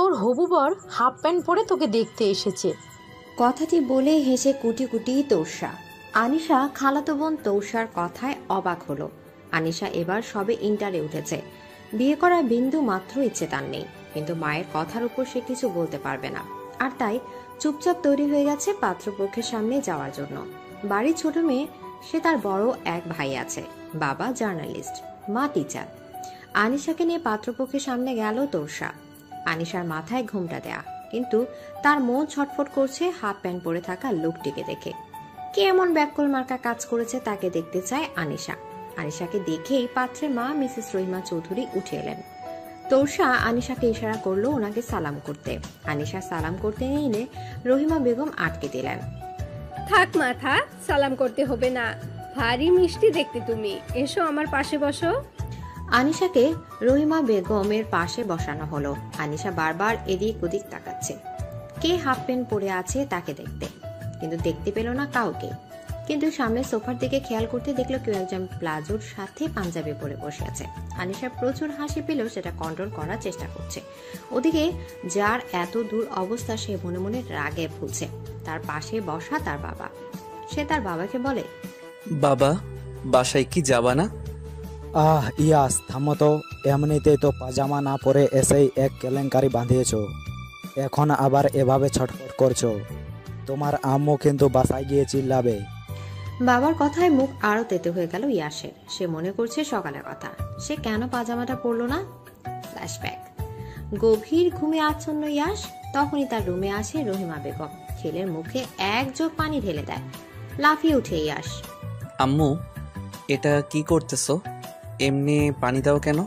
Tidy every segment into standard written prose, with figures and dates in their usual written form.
তোর হবু বর হাফ প্যান্ট পরে তোকে দেখতে এসেছে। কথাটি বলে হেসে কুটি কুটি তৌসা। আনিশা খালাতো বোন তৌসার কথায় অবাক হলো। আনিশা এবার সবে ইন্টারে উঠেছে, বিয়ে করার বিন্দু মাত্র ইচ্ছে তার নেই, কিন্তু মায়ের কথার উপর সে কিছু বলতে পারবে না, আর তাই চুপচাপ তৈরি হয়ে গেছে পাত্রপক্ষের সামনে যাওয়ার জন্য। বাড়ির ছোট মেয়ে, সে তার বড় এক ভাই আছে, বাবা জার্নালিস্ট, মা টিচার। আনিশাকে নিয়ে পাত্রপক্ষের সামনে গেল তৌসা। আনিশার মাথায় ঘুমটা দেয়া, কিন্তু তার মন ছটফট করছে হাফ প্যান্ট পরে থাকা লোকটিকে দেখে। কে এমন ব্যাককল মার্কা কাজ করেছে তাকে দেখতে চায় আনিশা। আনিশাকে দেখেই পাত্রের মা মিসেস রহিমা চৌধুরী উঠে এলেন। তৌসা আনিশাকে ইশারা করলো ওনাকে সালাম করতে। আনিশা সালাম করতে নিলে রহিমা বেগম আটকে দিলেন। থাক মা থাক, সালাম করতে হবে না, ভারী মিষ্টি দেখতে তুমি, এসো আমার পাশে বসো। আনিশাকে রহিমা বেগমের পাশে বসানো হলো। আনিশা বারবার এদিক ওদিক তাকাচ্ছে, কে হাফ প্যান্ট পরে আছে তাকে দেখতে, কিন্তু দেখতে পেল না কাউকে। কিন্তু সামনে সোফার দিকে খেয়াল করতে দেখলো কেউ একজন প্লাজোর সাথে পাঞ্জাবি পরে বসে আছে। আনিশার প্রচুর হাসি পেলেও সেটা কন্ট্রোল করার চেষ্টা করছে। ওদিকে যার এত দূর অবস্থা সে মনে মনে রাগে ফুলছে। তার পাশে বসা তার বাবা। সে তার বাবাকে বলে, বাবা, বাসায় কি যাবা না? ইয়াস, থামো তো, এমনিতেই তো পাজামা না পরে এসেই এক কেলেঙ্কারি বাঁধিয়েছ, এখন আবার এভাবে ছটফট করছো। তোমার আম্মু কিন্তু বাসায় গিয়ে চিল্লাবে। বাবার কথায় মুখ আরো তেতে হয়ে গেল ইয়াসের। সে মনে করছে সকালের কথা, সে কেন পাজামাটা পরলো না। ফ্ল্যাশব্যাক। গভীর ঘুমে আচ্ছন্ন ইয়াস। তখনই তার রুমে আসে রহিমা বেগম। ছেলের মুখে এক জগ পানি ঢেলে দেয়। লাফিয়ে উঠে ইয়াস, আম্মু, এটা কি করতেছো? এমনি পানি দাও কেন?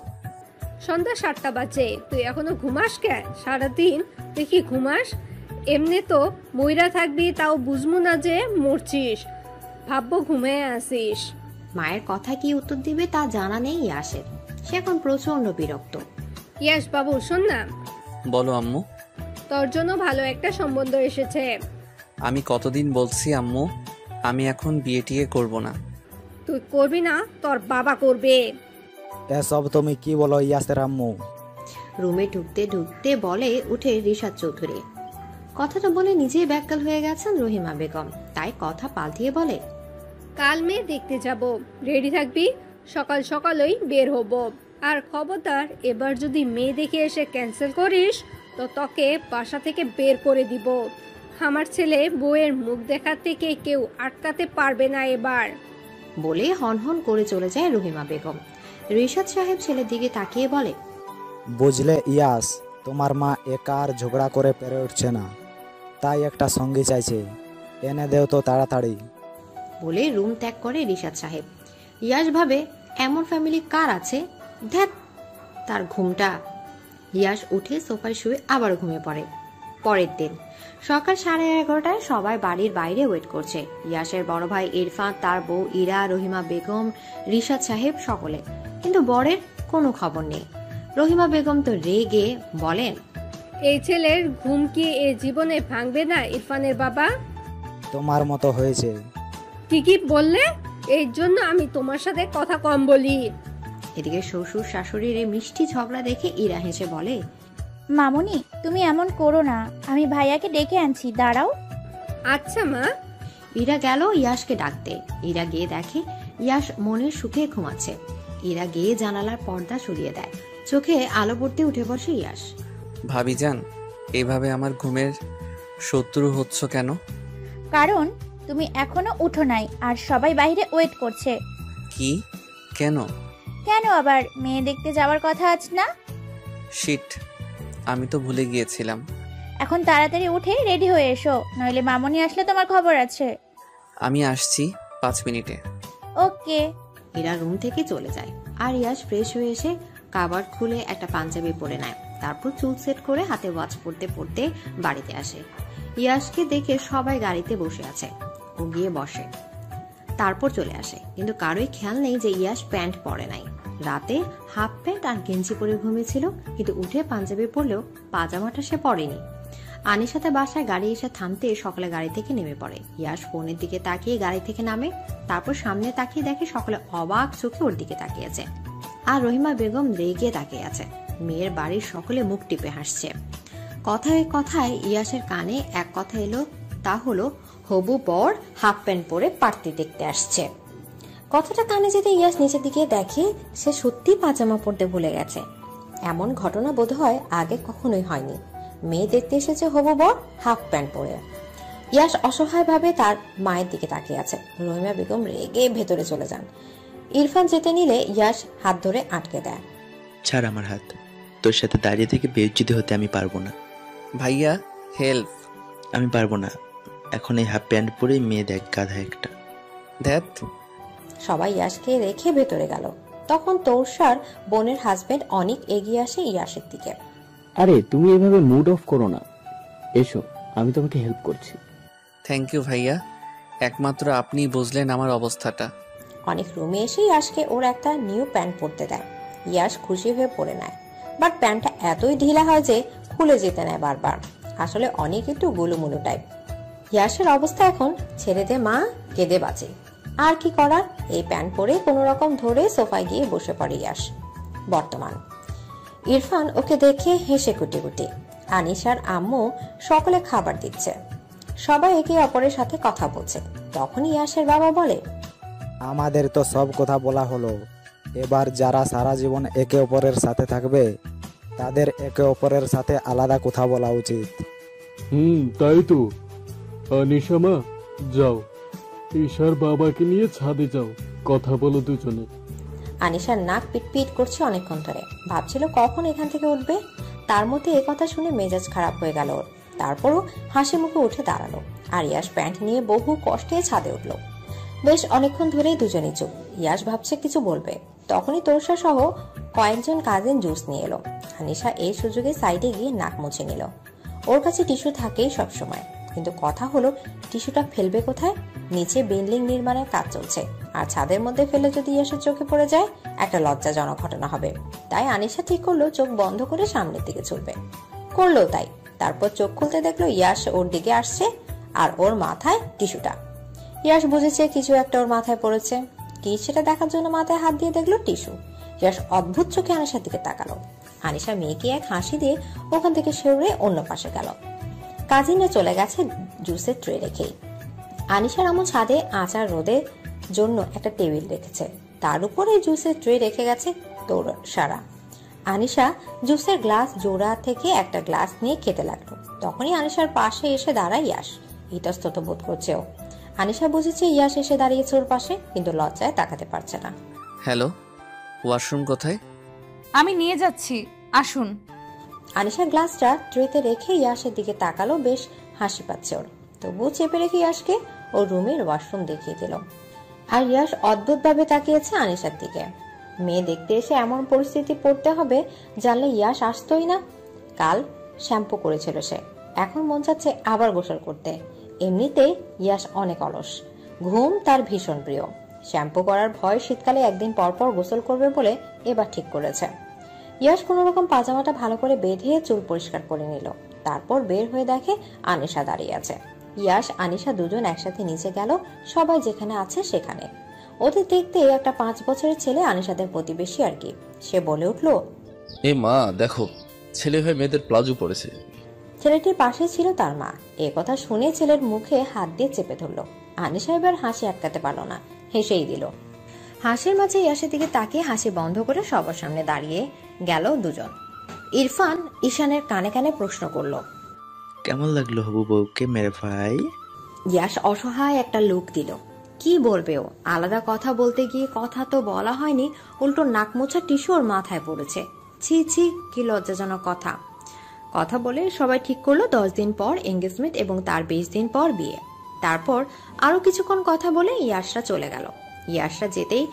সন্ধ্যা 7টা বাজে, তুই এখনো ঘুমাস কেন? সারাদিন দেখি ঘুমাস। এমনি তো মইরা থাকবি, তাও বুঝবো না যে মরছিস, ভাববো ঘুমিয়ে আসিস। মায়ের কথা কি উত্তর দিবে তা জানা নেই ইয়াসের। সে এখন প্রচন্ড বিরক্ত। ইয়াস বাবু, শোন না। বলো আম্মু। তোর জন্য ভালো একটা সম্বন্ধ এসেছে। আমি কতদিন বলছি আম্মু, আমি এখন বিয়ে টিয়ে করবো না। তুই করবি না, তোর বাবা করবে। এসব তুমি কি বলো ইয়াসের আম্মু? রুমে ঢুকতে ঢুকতে বলে উঠে রিশাদ চৌধুরী। কথাটা বলে নিজেই ব্যাককাল হয়ে গেছেন রহিমা বেগম, তাই কথা পাল্টিয়ে বলে, কাল মেয়ে দেখতে যাব, রেডি থাকবি, সকাল সকালই বের হব। আর খবরদার, এবার যদি মেয়ে দেখে এসে ক্যান্সেল করিস তো তোকে বাসা থেকে বের করে দিব। আমার ছেলে বউয়ের মুখ দেখার থেকে কেউ আটকাতে পারবে না এবার। বলে হনহন করে চলে যায় রহিমা বেগম। রিশাদ সাহেব ছেলের দিকে তাকিয়ে বলে, বুঝলে ইয়াস, তোমার মা একা আর ঝগড়া করে পেরে উঠছে না, তাই একটা সঙ্গী চাইছে, এনে দেও তো তাড়াতাড়ি। বলে রুম ত্যাগ করে রিশাদ সাহেব। ইয়াস ভাবে, এমন ফ্যামিলি কার আছে, ধ্যাত তার ঘুমটা। ইয়াস উঠে সোফায় শুয়ে আবার ঘুমিয়ে পড়ে। পরের দিন সকাল 11:30টায় সবাই বাড়ির বাইরে ওয়েট করছে। ইয়াসের বড় ভাই ইরফান, তার বউ ইরা, রহিমা বেগম, রিশাদ সাহেব সকলে, কিন্তু বরের কোনো খবর নেই। রহিমা বেগম তো রেগে বলেন, এই ছেলের ঘুম কি এ জীবনে ভাঙবে না ইরফানের বাবা? তোমার মতো হয়েছে। কি বললে? এই জন্য আমি তোমার সাথে কথা কম বলি। এদিকে শ্বশুর শাশুড়ির এই মিষ্টি ঝগড়া দেখে ইরা হেসে বলে, মামুনি, তুমি এমন করো না, আমি ভাইয়াকে ডেকে আনছি, দাঁড়াও। আচ্ছা মা। ইরা গেল ইয়াসকে ডাকতে। ইরা গিয়ে দেখে ইয়াস মনের সুখে ঘুমাচ্ছে। ইরা গিয়ে জানালার পর্দা সরিয়ে দেয়। চোখে আলো পড়তে উঠে বসে ইয়াস। ভাবিজান, এভাবে আমার ঘুমের শত্রু হচ্ছ কেন? কারণ তুমি এখনো উঠো নাই, আর সবাই বাইরে ওয়েট করছে। কি? কেন? কেন আবার? মেয়ে দেখতে যাওয়ার কথা আজ না? শিট, আমি তো ভুলে গিয়েছিলাম। এখন তাড়াতাড়ি উঠে রেডি হয়ে এসো, নইলে মামুনি আসলে তোমার খবর আছে। আমি আসছি 5 মিনিটে। ওকে। ইরা রুম থেকে চলে যায়, আর ইয়াস ফ্রেশ হয়ে এসে কাভার্ড খুলে একটা পাঞ্জাবি পরে নেয়। তারপর চুল সেট করে হাতে ওয়াচ পরতে পরতে বাড়িতে আসে। ইয়াসকে দেখে সবাই গাড়িতে বসে আছে। ও গিয়ে বসে, তারপর চলে আসে, কিন্তু কারোই খেয়াল নেই যে ইয়াস প্যান্ট পরে নাই। রাতে হাফ প্যান্ট আর গেঞ্জি পরে ঘুমিয়েছিল, কিন্তু উঠে পাঞ্জাবি পরলেও পাজামাটা সে পরেনি। আনিশাতে বাসায় গাড়ি এসে থামতে সকালে গাড়ি থেকে নেমে পড়ে। ইয়াস ফোনের দিকে তাকিয়ে গাড়ি থেকে নামে, তারপর সামনে তাকিয়ে দেখে সকলে অবাক চোখে ওর দিকে তাকিয়েছে, আর রহিমা বেগম রেগে তাকিয়ে আছে। মেয়ের বাড়ির সকলে মুখ টিপে হাসছে। কথায় কথায় ইয়াসের কানে এক কথা এলো, তা হলো হবু বর হাফ প্যান্ট পরে পার্টি দেখতে আসছে। কথাটা কানে যেতে ইয়াস নিচের দিকে দেখে সে সত্যি পাজামা পরতে ভুলে গেছে। এমন ঘটনা বোধহয় আগে কখনোই হয়নি। মেয়ে দেখতে এসেছে হবু বর হাফ প্যান্ট পরে। ইয়াস অসহায়ভাবে তার মায়ের দিকে তাকিয়ে আছে। রহিমা বেগম রেগে ভেতরে চলে যান। ইরফান যেতে নিলে ইয়াস হাত ধরে আটকে দেয়। ছাড় আমার হাত, তোর সাথে দাঁড়িয়ে থেকে বেইজ্জতি হতে আমি পারবো না। ভাইয়া হেল্প। আমি পারবো না, এখন এই হাফ প্যান্ট পরে মেয়ে দেখ, গাধা একটা। ধ্যাত। সবাই ইয়াসকে রেখে ভেতরে গেল। তখন তৌসার বোনের হাজবেন্ড অনেক এগিয়ে আসে ইয়াসের দিকে। আরে তুমি এভাবে মুড অফ করো না, এসো আমি তোমাকে হেল্প করছি। থ্যাংক ইউ ভাইয়া, একমাত্র আপনিই বুঝলেন আমার অবস্থাটা। অনেক রুমে এসে ইয়াসকে ওর একটা নিউ প্যান্ট পরতে দেয়। ইয়াস খুশি হয়ে পরে নেয়, বাট প্যান্টটা এতই ঢিলা হয় যে খুলে যেতে নেয় বারবার। আসলে অনেক একটু গুলুমুলু টাইপ। ইয়াসের অবস্থা এখন ছেড়ে দে মা, কেঁদে বাঁচে। আর কি করার, এই প্যান্ট পরে কোনো রকম ধরে সোফায় গিয়ে বসে পড়ে ইয়াস। বর্তমান ইরফান ওকে দেখে হেসে কুটি কুটি। আনিশার আম্মু সকলে খাবার দিচ্ছে, সবাই একে অপরের সাথে কথা বলছে। তখনই ইয়াসের বাবা বলে, আমাদের তো সব কথা বলা হলো, এবার যারা সারা জীবন একে অপরের সাথে থাকবে তাদের একে অপরের সাথে আলাদা কথা বলা উচিত। তাই তো। আনিশা মা, যাও ঈশার বাবাকে নিয়ে ছাদে যাও, কথা বলো দুজনে। আনিশার নাক পিটপিট করছে অনেকক্ষণ ধরে, ভাবছিল কখন এখান থেকে উঠবে। তার মধ্যে এ কথা শুনে মেজাজ খারাপ হয়ে গেল ওর। তারপরও হাসি মুখে উঠে দাঁড়ালো আর ইয়াস প্যান্ট নিয়ে বহু কষ্টে ছাদে উঠলো। বেশ অনেকক্ষণ ধরেই দুজনেই চুপ। ইয়াস ভাবছে কিছু বলবে, তখনই তৌসা সহ কয়েকজন কাজিন জুস নিয়ে এলো। আনিশা এই সুযোগে সাইডে গিয়ে নাক মুছে নিল। ওর কাছে টিস্যু থাকেই সবসময়, কিন্তু কথা হলো টিস্যুটা ফেলবে কোথায়? নিচে বিল্ডিং নির্মাণের কাজ চলছে, আর ছাদের মধ্যে ফেলে যদি ইয়াসের চোখে পড়ে যায় একটা লজ্জাজনক ঘটনা হবে। তাই আনিশা ঠিক করলো চোখ বন্ধ করে সামনের দিকে ছুটবে। করলো তাই। তারপর চোখ খুলতে দেখলো ইয়াস ওর দিকে আসছে আর ওর মাথায় টিস্যুটা। ইয়াস বুঝেছে কিছু একটা ওর মাথায় পড়েছে। কি সেটা দেখার জন্য মাথায় হাত দিয়ে দেখলো টিস্যু। ইয়াস অদ্ভুত চোখে আনিশার দিকে তাকালো। আনিশা মেয়েকে এক হাসি দিয়ে ওখান থেকে সরে অন্য পাশে গেল। কাজিনরা চলে গেছে জুসের ট্রে রেখেই। আনিশার আম্মু ছাদে আচার রোদের জন্য একটা টেবিল রেখেছে, তার উপরে জুসের ট্রে রেখে গেছে সারা। আনিশা জুসের গ্লাস জোড়া থেকে একটা গ্লাস নিয়ে খেতে লাগলো। তখনই আনিশার পাশে এসে দাঁড়ায় ইয়াস। ইতস্তত বোধ করছে ও। আনিশা বুঝেছে ইয়াস এসে দাঁড়িয়েছে ওর পাশে, কিন্তু লজ্জায় তাকাতে পারছে না। হ্যালো, ওয়াশরুম কোথায়? আমি নিয়ে যাচ্ছি, আসুন। আনিশা গ্লাসটা ট্রেতে রেখে ইয়াসের দিকে তাকালো। বেশ হাসি পাচ্ছে ওর, তবুও চেপে রেখে ইয়াসকে ওর রুমের ওয়াশরুম দেখিয়ে দিল। আর ইয়াস অদ্ভুতভাবে তাকিয়েছে আনিশার দিকে। মেয়ে দেখতে এসে এমন পরিস্থিতি পড়তে হবে জানলে ইয়াস আসতোই না। কাল শ্যাম্পু করেছিল সে, এখন মন চাচ্ছে আবার গোসল করতে। এমনিতেই ইয়াস অনেক অলস, ঘুম তার ভীষণ প্রিয়। শ্যাম্পু করার ভয় শীতকালে একদিন পরপর গোসল করবে বলে এবার ঠিক করেছে। ইয়াস কোন রকম পাজামাটা ভালো করে বেঁধে চুল পরিষ্কার করে নিল। তারপর বের হয়ে দেখে আনিশা দাঁড়িয়ে আছে। ইয়াস আনিশা দুজন একসাথে নিচে গেল, সবাই যেখানে আছে সেখানে। ওদের দেখতে একটা 5 বছরের ছেলে, আনিশাদের প্রতিবেশী আর কি। সে বলে উঠল, এ মা দেখো, ছেলে হয়ে মেয়েদের প্লাজো পড়েছে। ছেলেটির পাশে ছিল তার মা। এ কথা শুনে ছেলের মুখে হাত দিয়ে চেপে ধরল। আনিশা এবার হাসি আটকাতে পারল না, হেসেই দিল। হাসির মাঝে ইয়াসের দিকে তাকিয়ে হাসি বন্ধ করে সবার সামনে দাঁড়িয়ে গেল দুজন। ইরফান ঈশানের কানে কানে প্রশ্ন করলো, কেমন লাগলো হবু বউকে মেরে ভাই? ইয়াস অসহায় একটা লুক দিল। কি বলবে ও? আলাদা কথা বলতে গিয়ে কথা তো বলা হয়নি, উল্টো নাক মোছা টিস্যু ওর মাথায় পড়েছে। ছি ছি, কি লজ্জাজনক কথা। কথা বলে সবাই ঠিক করলো 10 দিন পর এঙ্গেজমেন্ট এবং তার 20 দিন পর বিয়ে। তারপর আরো কিছুক্ষণ কথা বলে ইয়াসরা চলে গেল। ইয়াসরা যেতেই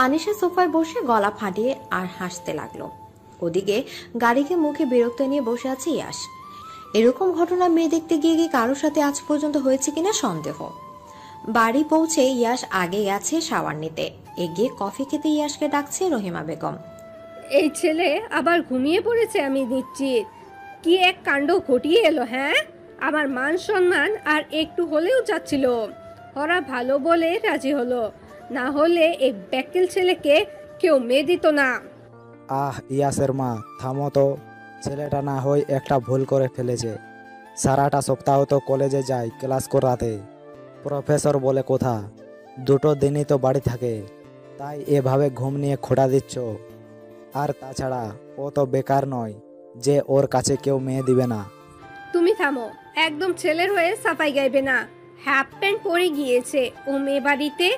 আনিশা সোফায় বসে গলা ফাটিয়ে আর হাসতে লাগলো। ওদিকে গাড়িকে মুখে বিরক্ত নিয়ে বসে আছে ইয়াস। এরকম ঘটনা মেয়ে দেখতে গিয়ে কি কারোর সাথে আজ পর্যন্ত হয়েছে কিনা সন্দেহ। বাড়ি পৌঁছে ইয়াস আগে গেছে শাওয়ার নিতে। এগিয়ে কফি খেতে ইয়াসকে ডাকছে রহিমা বেগম। এই ছেলে আবার ঘুমিয়ে পড়েছে আমি নিশ্চিত। কি এক কাণ্ড ঘটিয়ে এলো! হ্যাঁ, আমার মান সম্মান আর একটু হলেও যাচ্ছিল। ওরা ভালো বলে রাজি হলো, না হলে এই ব্যাকেল ছেলেকে কেউ মেয়ে দিত না। আহ ইয়াসের মা, থামো তো। ছেলেটা না হয় একটা ভুল করে ফেলেছে। সারাটা সপ্তাহ তো কলেজে যায় ক্লাস করাতে, প্রফেসর বলে কথা, 2 দিনই তো বাড়ি থাকে, তাই এভাবে ঘুম নিয়ে খোঁড়া দিচ্ছ। আর তাছাড়া ও তো বেকার নয় যে ওর কাছে কেউ মেয়ে দিবে না। তুমি থামো, একদম ছেলের হয়ে সাফাই গাইবে না। হাফ প্যান্ট পরে গিয়েছে ও মেয়ে বাড়িতে,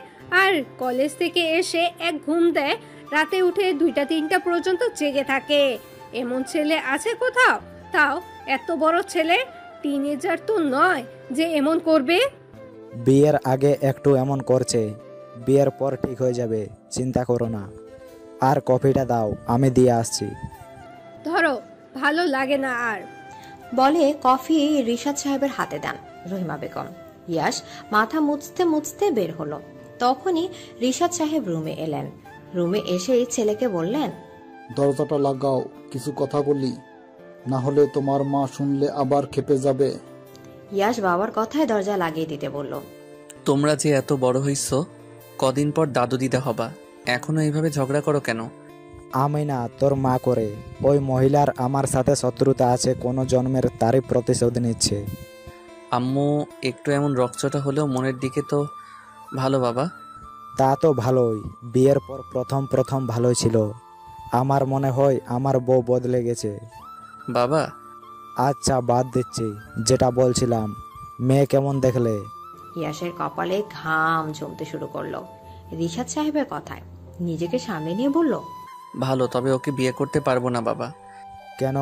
আর কলেজ থেকে এসে এক ঘুম দেয়, রাতে উঠে 2টা-3টা পর্যন্ত জেগে থাকে। এমন ছেলে আছে কোথাও? তাও এত বড় ছেলে, টিনেজার তো নয় যে এমন করবে। বিয়ের আগে একটু এমন করছে, বিয়ের পর ঠিক হয়ে যাবে, চিন্তা করো না। আর কফিটা দাও, আমি দিয়ে আসছি। ধরো, ভালো লাগে না আর। বলে কফি রিশাদ সাহেবের হাতে দেন রহিমা বেগম। ইয়াস মাথা মুছতে মুছতে বের হলো। তখনই রিশাদ সাহেব রুমে এলেন। রুমে এসেই ছেলেকে বললেন, দরজাটা লাগাও, কিছু কথা বলি, না হলে তোমার মা শুনলে আবার খেপে যাবে। ইয়াস বাবার কথায় দরজা লাগিয়ে দিতে বলল। তোমরা যে এত বড় হইছ, কদিন পর দাদু দিদা হবা, এখনো এইভাবে ঝগড়া করো কেন? আমি না, তোর মা করে। ওই মহিলার আমার সাথে শত্রুতা আছে, কোনো জন্মের তারই প্রতিশোধ নিচ্ছে। আম্মু একটু এমন রকচটা হলেও মনের দিকে তো ভালো বাবা। তা তো ভালোই, বিয়ের পর প্রথম ভালোই ছিল। আমার মনে হয় আমার বউ বদলে গেছে। বাবা আচ্ছা বাদ দিচ্ছি, যেটা বলছিলাম, মেয়ে কেমন দেখলে? ইয়াসের কপালে ঘাম জমতে শুরু করলো রিশাদ সাহেবের কথায়। নিজেকে সামনে নিয়ে বলল, ভালো, তবে ওকে বিয়ে করতে পারবো না বাবা। কেন,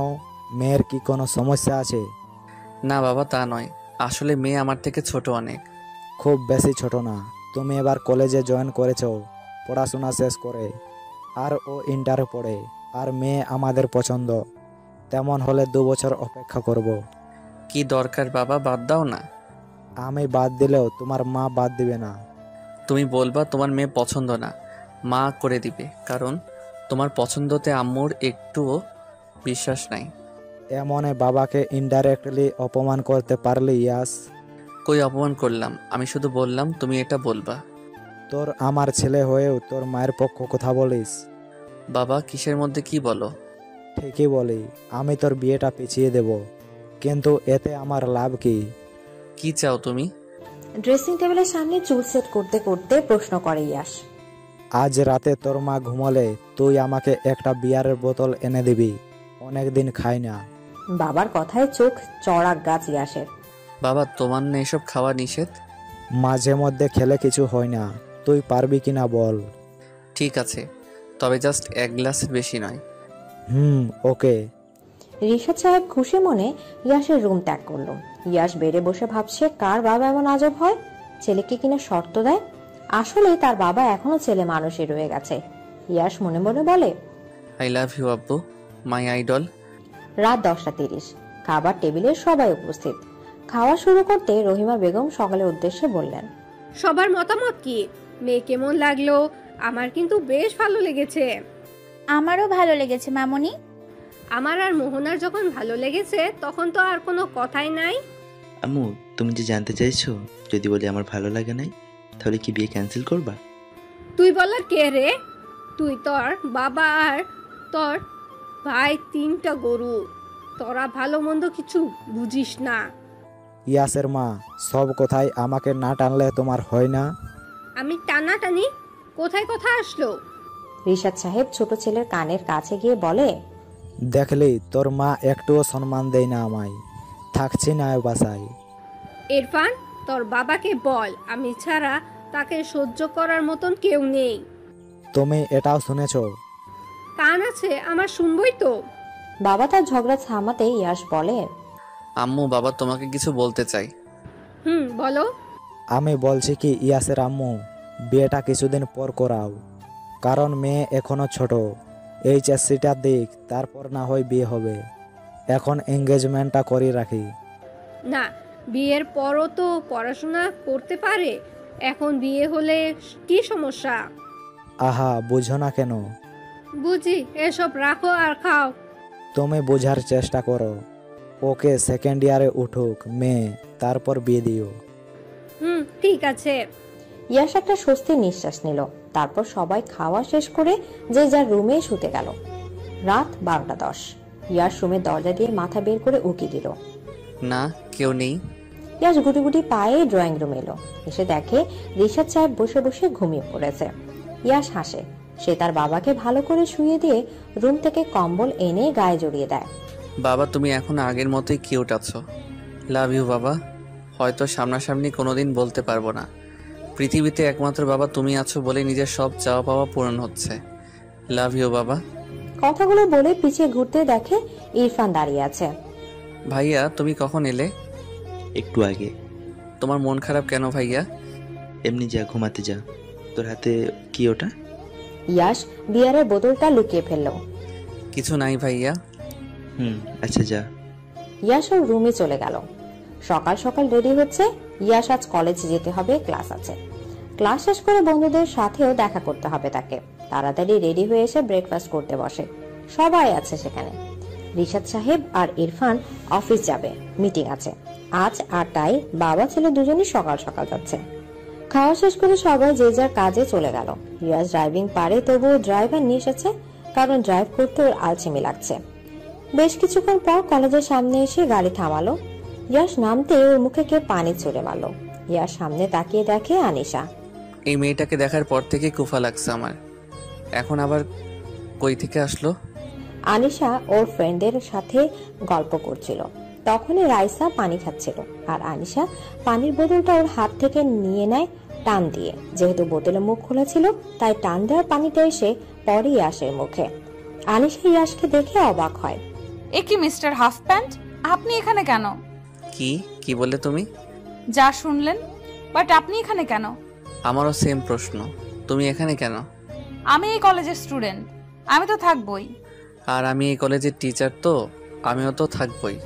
মেয়ের কি কোনো সমস্যা আছে? না বাবা, তা নয়, আসলে মেয়ে আমার থেকে ছোট অনেক। খুব বেশি ছোট না, তুমি এবার কলেজে জয়েন করেছো পড়াশোনা শেষ করে, আর ও ইন্টারে পড়ে। আর মেয়ে আমাদের পছন্দ, তেমন হলে 2 বছর অপেক্ষা করব। কি দরকার বাবা, বাদ দাও না। আমি বাদ দিলেও তোমার মা বাদ দিবে না। তুমি বলবা তোমার মেয়ে পছন্দ না, মা করে দিবে, কারণ তোমার পছন্দতে আম্মুর একটুও বিশ্বাস নাই। এমনে বাবাকে ইনডাইরেক্টলি অপমান করতে পারলে ইয়াস? কই অপমান করলাম? আমি শুধু বললাম তুমি এটা বলবা। তোর আমার ছেলে হয়েও তোর মায়ের পক্ষ কথা বলিস? বাবা কিসের মধ্যে কি বলো? ঠিকই বলি, আমি তোর বিয়েটা পিছিয়ে দেব, কিন্তু এতে আমার লাভ কি? কি চাও তুমি? ড্রেসিং টেবিলের সামনে চুল সেট করতে করতে প্রশ্ন করে ইয়াস। আজ রাতে তোর মা ঘুমলে তুই আমাকে একটা বিয়ারের বোতল এনে দিবি, অনেকদিন খাই না। বাবার কথায় চোখ চড়াক গাছ ইয়াসের। বাবা তোমার না এসব খাওয়া নিষেধ? মাঝে মধ্যে খেলে কিছু হয় না, তুই পারবি কিনা বল? ঠিক আছে, তবে জাস্ট 1 গ্লাসের বেশি নয়। ওকে। রিশাদ সাহেব খুশি মনে ইয়াসের রুম ত্যাগ করলো। ইয়াস বেড়ে বসে ভাবছে, কার বাবা এমন আজব হয়, ছেলেকে কিনা শর্ত দেয়। আসলে তার বাবা এখনো ছেলে মানুষই রয়ে গেছে। ইয়াস মনে মনে বলে, আই লাভ ইউ আব্বু, মাই আইডল। রাত 10:30, খাবার টেবিলে সবাই উপস্থিত। খাওয়া শুরু করতে রহিমা বেগম সকলের উদ্দেশ্যে বললেন, সবার মতামত কি? মেয়ে কেমন লাগলো? আমার কিন্তু বেশ ভালো লেগেছে। আমারও ভালো লেগেছে মামুনি। আমার আর মোহনার যখন ভালো লেগেছে তখন তো আর কোনো কথাই নাই। আম্মু, তুমি যে জানতে চাইছো, যদি বলি আমার ভালো লাগে নাই, তাহলে কি বিয়ে ক্যান্সেল করবা? তুই বলার কে রে? তুই, তোর বাবা আর তোর ভাই 3টা গরু, তোরা ভালো মন্দ কিছু বুঝিস না। ইয়াসের মা, সব কথাই আমাকে না টানলে তোমার হয় না? আমি টানাটানি? কোথায় কথা আসলো? রিশাদ সাহেব ছোট ছেলের কানের কাছে গিয়ে বলে, দেখলি তোর মা একটুও সম্মান দেয় না আমায়, থাকছি না বাসায়। ইরফান, তোর বাবাকে বল আমি ছাড়া তাকে সহ্য করার মতন কেউ নেই। তুমি এটাও শুনেছো? কান আছে আমার, শুনবই তো। বাবা তার ঝগড়া থামাতে ইয়াস বলে, আম্মু বাবা তোমাকে কিছু বলতে চাই। বলো। আমি বলছি কি ইয়াসের আম্মু, বিয়েটা কিছুদিন পর করাও, কারণ মেয়ে এখনো ছোট, এইচএসসিটা দিক, তারপর না হয় বিয়ে হবে। এখন এঙ্গেজমেন্টটা করে রাখি। না, বিয়ের পরও তো পড়াশোনা করতে পারে, এখন বিয়ে হলে কি সমস্যা? আহা, বুঝো না কেন? বুঝি, এসব রাখো আর খাও। তুমি বোঝার চেষ্টা করো, ওকে সেকেন্ড ইয়ারে উঠুক মেয়ে, তারপর বিয়ে দিও। ঠিক আছে। ইয়াস একটা স্বস্তির নিঃশ্বাস নিল। তারপর সবাই খাওয়া শেষ করে যে যার রুমে শুতে গেল। রাত 12:10। ইয়াস রুমের দরজা দিয়ে মাথা বের করে উকি দিল। না, কেউ নেই। ইয়াস গুটি গুটি পায়ে ড্রয়িং রুমে এলো। এসে দেখে রিশাদ সাহেব বসে বসে ঘুমিয়ে পড়েছে। ইয়াস হাসে। সে তার বাবাকে ভালো করে শুইয়ে দিয়ে রুম থেকে কম্বল এনে গায়ে জড়িয়ে দেয়। বাবা, তুমি এখন আগের মতোই কিউট আছো। লাভ ইউ বাবা। হয়তো সামনাসামনি কোনোদিন বলতে পারবো না, পৃথিবীতে একমাত্র বাবা তুমি আছো বলে নিজের সব চাওয়া পাওয়া পূরণ হচ্ছে। লাভ ইউ বাবা। কথাগুলো বলে পিছিয়ে ঘুরতে দেখে ইরফান দাঁড়িয়ে আছে। ভাইয়া, তুমি কখন এলে? একটু আগে। তোমার মন খারাপ কেন ভাইয়া? এমনি যা, ঘুমাতে যা। তোর হাতে কি ওটা? ইয়াস বিয়ারের বোতলটা লুকিয়ে ফেলল। কিছু নাই ভাইয়া। আচ্ছা যা। ইয়াস ওর রুমে চলে গেল। সকাল সকাল রেডি হচ্ছে। ইয়াস আজ কলেজে যেতে হবে, ক্লাস আছে। ক্লাস শেষ করে বন্ধুদের সাথেও দেখা করতে হবে তাকে। তাড়াতাড়ি রেডি হয়ে এসে ব্রেকফাস্ট করতে বসে। সবাই আছে সেখানে। রিশাদ সাহেব আর ইরফান অফিস যাবে, মিটিং আছে আজ 8টায়। বাবা ছেলে দুজনই সকাল সকাল যাচ্ছে। খাওয়া শেষ করে সবাই যে যার কাজে চলে গেল। ইয়াস ড্রাইভিং পারে, তবুও ড্রাইভার নিয়ে এসেছে, কারণ ড্রাইভ করতে ওর আলসেমি লাগছে। বেশ কিছুক্ষণ পর কলেজের সামনে এসে গাড়ি থামালো। ইয়াস নামতে ওর মুখে কেউ পানি ছুঁড়ে মারলো। ইয়াস সামনে তাকিয়ে দেখে আনিশা। এই মেয়েটাকে দেখার পর থেকে কুফা লাগছে আমার। এখন আবার কই থেকে আসলো? আনিশা ওর ফ্রেন্ডের সাথে গল্প করছিল। তখনই রাইসা পানি খাচ্ছিল, আর আনিশা পানির বোতলটা ওর হাত থেকে নিয়ে নেয় টান দিয়ে। যেহেতু বোতলের মুখ খোলা ছিল, তাই টান দেওয়ার পানিটা এসে পরে ইয়াসের মুখে। আনিশা ইয়াসকে দেখে অবাক হয়। এ কি মিস্টার হাফ প্যান্ট, আপনি এখানে কেন? কি বললে তুমি? যা শুনলেন, বাট আপনি এখানে কেন? আমারও সেম প্রশ্ন, তুমি এখানে কেন? আমি এই কলেজের স্টুডেন্ট, আমি তো থাকবই। আর আমি এই কলেজের টিচার, তো আমিও তো থাকবই।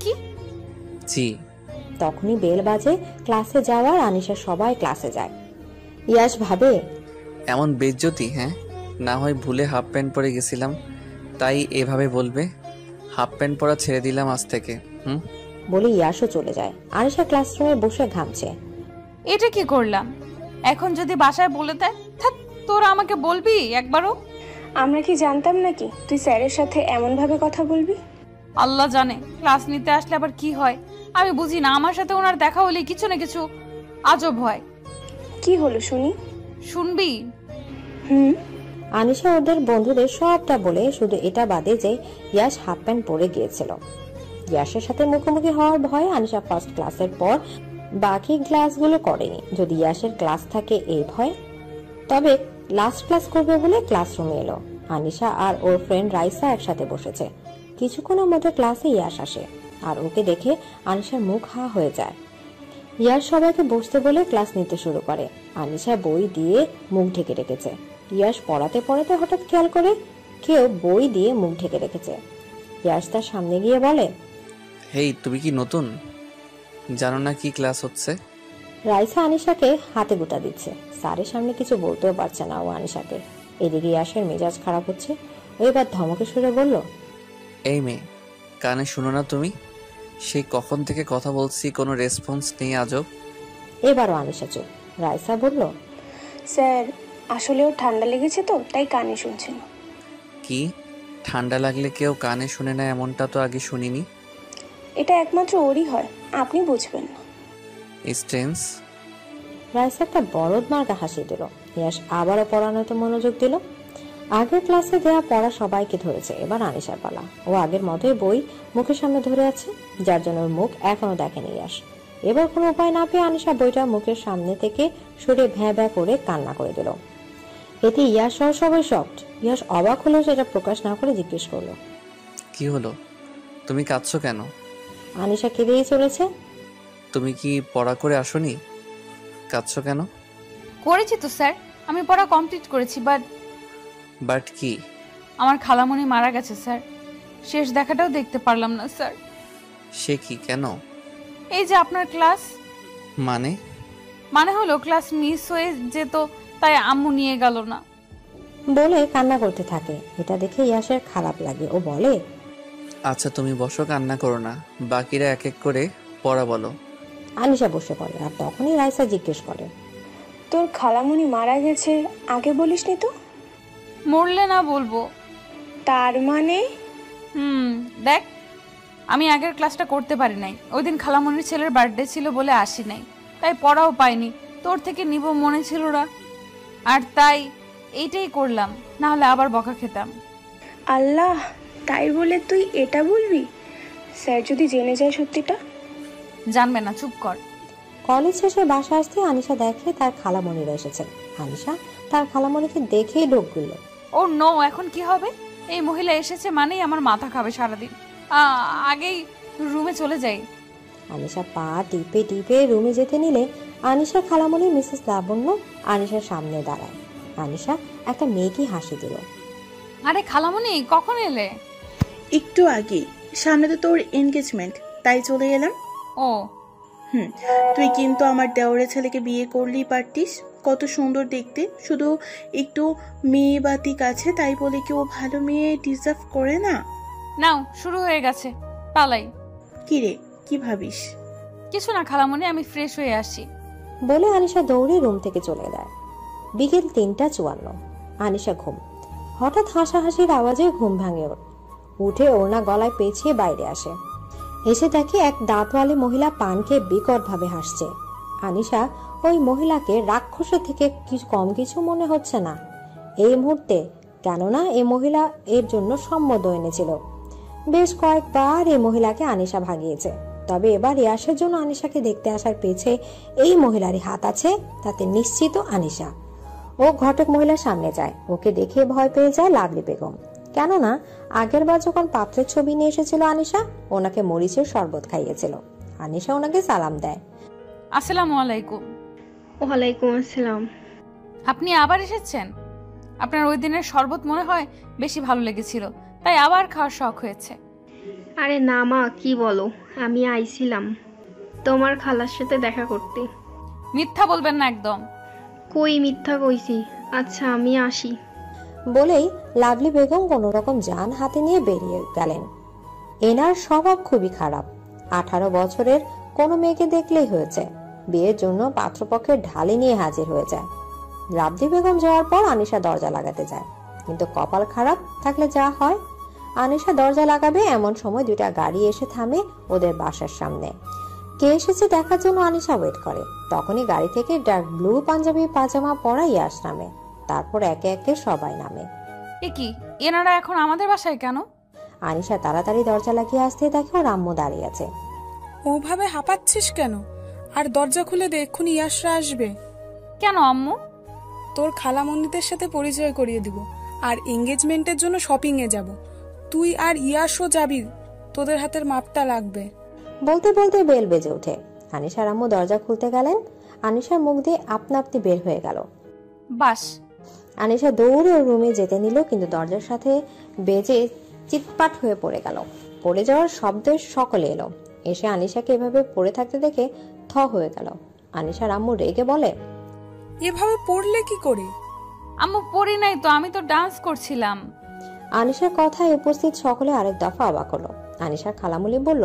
কি? জি। তখনই বেল বাজে ক্লাসে যাওয়ার। আনিশা সবাই ক্লাসে যায়। ইয়াস ভাবে, এমন বেজ্জতি? হ্যাঁ, না হয় ভুলে হাফ প্যান্ট পরে গেছিলাম, তাই এভাবে বলবে। হাফ প্যান্ট পরা ছেড়ে দিলাম আজ থেকে। বলে ইয়াসও চলে যায়। আনিশা ক্লাসরুমে বসে ঘামছে। এটা কি করলাম? এখন যদি বাসায় বলে দেয়, তোরা আমাকে বলবি একবারও? আমরা কি জানতাম নাকি তুই স্যারের সাথে এমন ভাবে কথা বলবি? আল্লাহ জানে ক্লাস নিতে আসলে আবার কি হয়, আমি বুঝি না। আমার সাথে ওনার দেখা হলে কিছু না কিছু আজব হয়। কি হলো শুনি? শুনবি? আনিশা ওদের বন্ধুদের সবটা বলে, শুধু এটা বাদে যে ইয়াস হাফ প্যান্ট পরে গিয়েছিল। ইয়াসের সাথে মুখোমুখি হওয়ার ভয়ে আনিশা ফার্স্ট ক্লাসের পর বাকি ক্লাসগুলো করেনি। যদি ইয়াসের ক্লাস থাকে এই ভয়। তবে লাস্ট ক্লাস করবে বলে ক্লাসরুমে এলো। আনিশা আর ওর ফ্রেন্ড রাইসা একসাথে বসেছে। কিছুক্ষণের মধ্যে ক্লাসে ইয়াস আসে, আর ওকে দেখে আনিশার মুখ হা হয়ে যায়। ইয়াস সবাইকে বসতে বলে ক্লাস নিতে শুরু করে। আনিশা বই দিয়ে মুখ ঢেকে রেখেছে। ইয়াস পড়াতে পড়াতে হঠাৎ খেয়াল করে কেউ বই দিয়ে মুখ ঢেকে রেখেছে। ইয়াস তার সামনে গিয়ে বলে, হেই, তুমি কি নতুন? জানো না কি ক্লাস হচ্ছে? রাইসা আনিশাকে হাতে গুতা দিচ্ছে। স্যারের সামনে কিছু বলতেও পারছে না ও আনিশাকে। এদিকে ইয়াসের মেজাজ খারাপ হচ্ছে। ও এবার ধমকে সুরে বলল, এই মেয়ে, কানে শুনো না তুমি? সেই কখন থেকে কথা বলছি, কোনো রেসপন্স নেই আজব। এবারও আনিশা চুপ। রাইসা বলল, স্যার আসলে ওর ঠান্ডা লেগেছে তো, তাই কানে শুনছেন। কি? ঠান্ডা লাগলে কেউ কানে শুনে না, এমনটা তো আগে শুনিনি। এটা একমাত্র ওরই হয়, আপনি বুঝবেন না। স্ট্রেঞ্জ। রাইসা একটা বরদ মার্কা হাসি দিল। ইয়াস আবারও পড়ানোতে মনোযোগ দিল। আগের ক্লাসে দেয়া পড়া সবাইকে ধরেছে, এবার আনিশার পালা। ও আগের মতোই বই মুখের সামনে ধরে আছে, যার জন্য ওর মুখ এখনো দেখেনি ইয়াস। এবার কোনো উপায় না পেয়ে আনিশা বইটা মুখের সামনে থেকে সরে ভ্যাঁ ভ্যাঁ করে কান্না করে দিল। এতে ইয়াস সহ সবাই শকড। ইয়াস অবাক হলেও সেটা প্রকাশ না করে জিজ্ঞেস করলো, কি হলো? তুমি কাঁদছো কেন? আনিশা কেঁদেই চলেছে। তুমি কি পড়া করে আসোনি? কাঁদছো কেন? করেছি তো স্যার, আমি পড়া কমপ্লিট করেছি। বাট কি? আমার খালামণি মারা গেছে স্যার, শেষ দেখাটাও দেখতে পারলাম না স্যার। সে কি? কেন? এই যে আপনার ক্লাস। মানে হলো ক্লাস মিস হয়ে যেত, তাই আম্মু নিয়ে গেল না বলে কান্না করতে থাকে। এটা দেখে ইয়াসের খারাপ লাগে। ও বলে, আচ্ছা তুমি বসো, কান্না করো না, বাকিরা এক এক করে পড়া বলো। আনিশা বসে পড়ে। আর তখনই রাইসা জিজ্ঞেস করে, তোর খালামণি মারা গেছে, আগে বলিসনি তো? মরলে না বলবো। তার মানে? দেখ, আমি আগের ক্লাসটা করতে পারি নাই। ওই দিন খালামণির ছেলের বার্থডে ছিল বলে আসি নাই, তাই পড়াও পাইনি। তোর থেকে নিব মনে ছিল না, আর তাই এইটাই করলাম, না হলে আবার বকা খেতাম। আল্লাহ, তাই বলে তুই এটা বলবি? স্যার যদি জেনে যায় সত্যিটা? জানবে না, চুপ কর। কলেজ শেষে বাসা আসতে আনিশা দেখে তার খালামণিরা এসেছে। আনিশা তার খালামণিকে দেখেই ঢোক গেল। ও নো, এখন কি হবে? এই মহিলা এসেছে মানেই আমার মাথা খাবে সারাদিন। আগেই রুমে চলে যাই। আনিশা পা টিপে টিপে রুমে যেতে নিলে আনিশার খালামণি মিসেস লাবণ্য আনিশার সামনে দাঁড়ায়। আনিশা একটা মেয়েকে হাসি দিল। আরে খালামণি, কখন এলে? একটু আগে। সামনে তো তোর এনগেজমেন্ট, তাই চলে এলাম। ও তুই কিন্তু আমার দেওরের ছেলেকে বিয়ে করলেই পারতিস। কত সুন্দর দেখতে, শুধু একটু মেয়ে বাতিক আছে, তাই বলে কি ও ভালো মেয়ে ডিজার্ভ করে না? নাও, শুরু হয়ে গেছে, পালাই। কি রে, কি ভাবিস? কিছু না খালামণি, আমি ফ্রেশ হয়ে আসি বলে আনিশা দৌড়ে রুম থেকে চলে যায়। বিকেল 3:54। আনিশা ঘুম। হঠাৎ হাসাহাসির আওয়াজে ঘুম ভাঙে ওর। উঠে ওড়না গলায় পেঁচিয়ে বাইরে আসে। এসে দেখে এক দাঁতওয়ালি মহিলা পান খেয়ে বিকট ভাবে হাসছে। আনিশা ওই মহিলাকে রাক্ষসের থেকে কম কিছু মনে হচ্ছে না এই মুহূর্তে, কেননা এই মহিলা এর জন্য সম্মত এনেছিল। বেশ কয়েকবার এই মহিলাকে আনিশা ভাগিয়েছে, তবে এবার ইয়াসের জন্য আনিশাকে দেখতে আসার পেছে এই মহিলারই হাত আছে, তাতে নিশ্চিত আনিশা। ও ঘটক মহিলার সামনে যায়। ওকে দেখে ভয় পেয়ে যায় লাভলি বেগম, কেননা আগের বার যখন পাত্রের ছবি নিয়ে এসেছিল আনিশা, ওনাকে মরিচের শরবত খাইয়েছিল। আনিশা ওনাকে সালাম দেয়। আসসালামু আলাইকুম। ওয়ালাইকুম আসসালাম। আপনি আবার এসেছেন? আপনার ওই দিনের শরবত মনে হয় বেশি ভালো লেগেছিল, তাই আবার খাওয়ার শখ হয়েছে। আরে না মা, কি বলো, আমি আইছিলাম তোমার খালার সাথে দেখা করতে। মিথ্যা বলবেন না একদম। কই মিথ্যা কইছি? আচ্ছা আমি আসি বলেই লাভলি বেগম কোন রকম যান হাতে নিয়ে বেরিয়ে গেলেন। এনার স্বভাব খুবই খারাপ। 18 বছরের কোনো মেয়েকে দেখলেই হয়েছে বিয়ের জন্য পাত্রপক্ষের ঢালি নিয়ে হাজির হয়ে যায়। লাভলি বেগম যাওয়ার পর আনিশা দরজা লাগাতে যায়, কিন্তু কপাল খারাপ থাকলে যা হয়। আনিশা দরজা লাগাবে এমন সময় 2টা গাড়ি এসে থামে ওদের বাসার সামনে। কে এসেছে দেখার জন্য আনিশা ওয়েট করে। তখনই গাড়ি থেকে ডার্ক ব্লু পাঞ্জাবি পাজামা পরা ইয়াস নামে। তারপর একে একে সবাই নামে। এ কি, এনারা এখন আমাদের বাসায় কেন? আনিশা তাড়াতাড়ি দরজা লাগিয়ে আসতে দেখে ওর আম্মু দাঁড়িয়ে আছে। ওভাবে হাঁপাচ্ছিস কেন? আর দরজা খুলে দে, এক্ষুনি ইয়াসরা আসবে। কেন আম্মু? তোর খালামণিদের সাথে পরিচয় করিয়ে দিব, আর এঙ্গেজমেন্টের জন্য শপিং এ যাব। তুই আর ইয়াসও যাবি, তোদের হাতের মাপটা লাগবে। বলতে বলতে বেল বেজে ওঠে। আনিশার আম্মু দরজা খুলতে গেলেন। আনিশার মুখ দিয়ে আপনা আপনি বের হয়ে গেল। বাস। আনিশা দৌড়ে ওর রুমে যেতে নিল, কিন্তু দরজার সাথে বেজে চিৎপাট হয়ে পড়ে গেল। পড়ে যাওয়ার শব্দে সকলে এলো। এসে আনিশাকে এভাবে পড়ে থাকতে দেখে থ হয়ে গেল। আনিশার আম্মু রেগে বলে, এভাবে পড়লে কি করে? আম্মু পড়ি নাই তো, আমি তো ডান্স করছিলাম। আনিশার কথায় উপস্থিত সকলে আরেক দফা অবাক হলো। আনিশার খালামুলি বলল,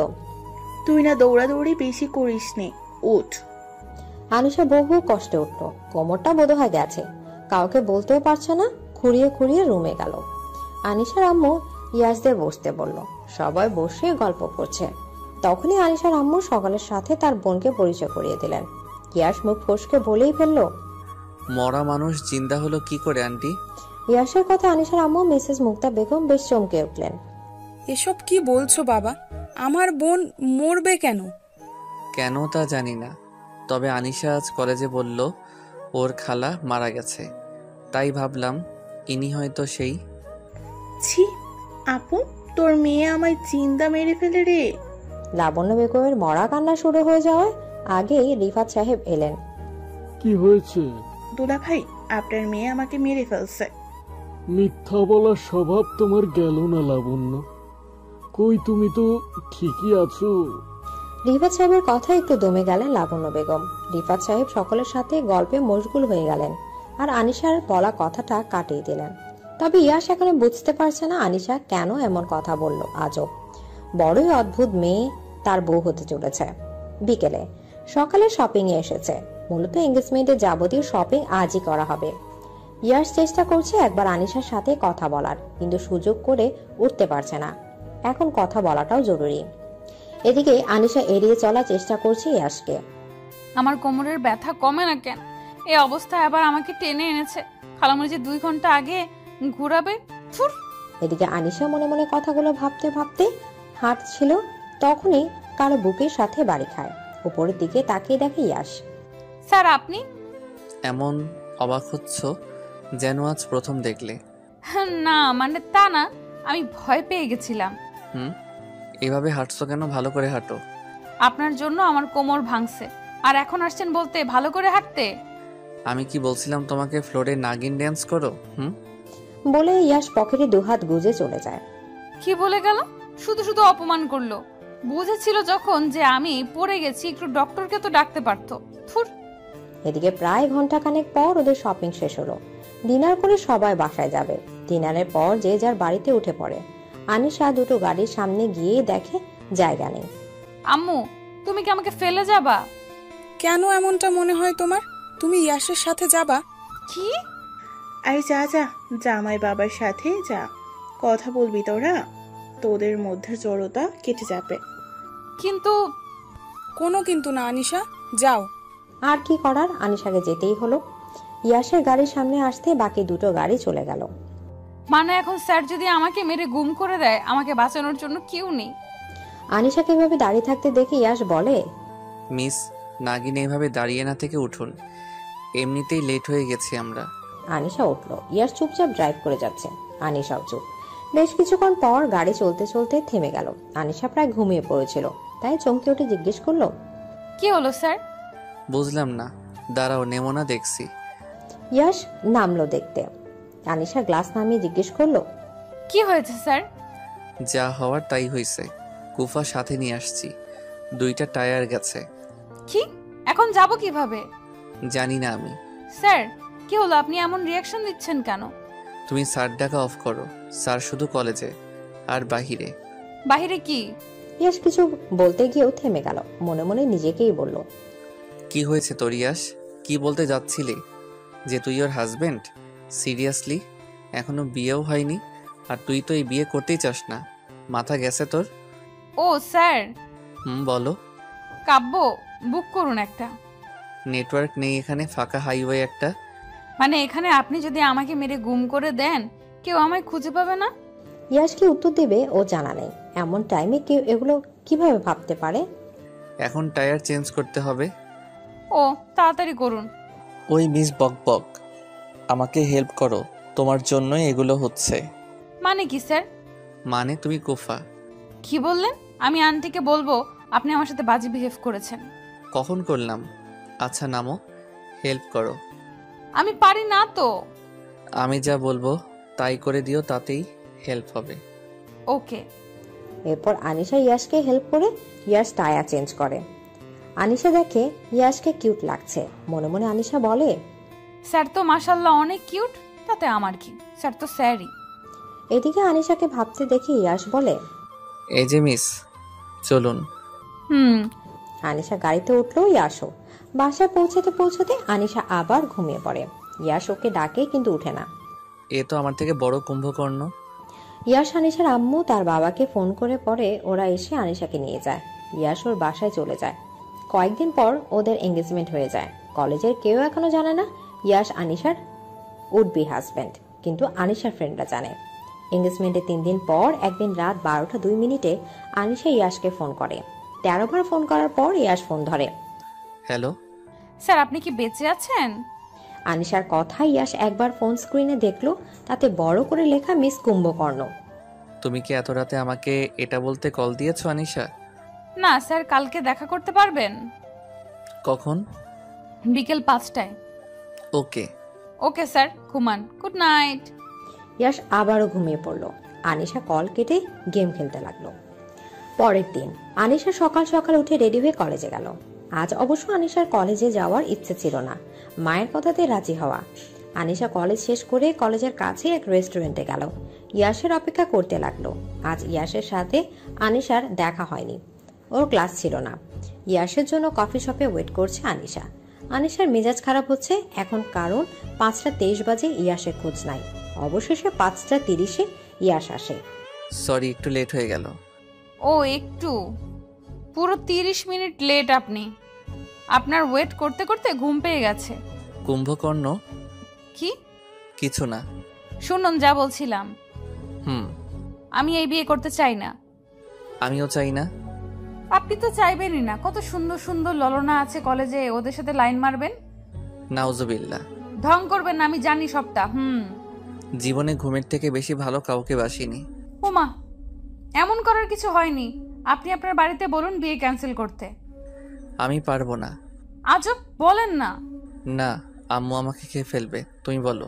তুই না দৌড়াদৌড়ি বেশি করিস নে, উঠ। আনিশা বহু কষ্টে উঠল। কোমরটা বোধহয় গেছে, কাউকে বলতেও পারছে না। খুঁড়িয়ে খুঁড়িয়ে রুমে গেল। আনিশার আম্মু ইয়াসদের বসতে বলল। সবাই বসে গল্প করছে। তখনই আনিশার আম্মু সকালের সাথে তার বোনকে পরিচয় করিয়ে দিলেন। ইয়াস মুখ ফসকে বলেই ফেলল, মরা মানুষ জিন্দা হলো কি করে আন্টি? ইয়াসের কথা আনিশার আম্মু মিসেস মুক্তা বেগম বেশ চমকে উঠলেন। এসব কি বলছো বাবা? আমার বোন মরবে কেন? কেন তা জানি না, তবে আনিশা আজ কলেজে বলল ওর খালা মারা গেছে, তাই ভাবলাম ইনি হয়তো সেই। ছি আপু, তোর মেয়ে আমায় জিন্দা মেরে ফেলে রে। লাবণ্য বেগমের মরা কান্না শুরু হয়ে যাওয়ায় আগেই রিফাত সাহেব এলেন। কি হয়েছে? দুলা ভাই, আপনার মেয়ে আমাকে মেরে ফেলছে। মিথ্যা বলার স্বভাব তোমার গেল না লাবণ্য। কই, তুমি তো ঠিকই আছো। রিফাত সাহেবের কথা একটু দমে গেলেন লাবণ্য বেগম। রিফাত সাহেব সকলের সাথে গল্পে মশগুল হয়ে গেলেন আর আনিশার বলা কথাটা কাটিয়ে দিলেন। তবে ইয়াস এখনো বুঝতে পারছে না আনিশা কেন এমন কথা বলল। আজব, বড়ই অদ্ভুত মেয়ে তার বউ হতে চলেছে। বিকেলে সকালে শপিং এ এসেছে। মূলত এঙ্গেজমেন্টের যাবতীয় শপিং আজই করা হবে। ইয়াস চেষ্টা করছে একবার আনিশার সাথে কথা বলার, কিন্তু সুযোগ করে উঠতে পারছে না। এখন কথা বলাটাও জরুরি। এদিকে আনিশা এড়িয়ে চলার চেষ্টা করছে ইয়াশকে। আমার কোমরের ব্যথা কমে না কেন? এই অবস্থায় আবার আমাকে টেনে এনেছে। খালামণি যে 2 ঘন্টা আগে ঘুরাবে। এদিকে আনিশা মনে মনে কথাগুলো ভাবতে ভাবতে হাঁটছিল, তখনই কারো বুকের সাথে বাড়ি খায়। উপরের দিকে তাকিয়ে দেখে ইয়াশ। স্যার আপনি? এমন অবাক হচ্ছ যেন আজ প্রথম দেখলে। না মানে তা না, আমি ভয় পেয়ে গেছিলাম। এভাবে হাঁটছো কেন? ভালো করে হাঁটো। আপনার জন্য আমার কোমর ভাঙছে, আর এখন আসছেন বলতে ভালো করে হাঁটতে? আমি কি বলছিলাম তোমাকে ফ্লোরে নাগিন ড্যান্স করো? বলে ইয়াশ পকেটে 2 হাত গুজে চলে যায়। কি বলে গেল? শুধু শুধু অপমান করলো। বুঝেছিল যখন যে আমি পড়ে গেছি, একটু ডক্টরকে তো ডাকতে পারতো। এদিকে প্রায় ঘন্টাখানেক পর ওদের শপিং শেষ হলো। ডিনার করে সবাই বাসায় যাবে। ডিনারের পর যে যার বাড়িতে উঠে পড়ে। আনিশা দুটো গাড়ির সামনে গিয়ে দেখে জায়গা নেই। আম্মু, তুমি কি আমাকে ফেলে যাবা? কেন এমনটা মনে হয় তোমার? তুমি ইয়াশের সাথে যাবা? কি? আরে যা যা, জামাই বাবার সাথে যা। কথা বলবি তোরা, তোদের মধ্যে জড়তা কেটে যাবে। কিন্তু কোনো কিন্তু না আনিশা, যাও। আর কি করার, আনিশাকে যেতেই হলো। ইয়াশের গাড়ির সামনে আসতে বাকি দুটো গাড়ি চলে গেল। মানে এখন স্যার যদি আমাকে মেরে গুম করে দেয়, আমাকে বাঁচানোর জন্য কেউ নেই। আনিশাকে এভাবে দাঁড়িয়ে থাকতে দেখে ইয়াশ বলে, মিস নাগিন এইভাবে দাঁড়িয়ে না থেকে উঠুন, এমনিতেই লেট হয়ে গেছি আমরা। আনিশা উঠলো। ইয়াশ চুপচাপ ড্রাইভ করে যাচ্ছে, আনিশাও চুপ। বেশ কিছুক্ষণ পর গাড়ি চলতে চলতে থেমে গেল। আনিশা প্রায় ঘুমিয়ে পড়েছিল, তাই চমকে উঠে জিজ্ঞেস করলো, কি হলো স্যার? বুঝলাম না, দাঁড়াও নেমো না দেখছি। ইয়াশ নামলো দেখতে। আনিশা গ্লাস নামিয়ে জিজ্ঞেস করলো, কি হয়েছে স্যার? যা হওয়ার তাই হয়েছে, কুফা সাথে নিয়ে আসছি, 2টা টায়ার গেছে। কি? এখন যাব কিভাবে? জানি না আমি। স্যার কি হলো, আপনি এমন রিয়াকশন দিচ্ছেন কেন? তুমি স্যার ডাকা অফ করো। স্যার শুধু কলেজে আর বাহিরে। বাহিরে কি? ইয়াশ কিছু বলতে গিয়েও থেমে গেল। মনে মনে নিজেকেই বলল, কি হয়েছে তোর ইয়াশ? কি বলতে যাচ্ছিলি? যে তুই ওর হাজবেন্ড? সিরিয়াসলি? এখনো বিয়েও হয়নি, আর তুই তো এই বিয়ে করতেই চাস না। মাথা গেছে তোর? ও স্যার। বলো। কাব্য বুক করুন একটা। নেটওয়ার্ক নেই এখানে, ফাঁকা হাইওয়ে একটা। মানে এখানে আপনি যদি আমাকে মেরে গুম করে দেন, কেউ আমায় খুঁজে পাবে না? ইয়াশ কি উত্তর দেবে ও জানা নেই। এমন টাইমে কেউ এগুলো কিভাবে ভাবতে পারে? এখন টায়ার চেঞ্জ করতে হবে। ও তাড়াতাড়ি করুন। ওই মিস বকবক, আমাকে হেল্প করো, তোমার জন্যই এগুলো হচ্ছে। মানে কি স্যার? মানে তুমি কুফা। কি বললেন? আমি আন্টিকে বলবো আপনি আমার সাথে বাজে বিহেভ করেছেন। কখন করলাম? আচ্ছা নামো, হেল্প করো। আমি পারি না তো। আমি যা বলবো তাই করে দিও, তাতেই হেল্প হবে। ওকে। এরপর আনিশা ইয়াশকে হেল্প করে ইয়াশ টায়ার চেঞ্জ করে। আনিশা দেখে ইয়াশকে কিউট লাগছে। মনে মনে আনিশা বলে, স্যার তো মাশাআল্লাহ অনেক কিউট, তাতে আমার কি? স্যার তো স্যারই। এদিকে আনিশাকে ভাবতে দেখে ইয়াশ বলে, এই যে মিস, চলুন। আনিশা গাড়িতে উঠলো, ইয়াশও। বাসায় পৌঁছাতে পৌঁছাতে আনিশা আবার ঘুমিয়ে পড়ে। ইয়াশ ওকে ডাকে কিন্তু উঠে না। এ তো আমার থেকে বড় কুম্ভকর্ণ। ইয়াশ আনিশার আম্মু তার বাবাকে ফোন করে পরে ওরা এসে আনিশাকে নিয়ে যায়। ইয়াশ ওর বাসায় চলে যায়। কয়েকদিন পর ওদের এঙ্গেজমেন্ট হয়ে যায়। কলেজের কেউ এখনো জানে না ইয়াশ আনিশার উড বি হাজব্যান্ড, কিন্তু আনিশার ফ্রেন্ডরা জানে। এঙ্গেজমেন্টের 3 দিন পর একদিন রাত 12টা 2 মিনিটে আনিশা ইয়াশকে ফোন করে। 13 বার ফোন করার পর ইয়াশ ফোন ধরে। হ্যালো স্যার, আপনি কি বেঁচে আছেন? আনিশার কথা ইয়াশ একবার ফোন স্ক্রিনে দেখলো, তাতে বড় করে লেখা মিস কুম্ভকর্ণ। তুমি কি এত রাতে আমাকে এটা বলতে কল দিয়েছো আনিশা? না স্যার, কালকে দেখা করতে পারবেন? কখন? বিকেল 5টায়। ওকে। ওকে স্যার, ঘুমান। Good night. ইয়াশ আবারও ঘুমিয়ে পড়লো। আনিশা কল কেটে গেম খেলতে লাগলো। পরের দিন আনিশা সকাল সকাল উঠে রেডি হয়ে কলেজে গেল। আজ অবশ্য আনিশার কলেজে যাওয়ার ইচ্ছে ছিল না, মায়ের কথাতে রাজি হওয়া। আনিশা কলেজ শেষ করে কলেজের কাছে এক রেস্টুরেন্টে গেল। ইয়াশের অপেক্ষা করতে লাগলো। আজ ইয়াশের সাথে আনিশার দেখা হয়নি, ওর ক্লাস ছিল না। ইয়াশের জন্য কফি শপে ওয়েট করছে আনিশা। আনিশার মেজাজ খারাপ হচ্ছে এখন, কারণ 5টা 23 বাজে ইয়াশের খোঁজ নাই। অবশেষে 5টা 30-এ ইয়াশ আসে। সরি, একটু লেট হয়ে গেল। ও একটু, পুরো 30 মিনিট লেট আপনি। আপনার ওয়েট করতে করতে ঘুম পেয়ে গেছে। কুম্ভকর্ণ? কি? কিছু না। শুনুন যা বলছিলাম। আমি এই বিয়ে করতে চাই না। আমিও চাই না। আপনি তো চাইবেনই না। কত সুন্দর সুন্দর ললনা আছে কলেজে, ওদের সাথে লাইন মারবেন? নাউজুবিল্লাহ। ঢং করবেন না, আমি জানি সবটা। জীবনে ঘুমের থেকে বেশি ভালো কাউকে বাসিনি। ওমা, এমন করার কিছু হয়নি। আপনি আপনার বাড়িতে বলুন বিয়ে ক্যান্সেল করতে। আমি পারবো না। আজব বলেন না। না, আম্মু আমাকে খেয়ে ফেলবে। তুমি বলো।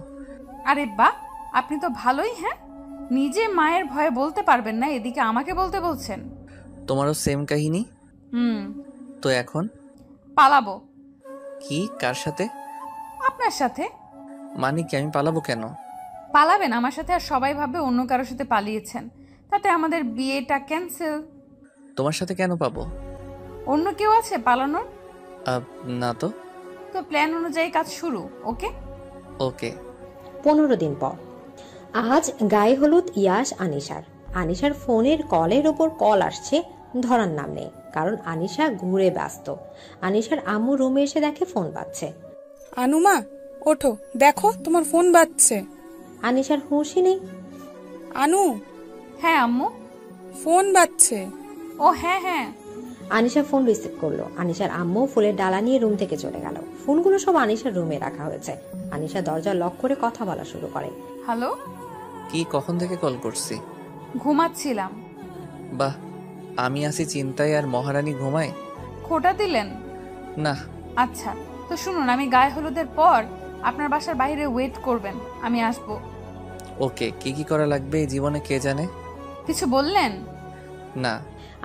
আরে বাহ, আপনি তো ভালোই। হ্যাঁ, নিজে মায়ের ভয়ে বলতে পারবেন না, এদিকে আমাকে বলতে বলছেন। তোমারও সেম কাহিনী? তো এখন পালাবো। কি? কার সাথে? আপনার সাথে। মানে কি, আমি পালাবো কেন? পালাবেন আমার সাথে, আর সবাই ভাবে অন্য কারোর সাথে পালিয়েছেন, তাতে আমাদের বিয়েটা ক্যান্সেল। তোমার সাথে কেন পাবো? অন্য কেউ আছে পালানোর? না তো। তো প্ল্যান অনুযায়ী কাজ শুরু। ওকে ওকে। 15 দিন পর আজ গায়ে হলুদ ইয়াশ আনিশার। আনিশার ফোনের কলের ওপর কল আসছে, ধরার নাম নেই, কারণ আনিশা ঘুরে ব্যস্ত। আনিশার আম্মু রুমে এসে দেখে ফোন বাজছে। আনুমা ওঠো, দেখো তোমার ফোন বাজছে। আনিশার হুঁশই নেই। আনু। হ্যাঁ আম্মু। ফোন বাজছে। ও হ্যাঁ হ্যাঁ। আনিশা ফোন রিসিভ করলো। আনিশার আম্মু ফুলের ডালা নিয়ে রুম থেকে চলে গেল। ফোনগুলো সব আনিশার রুমে রাখা হয়েছে। আনিশা দরজা লক করে কথা বলা শুরু করে। হ্যালো। কি, কখন থেকে কল করছি? ঘুমাচ্ছিলাম। বাহ, আমি আসি চিন্তায় আর মহারানী ঘুমায়। খোটা দিলেন? না। আচ্ছা, তো শুনুন, আমি গায়ে হলুদের পর আপনার বাসার বাইরে ওয়েট করবেন, আমি আসবো। ওকে। কি কি করা লাগবে এই জীবনে কে জানে? কিছু বললেন না।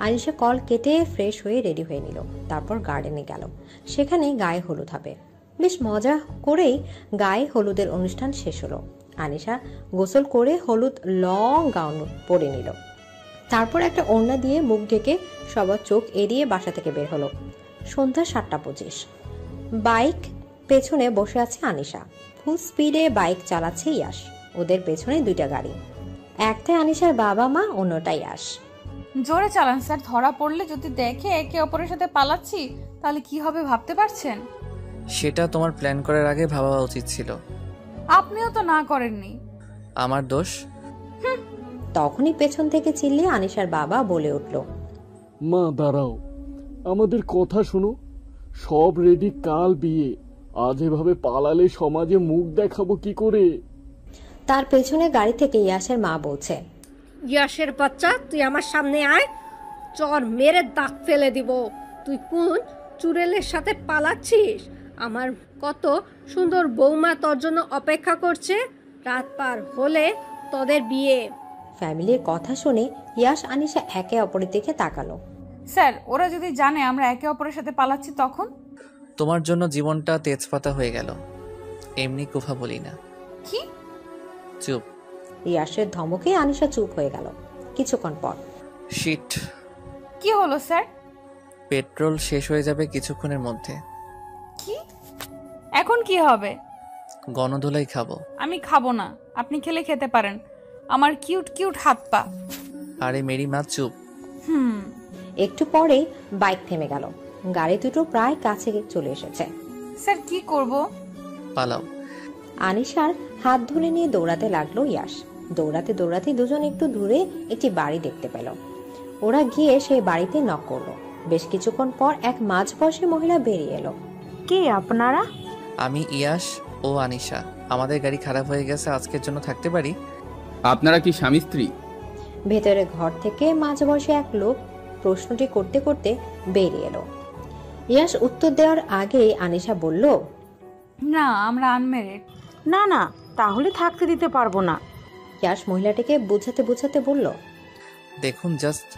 আনিশা কল কেটে ফ্রেশ হয়ে রেডি হয়ে নিল। তারপর গার্ডেনে গেল। সেখানে গায়ে হলুদ হবে। বেশ মজা করেই গায়ে হলুদের অনুষ্ঠান শেষ হলো। আনিশা গোসল করে হলুদ লং গাউন পরে নিল। তারপর একটা ওড়না দিয়ে মুখ ঢেকে সবার চোখ এড়িয়ে বাসা থেকে বের হলো। সন্ধ্যা 7:25। বাইক পেছনে বসে আছে আনিশা। ফুল স্পিডে বাইক চালাচ্ছে ইয়াশ। ওদের পেছনে 2টা গাড়ি, একটাই আনিশার বাবা মা, অন্যটাই ইয়াশ। জোরে চালান স্যার, ধরা পড়লে যদি দেখে একে অপরের সাথে পালাচ্ছি তাহলে কি হবে ভাবতে পারছেন? সেটা তোমার প্ল্যান করার আগে ভাবা উচিত ছিল। আপনিও তো না করেননি। আমার দোষ? তখনই পেছন থেকে চিল্লিয়ে আনিশার বাবা বলে উঠল, মা দাঁড়াও, আমাদের কথা শোনো। সব রেডি, কাল বিয়ে। আজ এভাবে পালালে সমাজে মুখ দেখাবো কি করে? তার পেছনে গাড়ি থেকে ইয়াশের মা বলছে, ইয়াশের বাচ্চা, তুই আমার সামনে আয়, চর মেরে দাগ ফেলে দিব। তুই কোন চুড়েলের সাথে পালাচ্ছিস? আমার কত সুন্দর বৌমা তোর জন্য অপেক্ষা করছে। রাত পার হলে তোদের বিয়ে। ফ্যামিলির কথা শুনে ইয়াশ আনিশা একে অপরের দিকে তাকালো। স্যার, ওরা যদি জানে আমরা একে অপরের সাথে পালাচ্ছি তখন? তোমার জন্য জীবনটা তেজপাতা হয়ে গেল। এমনি কুফা বলি না। কি? চুপ। ইয়াশের ধমকে আনিশা চুপ হয়ে গেল। কিছুক্ষণ পর, শিট। কি হলো স্যার? পেট্রোল শেষ হয়ে যাবে কিছুক্ষণের মধ্যে। কি? এখন কি হবে? গণধোলাই খাবো। আমি খাবো না, আপনি খেলে খেতে পারেন। আমার কিউট কিউট হাত পা। আরে মেরি মা, চুপ। একটু পরেই বাইক থেমে গেল। গাড়ি দুটো প্রায় কাছে চলে এসেছে। স্যার কি করব? পালাও। আনিশার হাত ধরে নিয়ে দৌড়াতে লাগলো ইয়াশ। দৌড়াতে দৌড়াতে দুজন একটু দূরে একটি বাড়ি দেখতে পেল। ওরা গিয়ে সেই বাড়িতে নক করলো। বেশ কিছুক্ষণ পর এক মাঝবয়সী মহিলা বেরিয়ে এলো। কে আপনারা? আমি ইয়াশ ও আনিশা। আমাদের গাড়ি খারাপ হয়ে গেছে, আজকের জন্য থাকতে পারি? আপনারা কি স্বামী স্ত্রী? ভেতরে ঘর থেকে মাঝবয়সী এক লোক প্রশ্নটি করতে করতে বেরিয়ে এলো। ইয়াশ উত্তর দেওয়ার আগেই আনিশা বলল, না, আমরা আনমেরিড। না না, তাহলে থাকতে দিতে পারবো না। ইয়াশ মহিলাটিকে বোঝাতে বোঝাতে বলল, দেখুন, জাস্ট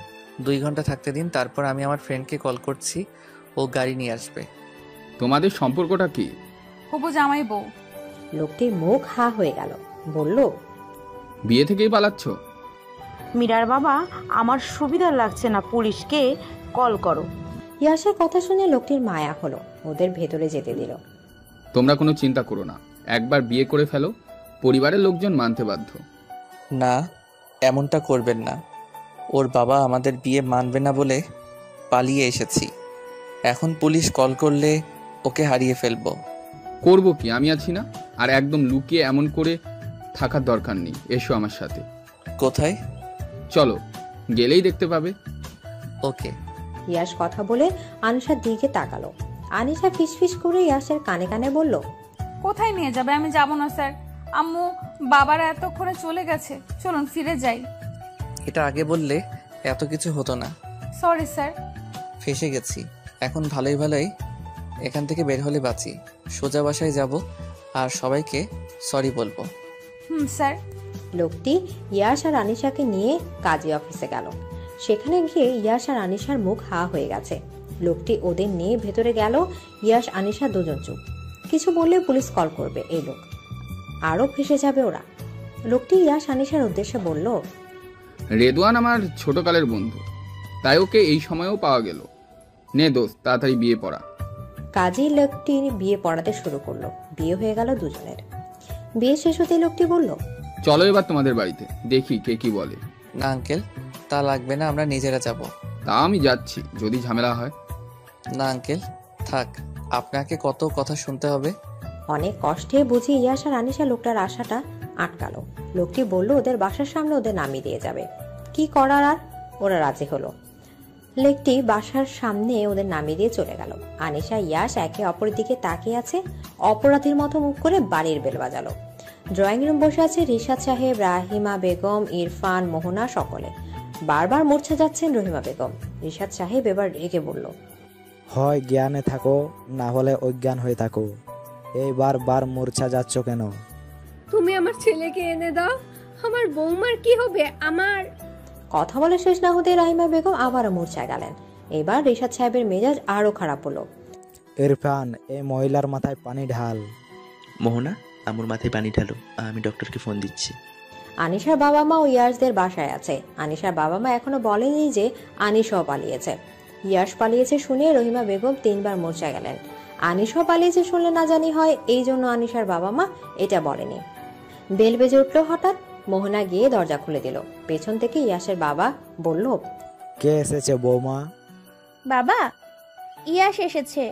2 ঘন্টা থাকতে দিন, তারপর আমি আমার ফ্রেন্ডকে কল করছি, ও গাড়ি নিয়ে আসবে। তোমাদের সম্পর্কটা কি? হবু জামাই বউ। লোকটির মুখ হা হয়ে গেল। বলল, বিয়ে থেকেই পালাচ্ছ? মীরার বাবা, আমার সুবিধা লাগছে না, পুলিশকে কল করো। ইয়াশের কথা শুনে লোকটির মায়া হলো। ওদের ভেতরে যেতে দিল। তোমরা কোনো চিন্তা করো না, একবার বিয়ে করে ফেলো, পরিবারের লোকজন মানতে বাধ্য। না, এমনটা করবেন না। ওর বাবা আমাদের বিয়ে মানবে না বলে পালিয়ে এসেছি। এখন পুলিশ কল করলে ওকে হারিয়ে ফেলবো। করব কি, আমি আছি না। আর একদম লুকিয়ে এমন করে থাকার দরকার নেই। এসো আমার সাথে। কোথায়? চলো, গেলেই দেখতে পাবে। ওকে। ইয়াশ কথা বলে আনিশার দিকে তাকালো। আনিশা ফিসফিস করে ইয়াশের কানে কানে বলল, কোথায় নিয়ে যাবে? আমি যাব না স্যার। আম্মু বাবারা এতক্ষণে চলে গেছে, চলুন ফিরে যাই। এটা আগে বললে এত কিছু হতো না। Sorry sir. ফেসে গেছি। এখন ভালোই ভালোই এখান থেকে বের হলে বাঁচি। সোজা বাসায় যাব আর সবাইকে সরি বলবো। স্যার। লোকটি ইয়াশ আর আনিশাকে নিয়ে কাজী অফিসে গেল। সেখানে গিয়ে ইয়াশ আর আনিশার মুখ হা হয়ে গেছে। লোকটি ওদের নিয়ে ভেতরে গেল। ইয়াশ আনিশা দুজন চুপ। কিছু বললে পুলিশ কল করবে এই লোক, আরো ফেসে যাবে ওরা। লোকটি ইয়াশ আনিশার উদ্দেশ্যে বলল, রেদওয়ান আমার ছোটকালের বন্ধু, তাই ওকে এই সময়েও পাওয়া গেল। নে দোস্ত, তাড়াতাড়ি বিয়ে পড়া। কাজী লোকটির বিয়ে পড়াতে শুরু করলো। বিয়ে হয়ে গেল দুজনের। বিয়ে শেষ হতে লোকটি বলল, চলো এবার তোমাদের বাড়িতে, দেখি কে কি বলে। না আঙ্কেল, তা লাগবে না, আমরা নিজেরা যাব। তা আমি যাচ্ছি, যদি ঝামেলা হয়। না আঙ্কেল থাক, আপনাকে কত কথা শুনতে হবে। অনেক কষ্টে বুঝি ইয়াশ আর আনিশা লোকটার আশাটা আটকালো। লোকটি বলল ওদের বাসার সামনে ওদের নামিয়ে দিয়ে যাবে। কি করার আর, ওরা রাজি হলো। লোকটি বাসার সামনে ওদের নামিয়ে দিয়ে চলে গেল। আনিশা ইয়াশ একে অপরের দিকে তাকিয়ে আছে। অপরাধীর মতো মুখ করে বাড়ির বেল বাজালো। ড্রয়িং রুম বসে আছে রিশাদ সাহেব, রাহিমা বেগম, ইরফান, মোহনা সকলে। বারবার মূর্ছা যাচ্ছেন রহিমা বেগম। রিশাদ সাহেব এবার রেগে বলল, হয় জ্ঞানে থাকো, না হলে অজ্ঞান হয়ে থাকো। এইবার বার মূর্ছা যাচ্ছ কেন? তুমি আমার ছেলেকে এনে দাও, আমার বৌমার কি হবে? আমার কথা বলে শেষ না হতে রাহিমা বেগম আবারও মূর্ছায় গেলেন। এবার রিশাদ সাহেবের মেজাজ আরো খারাপ হলো। ইরফান, এই মহিলার মাথায় পানি ঢাল। মোহনা, আমার মাথায় পানি ঢালো, আমি ডক্টরকে ফোন দিচ্ছি। আনিশার বাবা মা ও ইয়াশদের বাসায় আছে। আনিশার বাবা মা এখনো বলেনি যে আনিশাও পালিয়েছে। ইয়াশ পালিয়েছে শুনে রহিমা বেগম 3 বার মূর্ছায় গেলেন। আনিশাও পালিয়েছে শুনলে না জানি হয়, এই জন্য আনিশার বাবা মা এটা বলেনি। বেল বেজে উঠলো হঠাৎ। মোহনা গিয়ে দরজা খুলে দিল। পেছন থেকে ইয়াশের বাবা বলল, কে এসেছে বৌমা? বাবা, ইয়াশ এসেছে।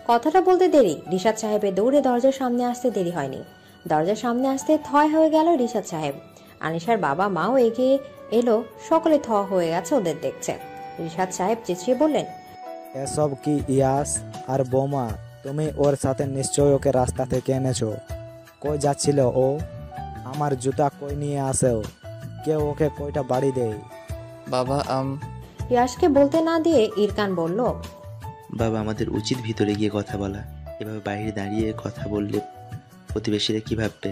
কথাটা বলতে দেরি রিশাদ সাহেবের দৌড়ে দরজার সামনে আসতে দেরি হয়নি। দরজার সামনে আসতে থয় হয়ে গেল রিশাদ সাহেব। আনিশার বাবা মাও এগিয়ে এলো। সকলে থ হয়ে গেছে ওদের দেখছে। রিশাদ সাহেব চেঁচিয়ে বললেন, এসব কি ইয়াস? আর বৌমা, তুমি ওর সাথে নিশ্চয় ওকে রাস্তা থেকে এনেছো। কই যাচ্ছিল ও? আমার জুতা কই নিয়ে আসেও? কেউ ওকে কয়টা বাড়ি দেয়? বাবা ইয়াশকে বলতে না দিয়ে ইরকান বলল, বাবা, আমাদের উচিত ভিতরে গিয়ে কথা বলা। এভাবে বাইরে দাঁড়িয়ে কথা বললে প্রতিবেশীরা কি ভাববে?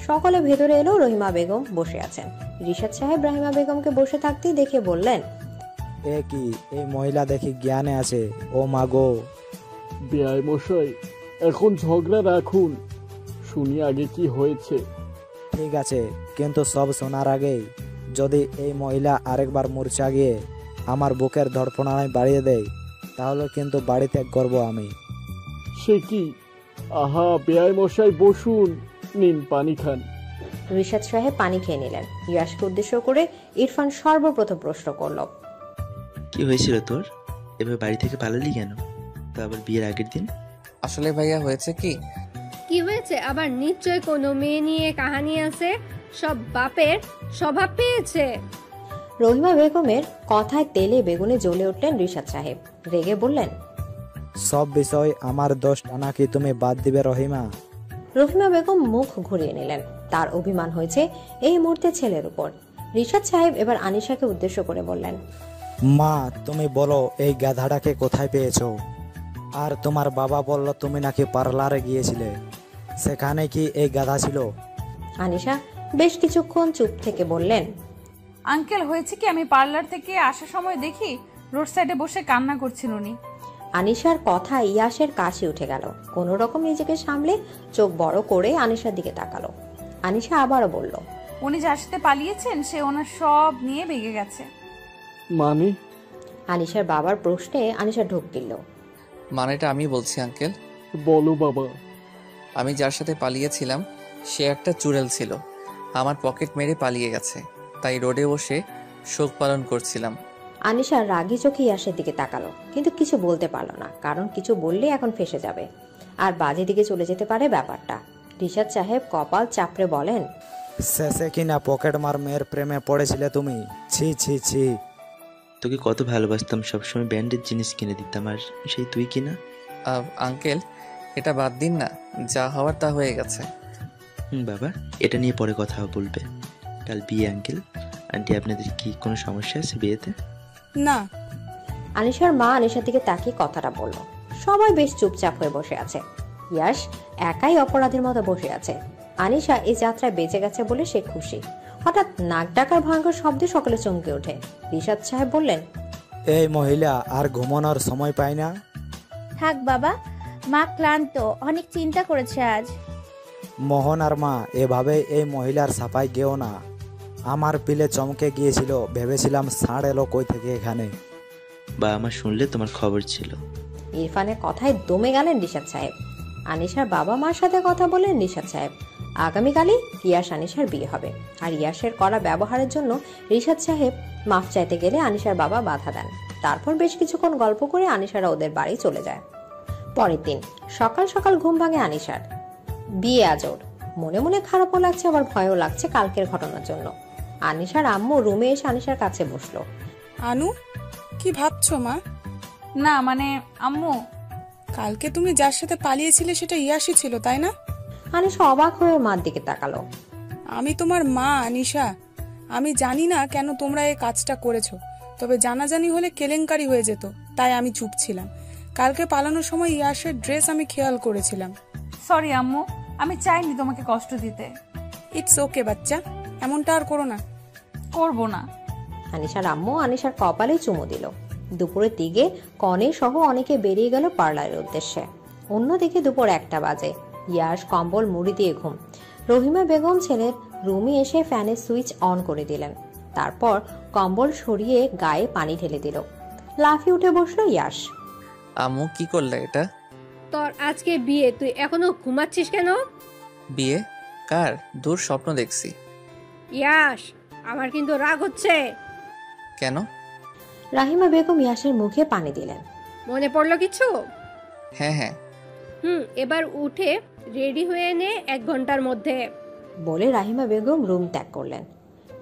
সকলে ভেতরে এলো। রহিমা বেগম বসে আছেন। রিশাদ সাহেব রাহিমা বেগমকে বসে থাকতেই দেখে বললেন, এ কি, এই মহিলা দেখি জ্ঞানে আছে। ও মাগো। বেয়াই মশাই, এখন ঝগড়া রাখুন, শুনি আগে কি হয়েছে। ঠিক আছে, কিন্তু সব শোনার আগেই যদি এই মহিলা আরেকবার মূর্ছা গিয়ে আমার বুকের ধড়ফড়ায় বাড়িয়ে দেয়, তাহলে কিন্তু বাড়ি ত্যাগ করবো আমি। সে কি? আহা, বেয়াই মশাই বসুন, নিন পানি খান। রিশাদ সাহেব পানি খেয়ে নিলেন। ইয়াশকে উদ্দেশ্য করে ইরফান সর্বপ্রথম প্রশ্ন করল, কি হয়েছিল তোর? এভাবে বাড়ি থেকে পালালি কেন? তো আবার বিয়ের আগের দিন? আসলে ভাইয়া হয়েছে কি? কি হয়েছে আবার? নিশ্চয় কোনো মেয়ে নিয়ে কাহিনী আছে। সব বাপের স্বভাব পেয়েছে। রহিমা বেগমের কথায় তেলে বেগুনে জ্বলে উঠলেন রিশাদ সাহেব। রেগে বললেন, সব বিষয় আমার দোষ টানা কি তুমি বাদ দিবে রহিমা? রহিমা বেগম মুখ ঘুরিয়ে নিলেন। তার অভিমান হয়েছে এই মুহূর্তে ছেলের উপর। রিশাদ সাহেব এবার আনিশাকে উদ্দেশ্য করে বললেন, মা, তুমি বলো এই গাধাটাকে কোথায় পেয়েছো? আর তোমার বাবা বলল তুমি নাকি পার্লারে গিয়েছিলে, সেখানে কি এই গাধা ছিল? আনিশা বেশ কিছুক্ষণ চুপ থেকে বললেন, আঙ্কেল হয়েছে কি, আমি পার্লার থেকে আসার সময় দেখি রোড সাইডে বসে কান্না করছেন উনি। আনিশার কথা ইয়াশের কাশি উঠে গেল। কোন রকম নিজেকে সামলে চোখ বড় করে আনিশার দিকে তাকালো। আনিশা আবারও বলল, উনি যার সাথে পালিয়েছেন সে ওনার সব নিয়ে ভেগে গেছে। মানে? আনিশার বাবার প্রশ্নে আনিশা ঢোক গিলল। মানেটা আমি বলছি আঙ্কেল। বলো বাবা। আমি যার সাথে পালিয়েছিলাম সে একটা চুড়েল ছিল, আমার পকেট মেরে পালিয়ে গেছে। তাই রোডে বসে শোক পালন করছিলাম। আনিশা রাগী চোখে ইয়াসের দিকে তাকালো, কিন্তু কিছু বলতে পারলো না, কারণ কিছু বললে এখন ফেসে যাবে আর বাজে দিকে চলে যেতে পারে ব্যাপারটা। রিশাদ সাহেব কপাল চাপড়ে বলেন, শেষে কিনা পকেট মার মেয়ের প্রেমে পড়েছিলে তুমি। ছি ছি ছি। তোকে কত ভালোবাসতাম, সবসময় ব্যান্ডের জিনিস কিনে দিতাম, আর সেই তুই কিনা। আঙ্কেল, এটা বাদ দিন না, যা হওয়ার তা হয়ে গেছে। বাবা, এটা নিয়ে পরে কথা বলবে। কাল বিয়ে আঙ্কেল আন্টি, আপনাদের কি কোনো সমস্যা আছে বিয়েতে? না। আনিশার মা আনিশার দিকে তাকিয়ে কথাটা বলল। সবাই বেশ চুপচাপ হয়ে বসে আছে। ইয়াশ একাই অপরাধীর মতো বসে আছে। আনিশা এই যাত্রায় বেঁচে গেছে বলে সে খুশি। হঠাৎ নাক ডাকার ভয়ঙ্কর শব্দে সকলে চমকে ওঠে। রিশাদ সাহেব বললেন, এই মহিলা আর ঘুমানোর সময় পায় না। থাক বাবা, মা ক্লান্ত, অনেক চিন্তা করেছে আজ। মোহন আর মা, এভাবে এই মহিলার সাফাই গেও না। আমার পিলে চমকে গিয়েছিল, ভেবেছিলাম ষাঁড় এলো কই থেকে এখানে। বা আমার শুনলে তোমার খবর ছিল। ইরফানের কথায় দমে গেলেন রিশাদ সাহেব। আনিশার বাবা মার সাথে কথা বলেন রিশাদ সাহেব। আগামীকালই ইয়াশ আনিশার বিয়ে হবে, আর ইয়াশের করা ব্যবহারের জন্য রিশাদ সাহেব মাফ চাইতে গেলে আনিশার বাবা বাধা দেন। তারপর বেশ কিছুক্ষণ গল্প করে আনিশারা ওদের বাড়ি চলে যায়। পরের দিন সকাল সকাল ঘুম ভাঙে আনিশার। বিয়ে আজর। মনে মনে খারাপও লাগছে, আবার ভয়ও লাগছে কালকের ঘটনার জন্য। আনিশার আম্মু রুমে এসে আনিশার কাছে বসলো। আনু, কি ভাবছো মা? না মানে আম্মু, কালকে তুমি যার সাথে পালিয়েছিলে সেটা ইয়াশই ছিল, তাই না? আনিশা অবাক হয়ে মার দিকে তাকালো। আমি তোমার মা আনিশা, আমি জানি না কেন তোমরা এই কাজটা করেছো, তবে জানাজানি হলে কেলেঙ্কারি হয়ে যেত, তাই আমি চুপ ছিলাম। কালকে পালানোর সময় ইয়াশের ড্রেস আমি খেয়াল করেছিলাম। সরি আম্মু, আমি চাইনি তোমাকে কষ্ট দিতে। ইটস ওকে বাচ্চা, এমনটা আর করো না। করবো না। আনিশার আম্মু আনিশার কপালে চুমু দিল। দুপুরের দিকে কনে সহ অনেকে বেরিয়ে গেল পার্লারের উদ্দেশ্যে। অন্যদিকে দুপুর 1টা বাজে। ইয়াশ কম্বল মুড়ি দিয়ে ঘুম। রহিমা বেগম ছেলের রুমে এসে ফ্যানের সুইচ অন করে দিলেন। তারপর কম্বল সরিয়ে গায়ে পানি ঢেলে দিল। লাফিয়ে উঠে বসলো ইয়াশ। আম্মু, কি করলে এটা? তোর আজকে বিয়ে, তুই এখনো ঘুমাচ্ছিস কেন? বিয়ে? কার? দূর স্বপ্ন দেখছি। ইয়াশ, আমার কিন্তু রাগ হচ্ছে। কেন? রাহিমা বেগম ইয়াশের মুখে পানি দিলেন। মনে পড়লো কিছু? হ্যাঁ হ্যাঁ। এবার উঠে রেডি হয়ে নে 1 ঘন্টার মধ্যে, বলে রাহিমা বেগম রুম ত্যাগ করলেন।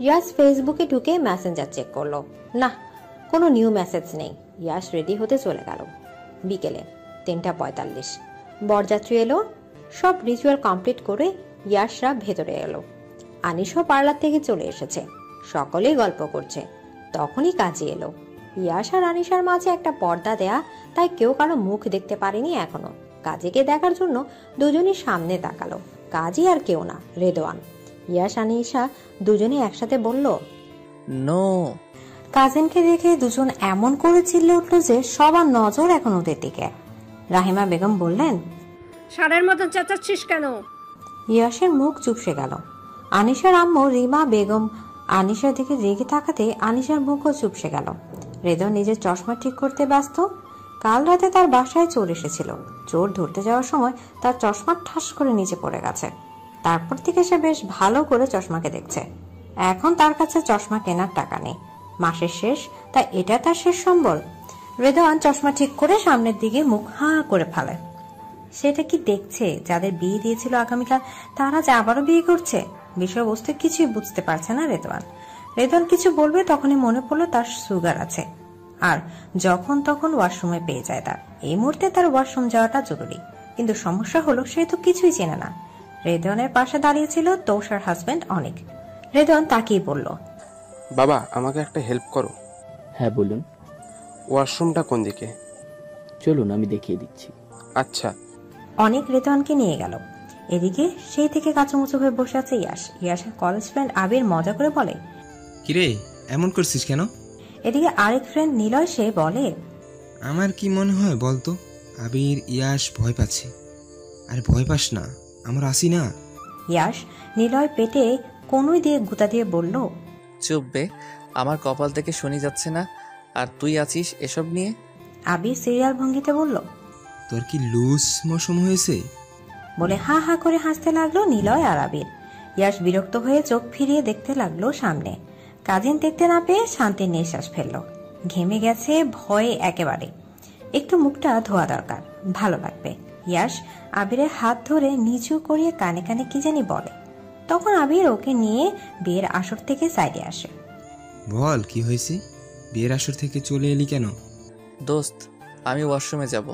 ইয়াশ ফেসবুকে ঢুকে মেসেঞ্জার চেক করলো। না, কোনো নিউ মেসেজ নেই। ইয়াশ রেডি হতে চলে গেল। বিকেলে 3:45 বরযাত্রী এলো। সব রিচুয়াল কমপ্লিট করে ইয়াশরা ভেতরে এলো। আনিশও পার্লার থেকে চলে এসেছে। সকলেই গল্প করছে। তখনই কাজী এলো। ইয়াশ আর আনিশার মাঝে একটা পর্দা দেয়া, তাই কেউ কারো মুখ দেখতে পারেনি এখনো। কাজীকে দেখার জন্য দুজনই সামনে তাকালো। কাজী আর কেউ না, রেদওয়ান। ইয়াশ আনিশা দুজনে একসাথে বলল, নো। কাজিনকে দেখে দুজন এমন করে চিল্লে উঠলো যে সবার নজর এখন ওদের দিকে। রাহিমা বেগম বললেন, সারের মতন চেঁচাচ্ছিস কেন? ইয়াশের মুখ চুপসে গেল। আনিশার আম্মু রিমা বেগম আনিশার দিকে রেগে তাকাতে আনিশার মুখও চুপসে গেল। রেদওয়ান নিজের চশমা ঠিক করতে ব্যস্ত। কাল রাতে তার বাসায় চোর এসেছিল। চোর ধরতে যাওয়ার সময় তার চশমা ঠাস করে নিচে পড়ে গেছে। তারপর থেকে সে বেশ ভালো করে চশমাকে দেখছে। এখন তার কাছে চশমা কেনার টাকা নেই, মাসের শেষ, তাই এটা তার শেষ সম্বল। রেদওয়ান চশমা ঠিক করে সামনের দিকে মুখ হাঁ করে ফেলে। সেটা কি দেখছে? যাদের বিয়ে দিয়েছিল আগামীকাল, তারা যে আবারও বিয়ে করছে। বিষয়বস্তু কিছুই বুঝতে পারছে না রেদওয়ান। রেদওয়ান কিছু বলবে তখনই মনে পড়লো তার সুগার আছে, আর যখন তখন ওয়াশরুমে পেয়ে যায় তার। এই মুহূর্তে তার ওয়াশরুম যাওয়াটা জরুরি, কিন্তু সমস্যা হলো সে তো কিছুই চেনে না। রেদওয়ানের পাশে দাঁড়িয়ে ছিল তৌসার হাজবেন্ড অনেক। রেদওয়ান তাকেই বলল, বাবা, আমাকে একটা হেল্প করো। হ্যাঁ বলুন। ওয়াশরুমটা কোন দিকে? চলুন আমি দেখিয়ে দিচ্ছি। আচ্ছা। অনেক রেদওয়ানকে নিয়ে গেল। এদিকে সেই থেকে কাঁচুমুচু হয়ে বসে আছে ইয়াশ। ইয়াশের কলেজ ফ্রেন্ড আবির মজা করে বলে, কিরে এমন করছিস কেন? এদিকে আরেক ফ্রেন্ড নিলয় সে বলে, আমার কি মনে হয় বলতো, আবির ইয়াশ ভয় পাচ্ছে। আরে ভয় পাস না, আমরা আসি না। ইয়াশ নিলয় পেটে কোনুই দিয়ে গুতা দিয়ে বলল, চুপ বে, আমার কপাল থেকে শনি যাচ্ছে না, আর তুই আছিস এসব নিয়ে। আবির সিরিয়াল ভঙ্গিতে বলল, তোর কি লুজ মৌসুম হয়েছে? বলে হা হা করে হাসতে লাগলো নিলয় আর আবির। ইয়াশ বিরক্ত হয়ে চোখ ফিরিয়ে দেখতে লাগলো সামনে। কাজিন দেখতে না পেয়ে শান্তির নিঃশ্বাস ফেলল। ঘেমে গেছে ভয়ে একেবারে। একটু মুখটা ধোয়া দরকার, ভালো লাগবে। ইয়াশ আবিরের হাত ধরে নিচু করিয়ে কানে কানে কি জানি বলে। তখন আবির ওকে নিয়ে বিয়ের আসর থেকে সাইডে আসে। বল কি হয়েছে, বিয়ের আসর থেকে চলে এলি কেন? দোস্ত, আমি ওয়াশরুমে যাব,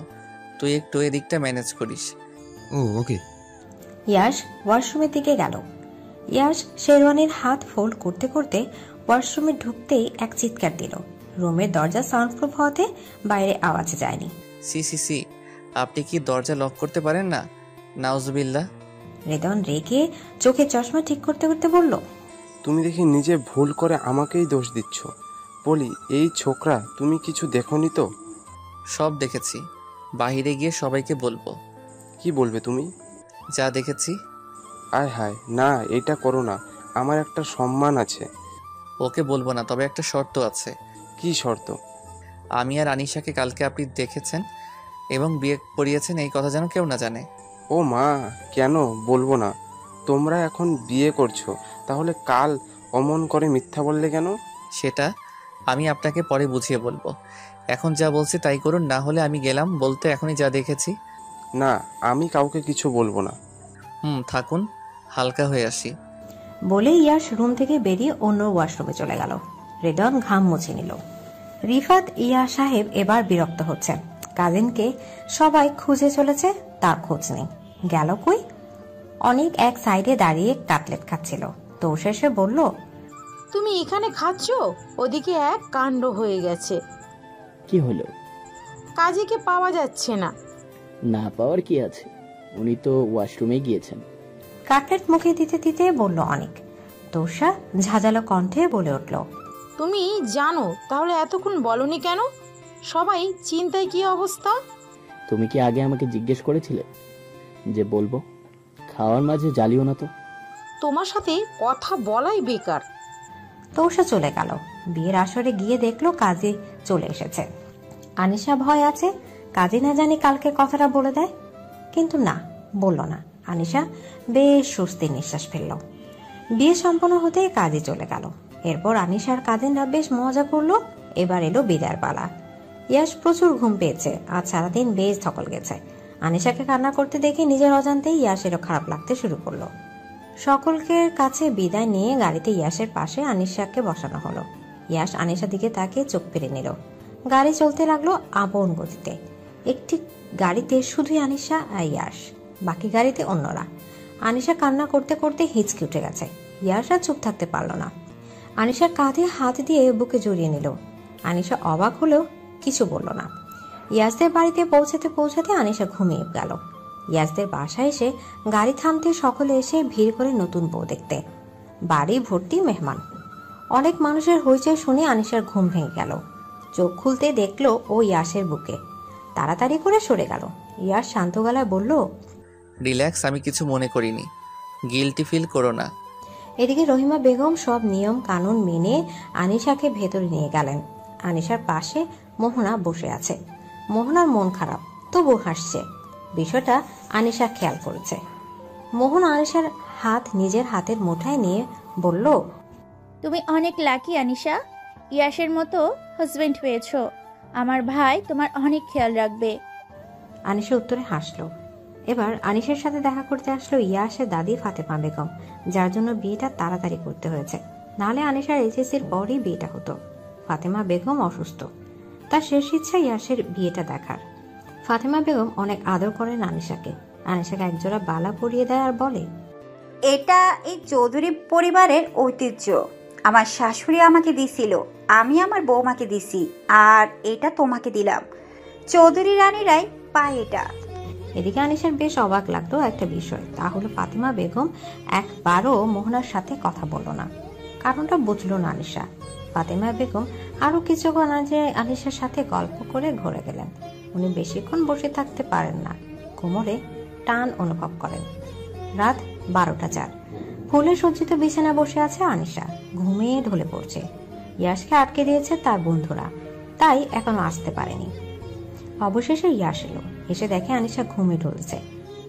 তুই একটু এদিকটা ম্যানেজ করিস। ও ওকে। ইয়াশ ওয়াশরুমের দিকে গেল। ইয়াশ শেরওয়ানির হাত ফোল্ড করতে করতে ওয়াশরুমে ঢুকতেই এক চিৎকার দিল। রুমের দরজা সাউন্ডপ্রুফ হওয়াতে বাইরে আওয়াজ যায়নি। সি, আপনি কি দরজা লক করতে পারেন না? নাউজুবিল্লাহ। রেদন রেগে চোখে চশমা ঠিক করতে করতে বলল, তুমি দেখি নিজে ভুল করে আমাকেই দোষ দিচ্ছ। বলি, এই ছোকরা, তুমি কিছু দেখোনি তো? সব দেখেছি, বাহিরে গিয়ে সবাইকে বলবো। কি বলবে তুমি? যা দেখেছি। আয় হায়, না এটা করো না, আমার একটা সম্মান আছে। ওকে বলবো না, তবে একটা শর্ত আছে। কি শর্ত? আমি আর আনিশাকে কালকে আপনি দেখেছেন এবং বিয়ে করিয়েছেন, এই কথা যেন কেউ না জানে। ও মা, কেন বলবো না? তোমরা এখন বিয়ে করছো, তাহলে কাল অমন করে মিথ্যা বললে কেন? সেটা আমি আপনাকে পরে বুঝিয়ে বলবো। এখন যা বলছি তাই করুন, না হলে আমি গেলাম বলতে এখনই যা দেখেছি। না, আমি কাউকে কিছু বলবো না। থাকুন, হালকা হয়ে আসি। বলে ইয়াশ রুম থেকে বেরিয়ে অন্য ওয়াশরুমে চলে গেল। রেদন ঘাম মুছে নিল। রিফাত ইয়া সাহেব এবার বিরক্ত হচ্ছেন। কাজিনকে সবাই খুঁজে চলেছে, তার খোঁজ নেই। গেল কই? অনেক এক সাইডে দাঁড়িয়ে কাটলেট খাচ্ছিল। তো শেষে বলল, তুমি এখানে খাচ্ছ? ওদিকে এক কাণ্ড হয়ে গেছে। কি হলো? কাজীকে পাওয়া যাচ্ছে না। না পাওয়ার কি আছে, উনি তো ওয়াশরুমে গিয়েছেন। কাটলেট মুখে দিতে দিতে বলল অনেক। তোষা ঝাঁঝালো কণ্ঠে বলে উঠল, তুমি জানো, তাহলে এতক্ষণ বলনি কেন? সবাই চিন্তায় কি অবস্থা? তুমি কি আগে আমাকে জিজ্ঞেস করেছিলে যে বলবো? খাওয়ার মাঝে জ্বালিও না তো। তোমার সাথে কথা বলাই বেকার। তোষা চলে গেল। বিয়ের আসরে গিয়ে দেখলো কাজী চলে এসেছে। আনিশা ভয় আছে কাজী না জানি কালকে কথাটা বলে দেয়, কিন্তু না, বলল না। আনিশা বেশ স্বস্তির নিঃশ্বাস ফেলল। বিয়ে সম্পন্ন হতে কাজী চলে গেল। এরপর আনিশার কাজিনরা বেশ মজা করলো। এবার এলো বিদায়ের পালা। ইয়াশ প্রচুর ঘুম পেয়েছে, আজ সারাদিন বেশ ধকল গেছে। আনিশাকে কান্না করতে দেখে নিজের অজান্তেই ইয়াশেরও খারাপ লাগতে শুরু করলো। সকলকে কাছে বিদায় নিয়ে গাড়িতে ইয়াশের পাশে আনিশাকে বসানো হলো। ইয়াশ আনিশার দিকে তাকিয়ে চোখ ফিরে নিল। গাড়ি চলতে লাগলো আপন গতিতে। একটি গাড়িতে শুধুই আনিশা আর ইয়াশ, বাকি গাড়িতে অন্যরা। আনিশা কান্না করতে করতে হিচকি উঠে গেছে। ইয়াশ আর চুপ থাকতে পারল না। আনিশার কাঁধে হাত দিয়ে বুকে জড়িয়ে নিল। আনিশা অবাক হলেও কিছু বলল না। ইয়াসদের বাড়িতে পৌঁছাতে পৌঁছাতে আনিশা ঘুমিয়ে গেল। ইয়াসদের বাসায় এসে গাড়ি থামতে সকলে এসে ভিড় করে নতুন বউ দেখতে। বাড়ি ভর্তি মেহমান। অনেক মানুষের হইচই শুনে আনিশার ঘুম ভেঙে গেল। চোখ খুলতে দেখলো ও ইয়াসের বুকে। তাড়াতাড়ি করে সরে গেল। ইয়াস শান্ত গলায় বলল, রিল্যাক্স, আমি কিছু মনে করিনি, গিল্টি ফিল করো না। এদিকে রহিমা বেগম সব নিয়ম কানুন মেনে আনিশাকে ভেতরে নিয়ে গেলেন। আনিশার পাশে মোহনা বসে আছে। মোহনার মন খারাপ, তবু হাসছে। বিষয়টা আনিশা খেয়াল করেছে। মোহন আনিশার হাত নিজের হাতের মুঠায় নিয়ে বলল, তুমি অনেক লাকি আনিশা, ইয়াশের মতো হাজবেন্ড পেয়েছো। আমার ভাই তোমার অনেক খেয়াল রাখবে। আনিশা উত্তরে হাসলো। এবার আনিশার সাথে দেখা করতে আসলো ইয়াশের দাদি ফাতেমা বেগম, যার জন্য বিয়েটা তাড়াতাড়ি করতে হয়েছে। নাহলে আনিশার এইচএসসির পরই বিয়েটা হতো। ফাতেমা বেগম অসুস্থ, তার শেষ ইচ্ছা ইয়াশের বিয়েটা দেখার। ফাতেমা বেগম অনেক আদর করেন আনিশাকে। আনিশাকে একজোড়া বালা পরিয়ে দেয় আর বলে, এটা এই চৌধুরী পরিবারের ঐতিহ্য। আমার শাশুড়ি আমাকে দিছিল, আমি আমার বৌমাকে দিছি, আর এটা তোমাকে দিলাম। চৌধুরী রানীরাই পায় এটা। এদিকে আনিশার বেশ অবাক লাগলো একটা বিষয়, তা হলো ফাতেমা বেগম একবারও মোহনার সাথে কথা বলল না। কারণটা বুঝলো না আনিশা। ফাতেমা বেগম আরো কিছুক্ষণ আনিশার সাথে গল্প করে ঘুরে গেলেন। উনি বেশিক্ষণ বসে থাকতে পারেন না, কোমরে টান অনুভব করেন। রাত 12টা 4। ফুলে সজ্জিত বিছানা বসে আছে আনিশা, ঘুমিয়ে ঢলে পড়ছে। ইয়াশকে আটকে দিয়েছে তার বন্ধুরা, তাই এখনো আসতে পারেনি। অবশেষে ইয়াশ এলো। এসে দেখে আনিশা ঘুমিয়ে ঢলছে।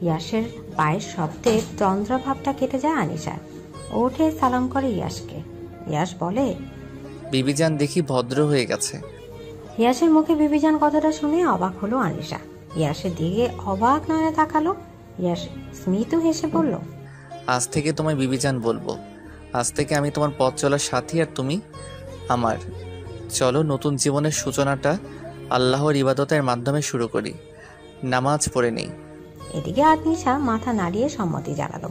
ইয়াশের পায়ের শব্দে তন্দ্রা ভাবটা কেটে যায় আনিশার। ও উঠে সালাম করে ইয়াশকে। ইয়াশ বলে, বিবিজান দেখি ভদ্র হয়ে গেছে। ইয়াসের মুখে বিবিজান কথাটা শুনে অবাক হলো আনিশা। ইয়াসের দিকে অবাক নয়নে তাকালো। ইয়াস স্মিত হেসে বলল, আজ থেকে তোমায় বিবিজান বলবো। আজ থেকে আমি তোমার পথ চলার সাথী আর তুমি আমার। চলো নতুন জীবনের সূচনাটা আল্লাহর ইবাদতের মাধ্যমে শুরু করি। নামাজ পড়ে নেই। এদিকে আনিশা মাথা নাড়িয়ে সম্মতি জানালো।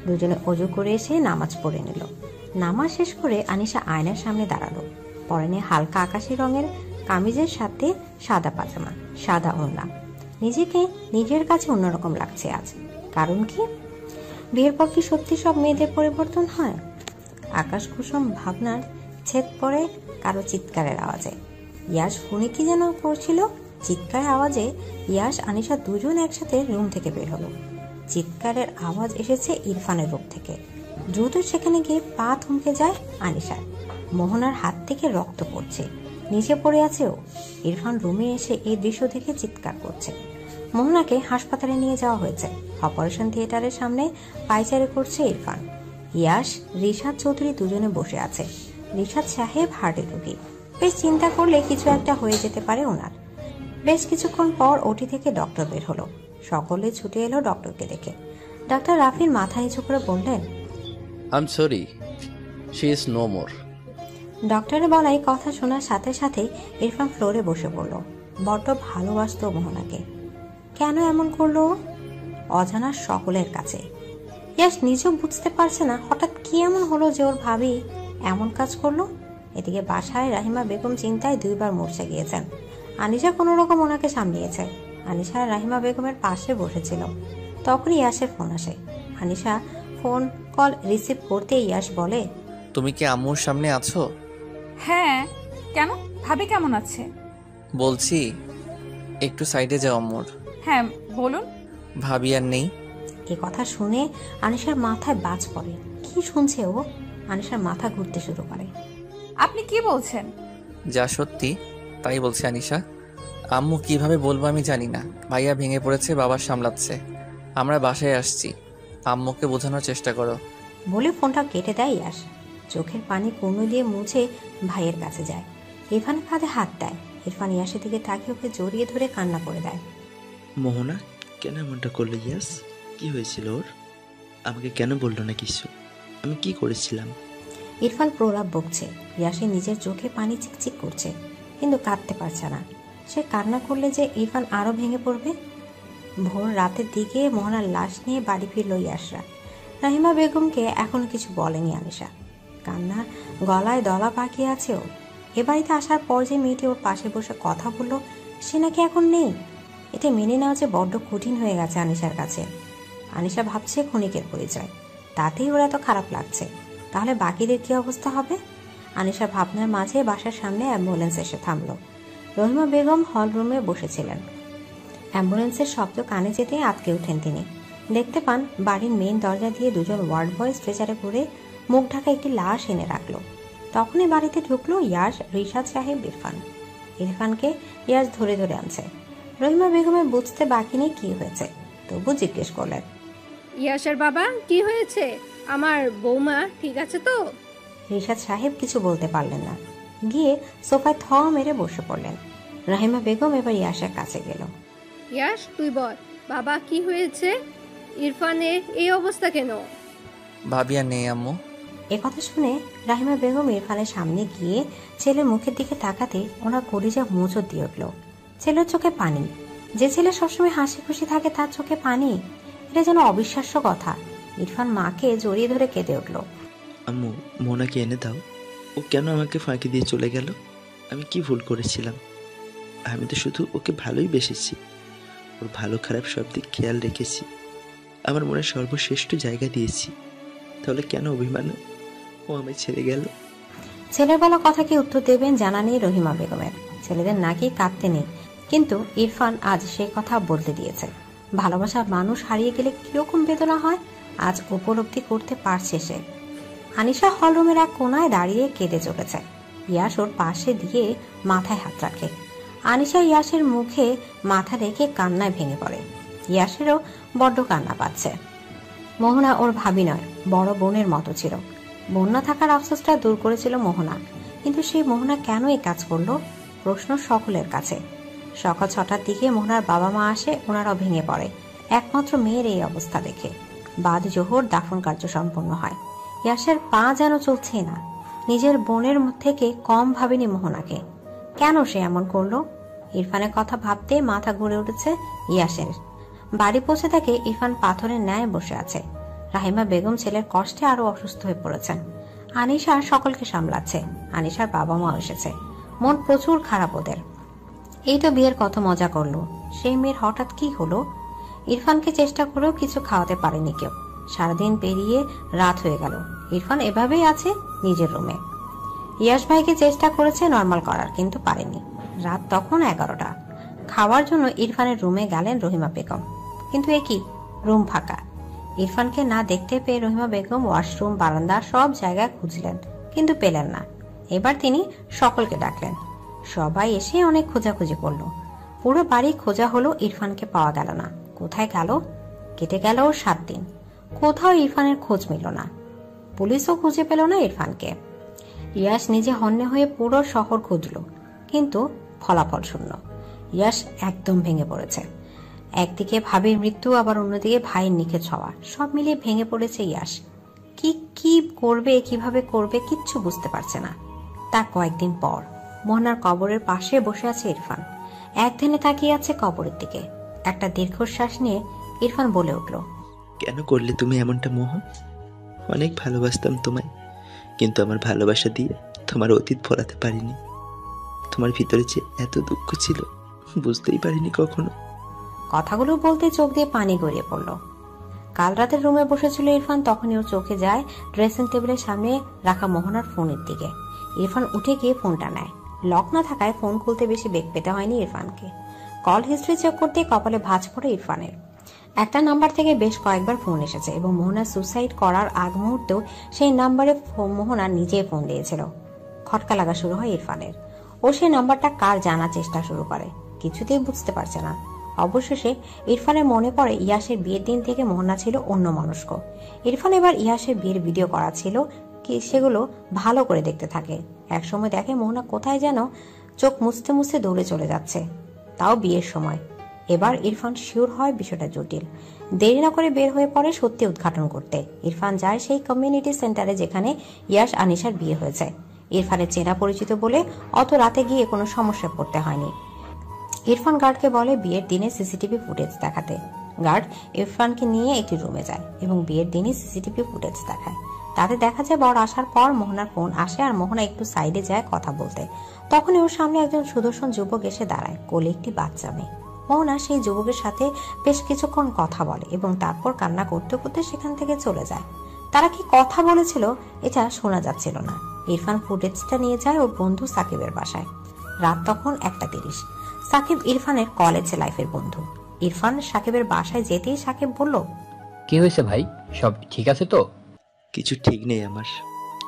দুজনে অজু করে এসে নামাজ পড়ে নিল। নামাজ শেষ করে আনিশা আয়নার সামনে দাঁড়ালো। পরনে হালকা আকাশি রঙের কামিজের সাথে সাদা পাজামা, সাদা ওড়না। নিজেকে নিজের কাছে অন্যরকম লাগছে আজ। কারণ কি? বিয়ের পর কি সত্যি সব মেয়েদের পরিবর্তন হয়? আকাশ কুসুম ভাবনার ছেদ পড়ে কারো চিৎকারের আওয়াজে। ইয়াস ফোনে কি যেন করছিল। চিৎকারের আওয়াজে ইয়াস আনিশা দুজন একসাথে রুম থেকে বের হলো। চিৎকারের আওয়াজ এসেছে ইরফানের রূপ থেকে। দ্রুত সেখানে গিয়ে পা থমকে যায় আনিশার। মোহনার হাত থেকে রক্ত পড়ছে, নিচে পড়ে আছে ও। ইরফান রুমে এসে এই দৃশ্য দেখে চিৎকার করছে। মোহনাকে হাসপাতালে নিয়ে যাওয়া হয়েছে। অপারেশন থিয়েটারের সামনে পায়চারি করছে ইরফান। ইয়াস, রিশাদ চৌধুরী দুজনে বসে আছে। রিশাদ সাহেব হার্টের রোগী। বেশ চিন্তা করলে কিছু একটা হয়ে যেতে পারে ওনার। বেশ কিছুক্ষণ পর ওটি থেকে ডক্টর বের হলো। সকলে ছুটে এলো ডক্টরকে দেখে। ডাক্তার রাফির মাথা নিচু করে বললেন, I am sorry, she is no more. ডক্টরের বলাই কথা শোনার সাথে সাথে ইরফান ফ্লোরে বসে পড়ল। বড্ড ভালোবাসত মোহনাকে। কেন এমন করলো অজানা সকলের কাছে। ইয়াস নিজেও বুঝতে পারছে না হঠাৎ কি এমন হলো যে ওর ভাবি এমন কাজ করলো। এদিকে বাসায় রাহিমা বেগম চিন্তায় দুইবার মূর্ছা গিয়েছেন। আনিশা কোনো রকম ওনাকে সামলিয়েছে। আনিশা রাহিমা বেগমের পাশে বসেছিল। তখনই ইয়াসের ফোন আসে। আনিশা ফোন কল রিসিভ করতে ইয়াস বলে, তুমি কি আম্মুর সামনে আছো? হ্যাঁ, কেন? ভাবি কেমন আছে? বলছি একটু সাইডে যাও আম্মুর। হ্যাঁ বলুন। ভাবি আর নেই। এ কথা শুনে আনিশার মাথায় বাজ পড়ে। কি শুনছে ও? আনিশার মাথা ঘুরতে শুরু করে। আপনি কি বলছেন? যা সত্যি তাই বলছি আনিশা। আম্মু কিভাবে বলবো আমি জানি না। ভাইয়া ভেঙে পড়েছে, বাবা সামলাচ্ছে। আমরা বাসায় আসছি, আম্মুকে বোঝানোর চেষ্টা করো। বলে ফোনটা কেটে দেয় ইয়াস। চোখের পানি কর্ণ দিয়ে মুছে ভাইয়ের কাছে যায়। ইরফানের কাঁধে হাত দেয়। ইরফান ইয়াসের দিকে তাকিয়ে ওকে জড়িয়ে ধরে কান্না করে দেয়। মোহনা কেন এমনটা করলো ইয়াস? কি হয়েছিল ওর? আমাকে কেন বললো না কিছু? আমি কি করেছিলাম? ইরফান প্রলাপ বকছে। ইয়াসের নিজের চোখে পানি চিকচিক করছে, কিন্তু কাঁদতে পারছে না। সে কান্না করলে যে ইরফান আরো ভেঙে পড়বে। ভোর রাতের দিকে মোহনার লাশ নিয়ে বাড়ি ফিরল ইয়াসরা। রাহিমা বেগমকে এখনো কিছু বলেনি আনিশা। কান্না গলায় দলা পাকিয়ে আছে ওর। এ বাড়িতে আসার পর যে মেয়েটি ওর পাশে বসে কথা বললো, সে নাকি এখন নেই। এটা মেনে নেওয়া যে বড্ড কঠিন হয়ে গেছে আনিশার কাছে। আনিশা ভাবছে ক্ষণিকের পরিচয়, তাতেই ওর এত খারাপ লাগছে। তাহলে বাকিদের কি অবস্থা হবে? আনিশা ভাবনার মাঝে বাসার সামনে অ্যাম্বুলেন্স এসে থামল। রহিমা বেগম হল রুমে বসেছিলেন। অ্যাম্বুলেন্সের শব্দ কানে যেতেই আটকে ওঠেন তিনি। দেখতে পান বাড়ির মেইন দরজা দিয়ে দুজন ওয়ার্ড বয় স্ট্রেচারে করে মুখ ঢাকা একটি লাশ এনে রাখলো। তখনই বাড়িতে ঢুকলো ইয়াস, রিশাদ সাহেব, ইরফান। ইরফানকে ইয়াস ধরে ধরে আনছে। রহিমা বেগমের বুঝতে বাকি নেই কি হয়েছে, তবু জিজ্ঞেস করলেন, ইয়াসের বাবা কি হয়েছে? আমার বৌমা ঠিক আছে তো? রিশাদ সাহেব কিছু বলতে পারলেন না, গিয়ে সোফায় থ মেরে বসে পড়লেন। রাহিমা বেগম এবার ইয়াসের কাছে গেল। ইয়াস তুই বল, বাবা কি হয়েছে? ইরফানের এই অবস্থা কেন? ভাবি আর নেই আম্মু। একথা শুনে রাহিমা বেগম ইরফানের সামনে গিয়ে ছেলের মুখের দিকে তাকাতে ওনার কলিজা মোচড় দিয়ে উঠল। ছেলের চোখে পানি। যে ছেলে সবসময় হাসি খুশি থাকে তার চোখে পানি, এটা যেন অবিশ্বাস্য কথা। ইরফান মাকে জড়িয়ে ধরে কেঁদে উঠল। আম্মু, মোনাকে এনে দাও। ও কেন আমাকে ফাঁকি দিয়ে চলে গেল? আমি কি ভুল করেছিলাম? আমি তো শুধু ওকে ভালোই বেসেছি। ওর ভালো খারাপ সব দিক খেয়াল রেখেছি। আমার মনে সর্বশ্রেষ্ঠ জায়গা দিয়েছি। তাহলে কেন অভিমান ও আমায় ছেড়ে গেল? ছেলের বলা কথা কি উত্তর দেবেন জানা নেই রহিমা বেগমের। ছেলেদের নাকি কাঁদতে নেই, কিন্তু ইরফান আজ সে কথা বলতে দিয়েছে। ভালোবাসার মানুষ হারিয়ে গেলে কিরকম বেদনা হয় আজ উপলব্ধি করতে পারছে সে। আনিশা হলরুমের এক কোনায় দাঁড়িয়ে কেঁদে চলেছে। ইয়াস ওর পাশে দিয়ে মাথায় হাত রাখে। আনিশা ইয়াসের মুখে মাথা রেখে কান্নায় ভেঙে পড়ে। ইয়াসেরও বড্ড কান্না পাচ্ছে। মোহনা ওর ভাবি নয়, বড় বোনের মতো ছিল। বোন না থাকার আফসোসটা দূর করেছিল মোহনা। কিন্তু সেই মোহনা কেন এই কাজ করলো, প্রশ্ন সকলের কাছে। সকাল 6টার দিকে মোহনার বাবা মা আসে, ওনারাও ভেঙে পড়ে একমাত্র মেয়ের এই অবস্থা দেখে। বাদ জোহর দাফন কার্য সম্পন্ন হয়। ইয়াসের পা যেন চলছে না। নিজের বোনের থেকে কম ভাবেনি মোহনাকে। কেন সে এমন করলো? ইরফানের কথা ভাবতে মাথা ঘুরে উঠেছে ইয়াসের। বাড়ি পৌঁছে থাকে ইরফান পাথরের ন্যায় বসে আছে। রাহিমা বেগম ছেলের কষ্টে আরো অসুস্থ হয়ে পড়েছেন। আনিশা সকলকে সামলাচ্ছে। আনিশার বাবা মা এসেছে। মন প্রচুর খারাপ ওদের। এই তো বিয়ের কত মজা করলো, সেই মেয়ের হঠাৎ কি হলো? ইরফানকে চেষ্টা করেও কিছু খাওয়াতে পারেনি কেউ। সারাদিন পেরিয়ে রাত হয়ে গেল। ইরফান এভাবেই আছে নিজের রুমে। ইয়াস ভাইকে চেষ্টা করেছে নর্মাল করার, কিন্তু পারেনি। রাত তখন 11টা। খাওয়ার জন্য ইরফানের রুমে গেলেন রহিমা বেগম, কিন্তু এ কি, রুম ফাঁকা। ইরফানকে না দেখতে পেয়ে রহিমা বেগম ওয়াশরুম, বারান্দা সব জায়গায় খুঁজলেন, কিন্তু পেলেন না। এবার তিনি সকলকে ডাকলেন। সবাই এসে অনেক খোঁজাখুঁজি করলো। পুরো বাড়ি খোঁজা হলো, ইরফানকে পাওয়া গেল না। কোথায় গেল? কেটে গেল 7 দিন। কোথাও ইরফানের খোঁজ মিলল না। পুলিশও খুঁজে পেল না ইরফানকে। ইয়াস নিজে হন্যে হয়ে পুরো শহর খুঁজল, কিন্তু ফলাফল শূন্য। ইয়াস একদম ভেঙে পড়েছে। একদিকে ভাবির মৃত্যু, আবার অন্যদিকে ভাইয়ের নিখোঁজ হওয়া, সব মিলিয়ে ভেঙে পড়েছে ইয়াস। কি করবে, কিভাবে করবে কিচ্ছু বুঝতে পারছে না। তার কয়েকদিন পর মোহনার কবরের পাশে বসে আছে ইরফান। একদিনে তাকিয়ে আছে কবরের দিকে। একটা দীর্ঘশ্বাস নিয়ে ইরফান বলে উঠল, কেন করলে তুমি এমনটা মোহ? অনেক ভালোবাসতাম তোমায়, কিন্তু আমার ভালোবাসা দিয়ে তোমার অতীত ভোলাতে পারিনি। তোমার ভিতরে যে এত দুঃখ ছিল বুঝতেই পারিনি কখনো। কথাগুলো বলতে চোখ দিয়ে পানি গড়িয়ে পড়ল। কাল রাতের রুমে বসেছিল ইরফান, তখনই ওর চোখে যায় ড্রেসিং টেবিলের সামনে রাখা মোহনার ফোনের দিকে। ইরফান উঠে গিয়ে ফোনটা নেয়। লক না থাকায় ফোন খুলতে বেশি বেগ পেতে হয়নি ইরফানকে। কল হিস্ট্রি চেক করতে কপালে ভাঁজ পড়ে ইরফানের। একটা নাম্বার থেকে বেশ কয়েকবার ফোন এসেছে এবং মোহনা সুসাইড করার আগ মুহূর্তেও সেই নাম্বারে মোহনা নিজেই ফোন দিয়েছিল। খটকা লাগা শুরু হয় ইরফানের। ও সেই নাম্বারটা কার জানার চেষ্টা শুরু করে, কিছুতেই বুঝতে পারছে না। অবশেষে ইরফানের মনে পড়ে ইয়াসের বিয়ের দিন থেকে মোহনা ছিল অন্য মনস্ক। ইরফান এবার ইয়াসের বিয়ের ভিডিও করা ছিল কি সেগুলো ভালো করে দেখতে থাকে। একসময় দেখে মোহনা কোথায় যেন চোখ মুছতে মুছতে দৌড়ে চলে যাচ্ছে, তাও বিয়ের সময়। এবার ইরফান শিওর হয় বিষয়টা জটিল। দেরি না করে বের হয়ে পড়ে সত্যি উদ্ঘাটন করতে। ইরফান যায় সেই কমিউনিটি সেন্টারে যেখানে ইয়াস আনিশার বিয়ে হয়েছে। ইরফানের চেনা পরিচিত বলে অত রাতে গিয়ে কোনো সমস্যা পড়তে হয়নি। ইরফান গার্ডকে বলে বিয়ের দিনে সিসিটিভি ফুটেজ দেখাতে। গার্ড ইরফানকে নিয়ে একটি রুমে যায় এবং বিয়ের দিনই সিসিটিভি ফুটেজ দেখায়। তাতে দেখা যায় বর আসার পর মোহনার ফোন আসে আর মোহনা একটু সাইডে যায় কথা বলতে। তখনই ওর সামনে একজন সুদর্শন যুবক এসে দাঁড়ায়, কোলে একটি বাচ্চা মেয়ে। মোহনা সেই যুবকের সাথে বেশ কিছুক্ষণ কথা বলে এবং তারপর কান্না করতে করতে সেখান থেকে চলে যায়। তারা কি কথা বলেছিল এটা শোনা যাচ্ছিল না। ইরফান ফুটেজটা নিয়ে যায় ওর বন্ধু সাকিবের বাসায়। রাত তখন 1:30। সাকিব ইরফানের কলেজ লাইফের বন্ধু। ইরফান সাকিবের বাসায় যেতেই সাকিব বলল, কি হয়েছে ভাই, সব ঠিক আছে তো? কিছু ঠিক নেই আমার,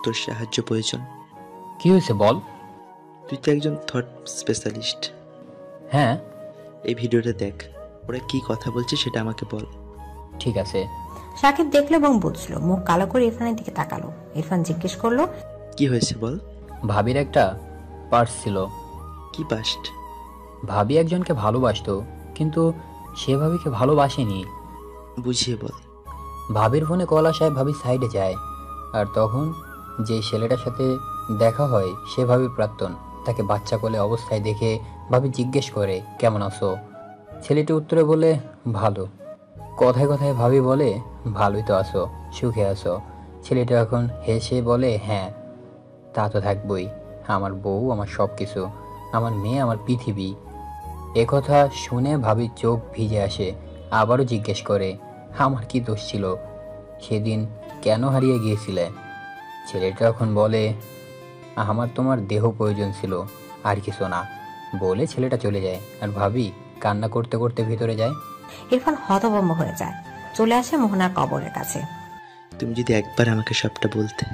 তোর সাহায্য প্রয়োজন। কি হয়েছে বল। তুই তো একজন থট স্পেশালিস্ট। হ্যাঁ। এই ভিডিওটা দেখ, ওরা কি কথা বলছে সেটা আমাকে বল। ঠিক আছে। সাকিব দেখলো এবং বুঝলো। মুখ কালো করে ইরফানের দিকে তাকালো। ইরফান জিজ্ঞেস করলো, কি হয়েছে বল। ভাবির একটা পার্স ছিল। কি পাস্ট? ভাবি একজনকে ভালোবাসতো, কিন্তু সে ভাবিকে ভালোবাসেনি। বুঝিয়ে বল। ভাবির ফোনে কল আসায় ভাবি সাইডে যায়, আর তখন যে ছেলেটার সাথে দেখা হয় সে ভাবির প্রাক্তন। তাকে বাচ্চা কোলে অবস্থায় দেখে ভাবি জিজ্ঞেস করে, কেমন আছো? ছেলেটি উত্তরে বলে, ভালো। কথায় কথায় ভাবি বলে, ভালোই তো আছো, সুখে আছো। ছেলেটা এখন হেসে বলে, হ্যাঁ তা তো থাকবই, আমার বউ আমার সব কিছু, আমার মেয়ে আমার পৃথিবী। একথা শুনে ভাবির চোখ ভিজে আসে। আবারও জিজ্ঞেস করে, আমার কি দোষ ছিল, সেদিন কেন হারিয়ে গিয়েছিলে? ছেলেটা এখন বলে, আমার তোমার দেহ প্রয়োজন ছিল, আর কিছু না। বলে ছেলেটা চলে যায় আর ভাবি কান্না করতে করতে ভিতরে যায়। ইরফান হতভম্ব হয়ে যায়। চলে আসে মোহনার কবরের কাছে। তুমি যদি একবার আমাকে সবটা বলতে,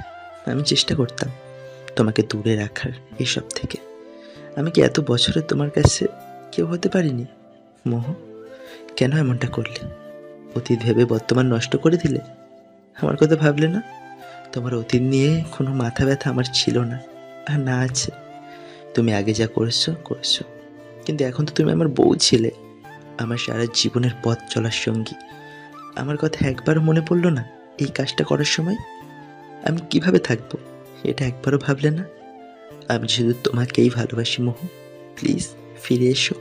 আমি চেষ্টা করতাম তোমাকে দূরে রাখার এসব থেকে। আমি কি এত বছরে তোমার কাছে কেউ হতে পারিনি? মোহ, কেন এমনটা করলে? অতীত ভেবে বর্তমান নষ্ট করে দিলে। আমার কথা ভাবলে না? তোমার অতীত নিয়ে কোনো মাথা ব্যথা আমার ছিল না। আর না আছে। তুমি আগে যা করেছো করেছো, কিন্তু এখন তো তুমি আমার বউ ছিলে, আমার সারা জীবনের পথ চলার সঙ্গী। আমার কথা একবারও মনে পড়লো না এই কাজটা করার সময়? আমি কিভাবে থাকবো এটা একবারও ভাবলে না? আমি শুধু তোমাকেই ভালোবাসি মোহ, প্লিজ ফিরে এসো।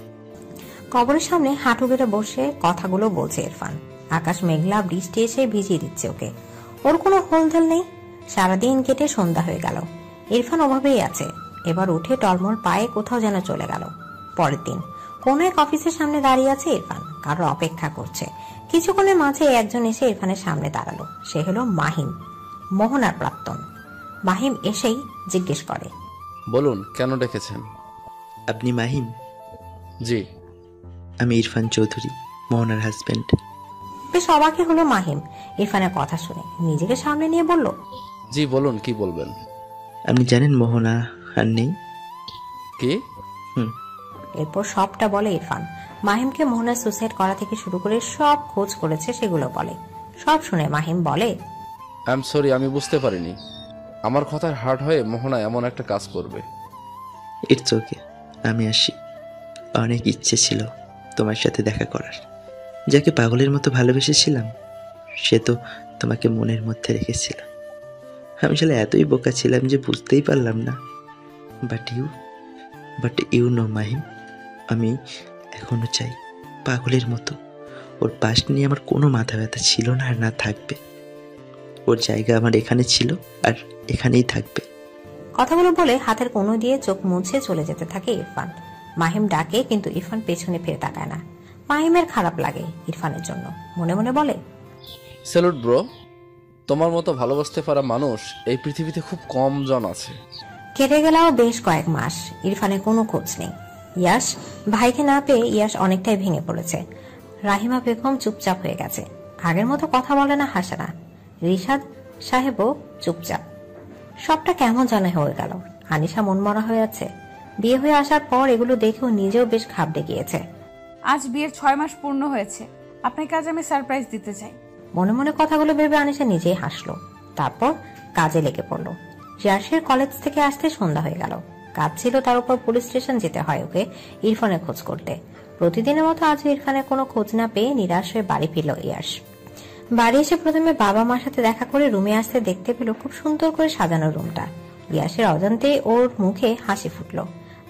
কবরের সামনে হাঁটু গেড়ে বসে কথাগুলো বলছে ইরফান। আকাশ মেঘলা, বৃষ্টি এসে ভিজিয়ে দিচ্ছে ওকে। ওর কোনো হোলদোল নেই। সারাদিন কেটে সন্ধ্যা হয়ে গেল। ইরফান ওভাবেই আছে। এবার উঠে টলমল পায়ে কোথাও যেন চলে গেল। পরের দিন কোনো এক অফিসের সামনে দাঁড়িয়ে আছে ইরফান, কারোর অপেক্ষা করছে। কিছুক্ষণের মাঝে একজন এসে ইরফানের সামনে দাঁড়ালো। সে হলো মাহিম, মোহনার প্রাক্তন। মাহিম এসেই জিজ্ঞেস করে, বলুন কেন ডেকেছেন? আপনি মাহিম? জি। আমি ইরফান চৌধুরী, মোহনার হাজবেন্ড। বেশ অবাকই হলো মাহিম ইরফানের কথা শুনে। নিজেকে সামনে নিয়ে বলল, জি বলুন, কি বলবেন? আপনি জানেন মোহনা আর নেই? কি? এরপর সবটা বলে ইরফান। মাহিমকে মোহনার সুসাইড করা থেকে শুরু করে সব খোঁজ করেছে সেগুলো বলে। সব শুনে মাহিম বলে, আই এম সরি, আমি বুঝতে পারিনি আমার কথার হার্ট হয়ে মোহনা এমন একটা কাজ করবে। ইটস ওকে, আমি আসি। অনেক ইচ্ছে ছিল তোমার সাথে দেখা করার। যাকে পাগলের মতো ভালোবেসেছিলাম সে তো তোমাকে মনের মধ্যে রেখেছিলাম। আমি আসলে এতই বোকা ছিলাম যে বুঝতেই পারলাম না। বাট ইউ নো মাহিম, আমি এখনো চাই পাগলের মতো। ওর পাশ নিয়ে আমার কোনো মাথা ব্যথা ছিল না আর না থাকবে। ওর জায়গা আমার এখানে ছিল আর এখানেই থাকবে। কথাগুলো বলে হাতের কোণো দিয়ে চোখ মুছে চলে যেতে থাকে ইরফান। মাহিম ডাকে কিন্তু ইরফান পেছনে ফিরে তাকায় না। মাহিমের খারাপ লাগে ইরফানের জন্য। মনে মনে বলে, স্যালুট ব্রো, তোমার মতো ভালোবাসতে পারা মানুষ এই পৃথিবীতে খুব কম জন আছে। কেটে গেলেও বেশ কয়েক মাস ইরফানের কোনো খোঁজ নেই। ইয়াশ ভাইকে না পেয়ে ইয়াশ অনেকটাই ভেঙে পড়েছে। রাহিমা বেগম চুপচাপ হয়ে গেছে, আগের মতো কথা বলে না, হাসে না। রিশাদ সাহেবও চুপচাপ। সবটা কেমন জানা হয়ে গেল। আনিশা মনমরা হয়ে আছে। বিয়ে হয়ে আসার পর এগুলো দেখেও নিজেও বেশ ঘাবড়ে গিয়েছে। আজ বিয়ের 6 মাস পূর্ণ হয়েছে, আপনাকে আজ আমি সারপ্রাইজ দিতে চাই। মনে মনে কথাগুলো ভেবে আনিশা নিজেই হাসলো। তারপর কাজে লেগে পড়লো। ইয়াশের কলেজ থেকে আসতে সন্ধ্যা হয়ে গেল। কাজ ছিল, তার উপর পুলিশ স্টেশন যেতে হয় ওকে ইরফানের খোঁজ করতে। প্রতিদিনের মতো আজ ইরফানের কোনো খোঁজ না পেয়ে নিরাশ হয়ে বাড়ি ফিরল ইয়াশ। বাড়ি এসে প্রথমে বাবা মার সাথে দেখা করে রুমে আসতে দেখতে পেল খুব সুন্দর করে সাজানো রুমটা। ইয়াশের অজান্তে ওর মুখে হাসি ফুটলো।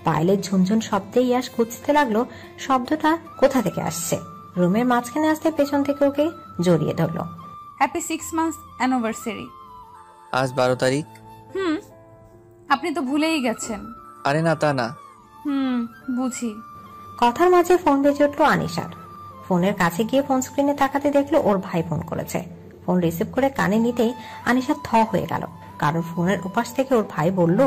পায়েলের ঝুনঝুন শব্দে ইয়াশ খুঁজতে লাগলো শব্দটা কোথা থেকে আসছে। রুমের মাঝখানে আসতে পেছন থেকে ওকে জড়িয়ে ধরলো। Happy 6 months anniversary. আজ 12 তারিখ। আপনি তো ভুলেই গেছেন। আরে না, তা না। বুঝি। কথার মাঝে ফোন বেজে উঠলো আনিশার। ফোনের কাছে গিয়ে ফোন স্ক্রিনে তাকাতে দেখলো ওর ভাই ফোন করেছে। ফোন রিসিভ করে কানে নিতেই আনিশা থ হয়ে গেল, কারণ ফোনের উপাস থেকে ওর ভাই বলল,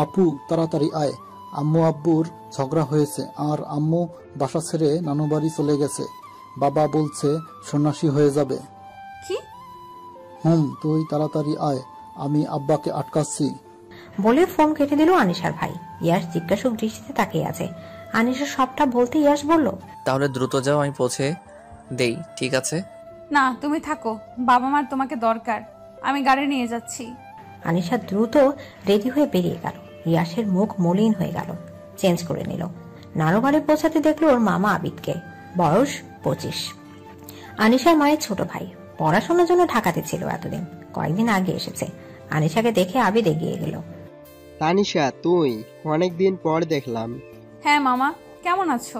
আপু তাড়াতাড়ি আয়, আম্মু আব্বুর ঝগড়া হয়েছে আর আম্মু বাসা ছেড়ে নানু বাড়ি চলে গেছে। বাবা বলছে সন্ন্যাসী হয়ে যাবে। কি? তুই তাড়াতাড়ি আয়, আমি আব্বাকে আটকাচ্ছি। বলে ফোন কেটে দিল আনিশার ভাই। ইয়াশ জিজ্ঞাসক দৃষ্টিতে তাকিয়ে আছে। আনিশা সবটা বলতে ইয়াশ বলল, তাহলে দ্রুত যাও, আমি পৌঁছে দেই। ঠিক আছে? না, তুমি থাকো, বাবা মার তোমাকে দরকার, আমি গাড়ি নিয়ে যাচ্ছি। আনিশা দ্রুত রেডি হয়ে বেরিয়ে গেল। ইয়াশের মুখ মলিন হয়ে গেল, চেঞ্জ করে নিল। নানু বাড়ি পৌঁছাতে দেখলো ওর মামা আবিদকে, বয়স 25। আনিশার মায়ের ছোট ভাই, পড়াশোনার জন্য ঢাকাতে ছিল এতদিন, কয়েকদিন আগে এসেছে। আনিশাকে দেখে আবিদ এগিয়ে গেল। তানিশা, তুই? অনেকদিন পর দেখলাম। হ্যাঁ মামা, কেমন আছো?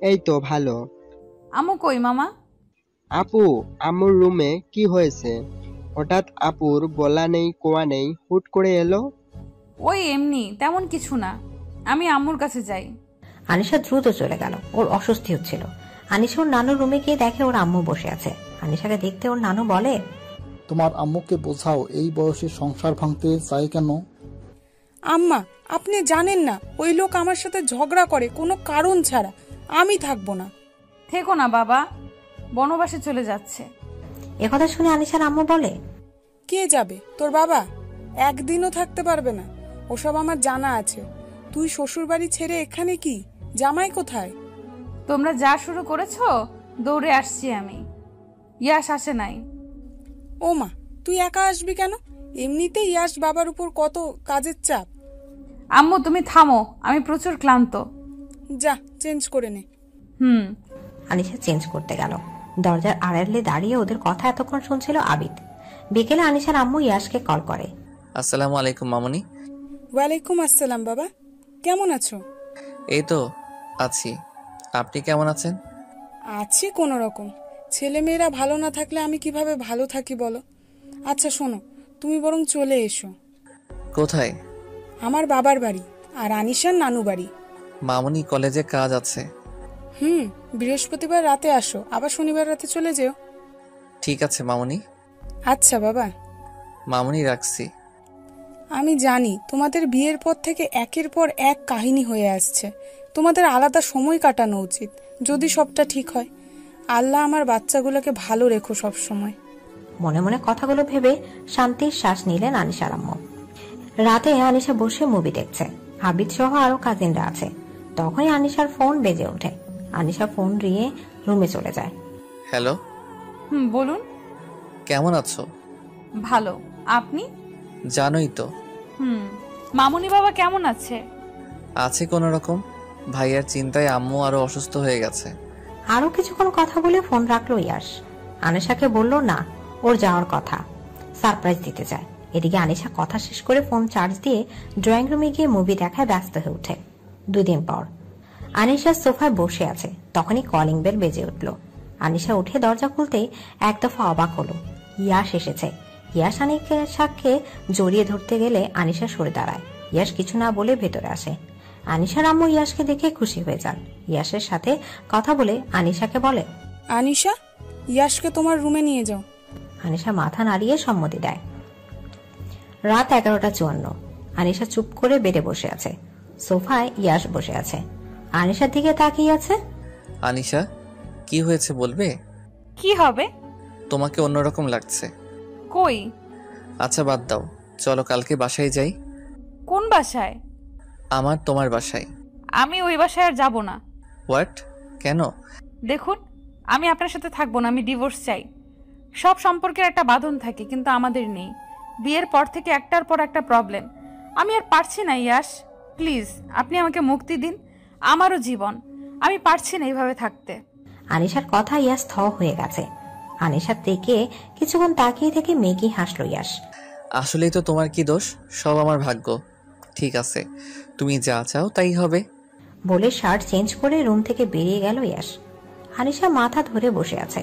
এই তো ভালো। আম্মু কই মামা? আপু আম্মুর রুমে। কি হয়েছে? হঠাৎ আপুর বলা নেই কোয়া নেই, হুট করে এলো। ওই এমনি, তেমন কিছু না, আমি আম্মুর কাছে যাই। আনিশা দ্রুত চলে গেল, ওর অস্বস্তি হচ্ছিল। আনিশা ওর নানুর রুমে গিয়ে দেখে ওর আম্মু বসে আছে। আনিশাকে দেখতে ওর নানু বলে, তোমার আম্মুকে বোঝাও এই বয়সে সংসার ভাঙতে চায় কেন। আম্মা, আপনি জানেন না ওই লোক আমার সাথে ঝগড়া করে কোনো কারণ ছাড়া। আমি থাকবো না। থেকো না বাবা, বনবাসে চলে যাচ্ছে। একথা শুনে আনিশার আম্মু বলে, কে যাবে? তোর বাবা? একদিনও থাকতে পারবে না, ওসব আমার জানা আছে। তুই শ্বশুর বাড়ি ছেড়ে এখানে কি? জামাই কোথায়? তোমরা যা শুরু করেছো, দৌড়ে আসছি আমি। ইয়াশ আসে নাই। ও মা, তুই একা আসবি কেন? এমনিতে ইয়াশ বাবার উপর কত কাজের চাপ। আম্মু তুমি থামো, আমি প্রচুর ক্লান্ত। যা চেঞ্জ করে নে। আনিশা চেঞ্জ করতে গেল। দরজার আড়ালে দাঁড়িয়ে ওদের কথা এতক্ষণ শুনছিল আবিদ। বিকেলে আনিশার আম্মু ইয়াশকে কল করে। আসসালামু আলাইকুম মামুনি। ওয়ালাইকুম আসসালাম বাবা, কেমন আছো? এই তো আছি, আপনি কেমন আছেন? আছি কোনো রকম। ছেলেমেয়েরা ভালো না থাকলে আমি কিভাবে ভালো থাকি বলো? আচ্ছা শোনো, তুমি বরং চলে এসো। কোথায়? আমার বাবার বাড়ি আর আনিশার নানু বাড়ি। মামুনি কলেজে কাজ আছে। বৃহস্পতিবার রাতে আসো, আবার শনিবার রাতে চলে যেও। ঠিক আছে মামুনি। আচ্ছা বাবা। মামুনি রাখছি। আমি জানি তোমাদের বিয়ের পর থেকে একের পর এক কাহিনী হয়ে আসছে। তোমাদের আলাদা সময় কাটানো উচিত যদি সবটা ঠিক হয়। আল্লাহ আমার বাচ্চাগুলোকে ভালো রেখো সব সময়। মনে মনে কথাগুলো ভেবে শান্তির শ্বাস নিলেন আনিশার আম্মু। রাতে আনিশা বসে মুভি দেখছে। আবিদ সহ আরো কাজিনরা আছে। তখনই আনিশার ফোন বেজে ওঠে। আনিশা ফোন নিয়ে রুমে চলে যায়। হ্যালো। বলুন। কেমন আছো? ভালো, আপনি? জানোই তো। মামুনি বাবা কেমন আছে? আছে কোনো রকম। ভাইয়ার চিন্তায় আম্মু আরো অসুস্থ হয়ে গেছে। আরো কিছুক্ষণ কথা বলে ফোন রাখলো ইয়াশ। আনিশাকে বলল না, ওর যাওয়ার কথা, সারপ্রাইজ দিতে চায়। এদিকে আনিশা কথা শেষ করে ফোন চার্জ দিয়ে ড্রয়িং রুমে গিয়ে মুভি দেখায় ব্যস্ত হয়ে ওঠে। 2 দিন পর আনিশা সোফায় বসে আছে। তখনই কলিং বেল বেজে উঠল। আনিশা উঠে দরজা খুলতেই এক দফা অবাক হলো, ইয়াশ এসেছে। ইয়াশ আনিশাকে জড়িয়ে ধরতে গেলে আনিশা সরে দাঁড়ায়। ইয়াশ কিছু না বলে ভেতরে আসে। আনিশার আম্মু ইয়াশকে দেখে খুশি হয়ে যান। ইয়াশের সাথে কথা বলে আনিশাকে বলে, আনিশা, ইয়াশকে তোমার রুমে নিয়ে যাও। আনিশা মাথা নাড়িয়ে সম্মতি দেয়। রাত 11:54। আনিশা চুপ করে বেডে বসে আছে। সোফায় ইয়াশ বসে আছে, আনিশার দিকে তাকিয়ে আছে। আনিশা, কি হয়েছে বলবে? কি হবে? তোমাকে অন্যরকম লাগছে। কই? আচ্ছা বাদ দাও, চলো কালকে বাসায় যাই। কোন বাসায়? আমার তোমার বাসায়। আমি ওই বাসায় আর যাব না। হোয়াট? কেন? দেখুন, আমি আপনার সাথে থাকবো না, আমি ডিভোর্স চাই। সব সম্পর্কের একটা বাঁধন থাকে, কিন্তু আমাদের নেই। বিয়ের পর থেকে একটার পর একটা প্রবলেম। আমি আর পারছি না ইয়াশ, প্লিজ আপনি আমাকে মুক্তি দিন। আমারও জীবন, আমি পারছি না এইভাবে থাকতে। আনিশার কথা ইয়াশ থ হয়ে গেছে। আনিশার দিকে কিছুক্ষণ তাকিয়ে থেকে মেকি হাসলো ইয়াশ। আসলেই তো তোমার কি দোষ, সব আমার ভাগ্য। ঠিক আছে, তুমি যা চাও তাই হবে। বলে শার্ট চেঞ্জ করে রুম থেকে বেরিয়ে গেল ইয়াশ। আনিশা মাথা ধরে বসে আছে।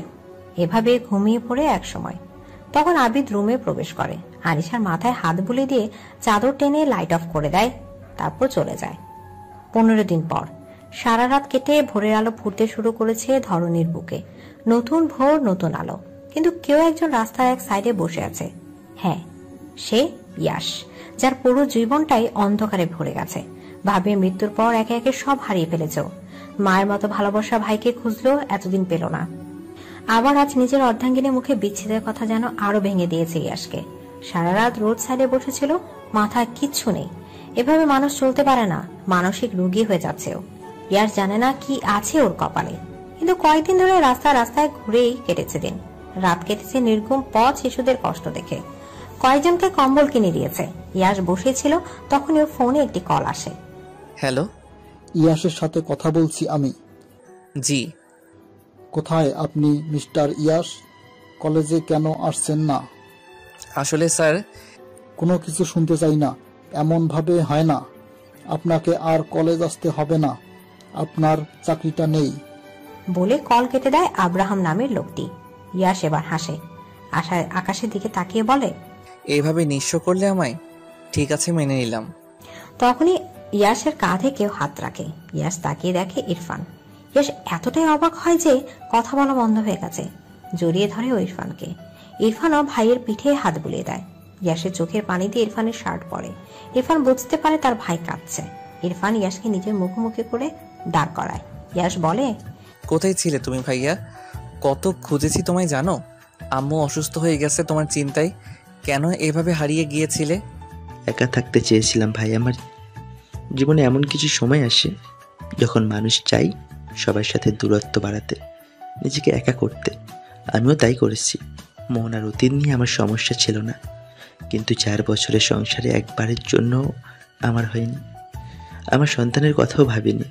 এভাবে ঘুমিয়ে পড়ে এক সময়। তখন আবিদ রুমে প্রবেশ করে। আনিশার মাথায় হাত বুলিয়ে দিয়ে চাদর টেনে লাইট অফ করে দেয়, তারপর চলে যায়। 15 দিন পর সারা রাত কেটে ভোরের আলো ফুটতে শুরু করেছে ধরনীর বুকে। নতুন ভোর, নতুন আলো। কিন্তু কেউ একজন রাস্তার এক সাইডে বসে আছে। হ্যাঁ, সে ইয়াশ, যার পুরো জীবনটাই অন্ধকারে ভরে গেছে। ভাবে মৃত্যুর পর একে একে সব হারিয়ে ফেলেছ। মায়ের মতো ভালোবাসা ভাইকে খুঁজলো, এতদিন পেল না। আবার আজ নিজের অর্ধাঙ্গিনীর মুখে বিচ্ছেদের কথা যেন আরো ভেঙে দিয়েছে ইয়াশকে। সারা রাত রোড সাইডে বসেছিল, মাথায় কিচ্ছু নেই। এভাবে মানুষ চলতে পারে না, মানসিক রোগী হয়ে যাচ্ছে ও। ইয়াশ জানে না কি আছে ওর কপালে। কিন্তু কয়েকদিন ধরে রাস্তায় ঘুরেই কেটেছে দিন। রাত কেটেছে নির্ঘুম পথ, শিশুদের কষ্ট দেখে। কয়েকজনকে কম্বল কিনে দিয়েছে। ইয়াশ বসেছিল, তখন ওর ফোনে একটি কল আসে। হ্যালো। ইয়াশের সাথে কথা বলছি আমি। জি। কোথায় আপনি মিস্টার ইয়াশ? কলেজে কেন আসছেন না? আসলে স্যার, কোনো কিছু শুনতে চাই না। এমন ভাবে হয় না। আপনাকে আর কলেজ আসতে হবে না, আপনার চাকরিটা নেই। বলে কল কেটে দেয় আব্রাহাম নামের লোকটি। ইয়াশ এবার হাসে, আকাশের দিকে তাকিয়ে বলে, এইভাবে নিঃস্ব করলে আমায়? ঠিক আছে, মেনে নিলাম। তখনই ইয়াশের কাঁধে কেউ হাত রাখে। ইয়াশ তাকিয়ে দেখে ইরফান। ইয়াশ এতটাই অবাক হয় যে কথা বলা বন্ধ হয়ে গেছে। জড়িয়ে ধরে ও ইরফানকে। ইরফানও ভাইয়ের পিঠে হাত বুলিয়ে দেয়। ইয়াশের চোখের পানি দিয়ে ইরফানের শার্ট পরে। ইরফান বুঝতে পারে তার ভাই কাঁদছে। ইরফান ইয়াশকে নিজের মুখোমুখি করে দাঁড় করায়। ইয়াশ বলে, কোথায় ছিলে তুমি ভাইয়া? কত খুঁজেছি তোমায় জানো? আম্মু অসুস্থ হয়ে গেছে তোমার চিন্তায়। কেন এভাবে হারিয়ে গিয়েছিলে? একা থাকতে চেয়েছিলাম ভাই। আমার জীবনে এমন কিছু সময় আসে যখন মানুষ চাই সবার সাথে দূরত্ব বাড়াতে, নিজেকে একা করতে। আমিও তাই করেছি। মন আর অতীত নিয়ে আমার সমস্যা ছিল না, কিন্তু 4 বছরের সংসারে একবারের জন্য আমার হয়নি। আমার সন্তানের কথাও ভাবিনি,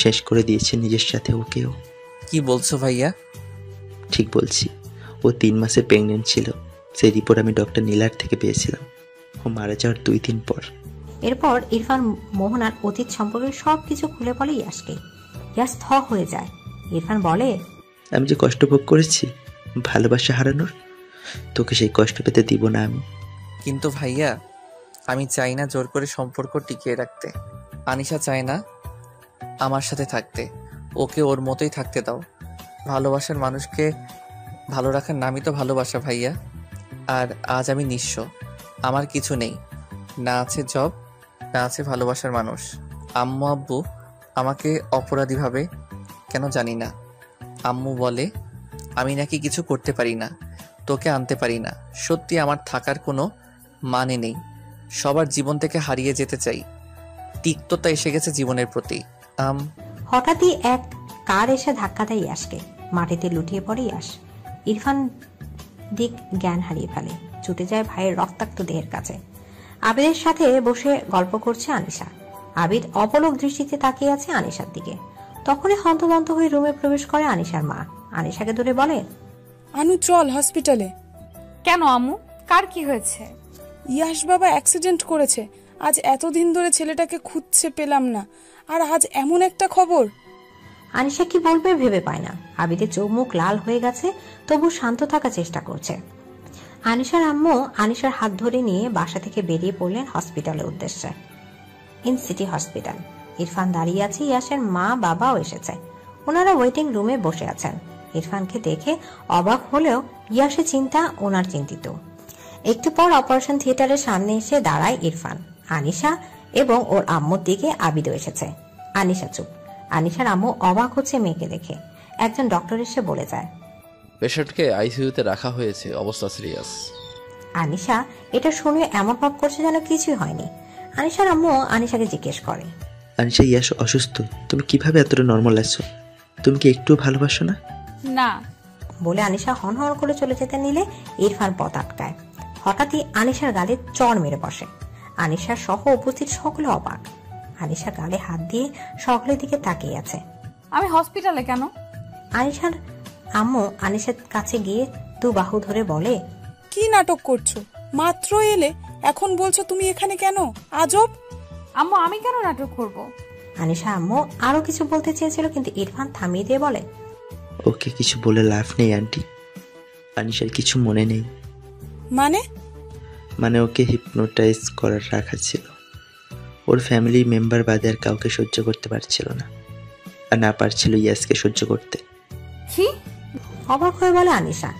শেষ করে দিয়েছে নিজের সাথে ওকেও। কি বলছো ভাইয়া? ঠিক বলছি। ও 3 মাসে প্রেগনেন্ট ছিল। সেই রিপোর্ট আমি ডক্টর নীলার থেকে পেয়েছিলাম। ও মারা যাওয়ার 2 দিন পর। এরপর ইরফান মোহনার অতীত সম্পর্কে সবকিছু খুলে বলে ইয়াসকে। ইয়াস থ হয়ে যায়। ইরফান বলে, আমি যে কষ্ট ভোগ করেছি ভালোবাসা হারানোর, তোকে সেই কষ্ট পেতে দিব না আমি। কিন্তু ভাইয়া, আমি চাই না জোর করে সম্পর্ক টিকিয়ে রাখতে। আনিশা চায় না আমার সাথে থাকতে। ওকে ওর মতোই থাকতে দাও। ভালোবাসার মানুষকে ভালো রাখার নামই তো ভালোবাসা ভাইয়া। আর আজ আমি নিঃস্ব, আমার কিছু নেই, না আছে জব, না আছে ভালোবাসার মানুষ। আম্মু আব্বু আমাকে অপরাধী ভাবে কেন জানি না। আম্মু বলে আমি নাকি কিছু করতে পারি না, তোকে আনতে পারি না। সত্যি আমার থাকার কোনো মানে নেই। সবার জীবন থেকে হারিয়ে যেতে চাই। তিক্ততা এসে গেছে জীবনের প্রতি। হঠাৎই এক কার এসে ধাক্কা দেয় ইয়াসকে। মাটিতে লুটিয়ে পড়ে ইয়াস। ইরফান দিক জ্ঞান হারিয়ে ফেলে, ছুটে যায় ভাইয়ের রক্তাক্ত দেহের কাছে। আবিদের সাথে বসে গল্প করছে আনিশা। আবিদ অপলক দৃষ্টিতে তাকিয়ে আছে আনিশার দিকে। তখনই হন্তদন্ত হয়ে রুমে প্রবেশ করে আনিশার মা। আনিশাকে ধরে বলে, আনু চল হসপিটালে। কেন আম্মু, কার কি হয়েছে? ইয়াস বাবা অ্যাক্সিডেন্ট করেছে। আজ এতদিন ধরে ছেলেটাকে খুঁজছে, পেলাম না, আর আজ এমন একটা খবর। আনিশা কি বলবে ভেবে পায় না। আবিদের চোখ মুখ লাল হয়ে গেছে, তবু শান্ত থাকার চেষ্টা করছে। আনিশার আম্মু আনিশার হাত ধরে নিয়ে বাসা থেকে বেরিয়ে পড়লেন হসপিটালের উদ্দেশ্যে। In city hospital. ইরফান দাঁড়িয়ে আছে, ইয়াসের মা বাবাও এসেছে। ওনারা ওয়েটিং রুমে বসে আছেন। ইরফানকে দেখে অবাক হলেও ইয়াসের চিন্তা ওনার চিন্তিত। একটু পর অপারেশন থিয়েটারের সামনে এসে দাঁড়ায় ইরফান। আনিশা এবং ওর আম্মুর দিকে আবিদও এসেছে। আনিশা চুপ। আনিশার আম্মু অবাক হচ্ছে মেয়েকে দেখে। একজন ডক্টর এসে বলে যায়, পেশেন্টকে আইসিইউতে রাখা হয়েছে, অবস্থা সিরিয়াস। আনিশা এটা শুনে এমন ভাব করছে যেন কিছুই হয়নি। আনিশার আম্মু আনিশাকে জিজ্ঞেস করে, আনিশা, ইয়াস অসুস্থ, তুমি কিভাবে এতটা নর্মাল আছো? তুমি কি একটু ভালোবাসো না? না বলে আনিশা হন হন করে চলে যেতে নিলে ইরফান পথ আটকায়। হঠাৎই আনিশার গালে চড় মেরে বসে। আনিশার সহ উপস্থিত সকলে অবাক। আনিশা গালে হাত দিয়ে সকলের দিকে তাকিয়ে আছে। আমি হসপিটালে কেন? আনিশার আম্মু আনিশার কাছে গিয়ে 2 বাহু ধরে বলে, কি নাটক করছো? মাত্র এলে, এখন বলছো তুমি এখানে কেন? আজব। আম্মু, আমি কেন নাটক করব? আনিশা আম্মু আরো কিছু বলতে চেয়েছিল, কিন্তু ইরফান থামিয়ে দিয়ে বলে, ওকে কিছু বলে লাভ নেই আন্টি। আনিশার কিছু মনে নেই। মানে ওকে হিপনোটাইজ করার রাখা ছিল। ওর ফ্যামিলি মেম্বার বাদে আর কাউকে সহ্য করতে পারছিল না, আর না পারছিল ইয়াসকে সহ্য করতে। কি? অবাক হয়ে বলে আনিশা,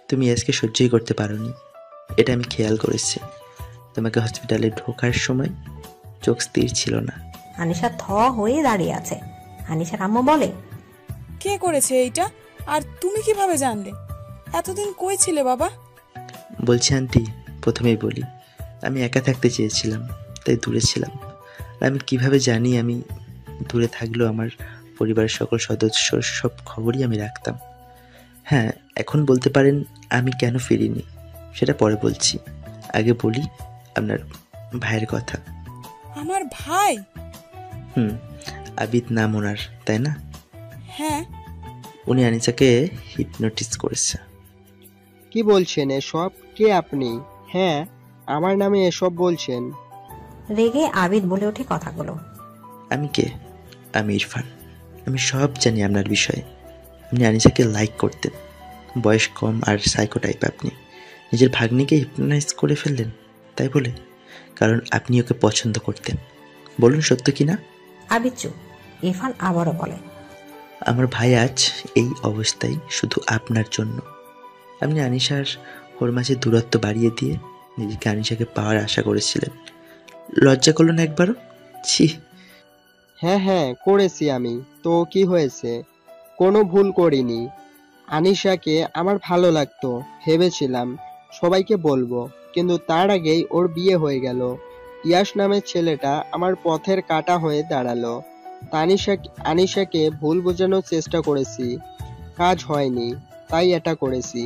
তুমি ইয়াসকে সহ্যই করতে পারোনি, এটা আমি খেয়াল করেছি। তোমাকে হসপিটালে ঢোকার সময় চোখ স্থির ছিল না। আনিশা থ হয়ে দাঁড়িয়ে আছে। আনিশার আম্মু বলে, কে করেছে এইটা? আর তুমি কিভাবে জানলে? এতদিন কই ছিলে বাবা? বলছি আন্টি, প্রথমেই বলি, আমি একা থাকতে চেয়েছিলাম, তাই দূরে ছিলাম। আর আমি কিভাবে জানি আমি দূরে থাকলেও আমার পরিবারের সকল সদস্যর সব খবরই আমি রাখতাম। হ্যাঁ, এখন বলতে পারেন আমি কেন ফিরিনি, সেটা পরে বলছি। আগে বলি আপনার ভাইয়ের কথা। আমার ভাই? আবিদ নাম ওনার, তাই না? হ্যাঁ। উনি আনিসাকে হিপনোটিস করেছে। কি বলছেন এসব? কে আপনি? হ্যাঁ, আমার নামে এসব বলছেন? রেগে আবিদ বলে ওঠে কথাগুলো। আমি কে? আমি ইরফান। আমি সব জানি আপনার বিষয়ে। আপনি আনিসাকে লাইক করতেন, বয়স কম আর সাইকো টাইপ। আপনি নিজের ভাগ্নিকে হিপনোটাইজ করে ফেললেন, তাই বলে? কারণ আপনি ওকে পছন্দ করতেন। বলুন সত্য কি না? আবিদ চুপ। ইরফান আবারও বলে, আমার ভাই আজ এই অবস্থায় শুধু আপনার জন্য। আপনি আনিশার ওর মাঝে দূরত্ব বাড়িয়ে দিয়ে নিজেকে আনিশাকে পাওয়ার আশা করেছিলেন। লজ্জা করলো না একবারও? ছি। হ্যাঁ, করেছি আমি। তো কি হয়েছে? কোনো ভুল করিনি। আনিশাকে আমার ভালো লাগতো, ভেবেছিলাম সবাইকে বলবো, কিন্তু তার আগেই ওর বিয়ে হয়ে গেল। ইয়াস নামের ছেলেটা আমার পথের কাঁটা হয়ে দাঁড়ালো। আনিশাকে ভুল বোঝানোর চেষ্টা করেছি, কাজ হয়নি, তাই এটা করেছি।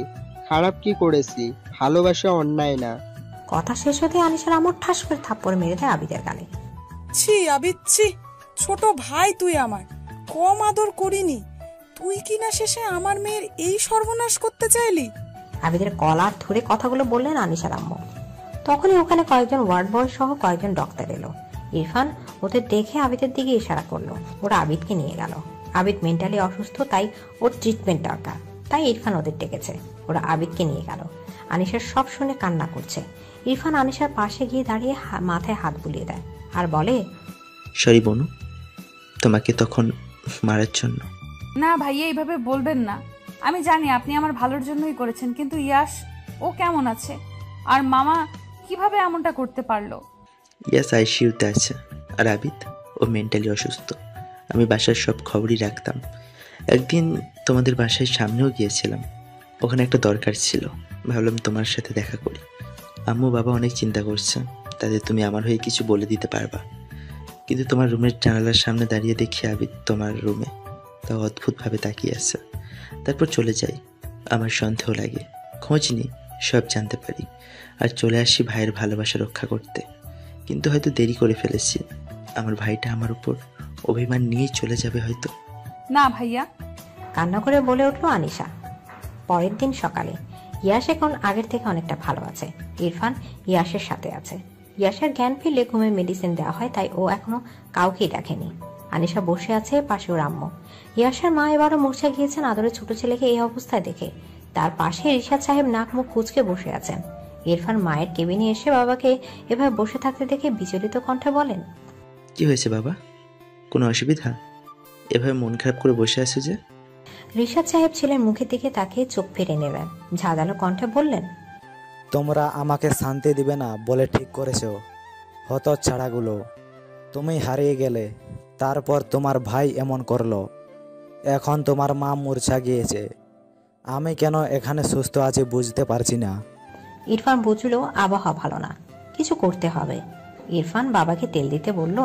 খারাপ কি করেছি? ভালোবাসা অন্যায় না। কথা শেষ হতে আনিশার আম্মু ঠাস করে থাপ্পড় মেরে দেয় আবিদের গালে। ছি আবিদ ছি, ছোট ভাই তুই আমার, কম আদর করিনি। তুই কিনা শেষে আমার মেয়ের এই সর্বনাশ করতে চাইলি। আবিদের কলার ধরে কথাগুলো বললেন আনিশার আম্মু। তখনই ওখানে কয়েকজন ওয়ার্ড বয় সহ কয়েকজন ডক্টর এলো। ইরফান ওদের দেখে আবিদের দিকে ইশারা করলো। ওরা আবিদকে নিয়ে গেল। আবিদ মেন্টালি অসুস্থ, তাই ওর ট্রিটমেন্ট দরকার, তাই ইরফান ওদের ডেকেছে। ওরা আবিদকে নিয়ে গেল। আনিশার সব শুনে কান্না করছে। ইরফান আনিশার পাশে গিয়ে দাঁড়িয়ে মাথায় হাত বুলিয়ে দেয় আর বলে, সরি বনু, তোমাকে তখন মারার জন্য। না ভাইয়া, এইভাবে বলবেন না। আমি জানি আপনি আমার ভালোর জন্যই করেছেন, কিন্তু ইয়াশ ও কেমন আছে? আর মামা কিভাবে এমনটা করতে পারলো? ইয়াস আইসিইউতে আছে, আর আবিদ ও মেন্টালি অসুস্থ। আমি বাসার সব খবরই রাখতাম। একদিন তোমাদের বাসায় সামনেও গিয়েছিলাম, ওখানে একটা দরকার ছিল, ভাবলাম তোমার সাথে দেখা করি। আম্মু বাবা অনেক চিন্তা করছে, তাদের তুমি আমার হয়ে কিছু বলে দিতে পারবা। কিন্তু তোমার রুমের জানালার সামনে দাঁড়িয়ে দেখি আবিদ তোমার রুমে, তা অদ্ভুতভাবে তাকিয়ে আছে। তারপর চলে যাই। আমার সন্দেহ লাগে, খোঁজ নিই, সব জানতে পারি, আর চলে আসি ভাইয়ের ভালোবাসা রক্ষা করতে। কিন্তু হয়তো দেরি করে ফেলেছি। আমার ভাইটা আমার উপর অভিমান নিয়েই চলে যাবে হয়তো। না ভাইয়া, কান্না করে বলে উঠলো আনিশা। পরের দিন সকালে ইয়াশ এখন আগের থেকে অনেকটা ভালো আছে। ইরফান ইয়াশের সাথে আছে। ইয়াশের জ্ঞান ফিরলে ঘুমে মেডিসিন দেওয়া হয়, তাই ও এখনো কাউকেই দেখেনি। আনিশা বসে আছে পাশে ওর আম্মু। ইয়াশের মা এবারও মূর্ছা গিয়েছেন আদরে ছোট ছেলেকে এই অবস্থায় দেখে। তার পাশে রিশাদ সাহেব নাক মুখ কুঁচকে বসে আছেন। ইরফান মায়ের কেবিনে এসে বাবাকে এভাবে বসে থাকতে দেখে বিচলিত কণ্ঠে বলেন, কি হয়েছে বাবা, কোনো অসুবিধা? এভাবে মন খারাপ করে বসে আছো যে? রিশাদ সাহেব ছেলের মুখের দিকে তাকিয়ে চোখ ফিরে নিলেন। ঝাঁঝালো কণ্ঠে বললেন, তোমরা আমাকে শান্তি দিবে না বলে ঠিক করেছো। হতচ্ছাড়াগুলো, তুমি হারিয়ে গেলে, তারপর তোমার ভাই এমন করলো, এখন তোমার মা মূর্ছা গিয়েছে। আমি কেন এখানে সুস্থ আছি বুঝতে পারছি না। ইরফান বুঝলো আবহাওয়া ভালো না, কিছু করতে হবে। ইরফান বাবাকে তেল দিতে বলল,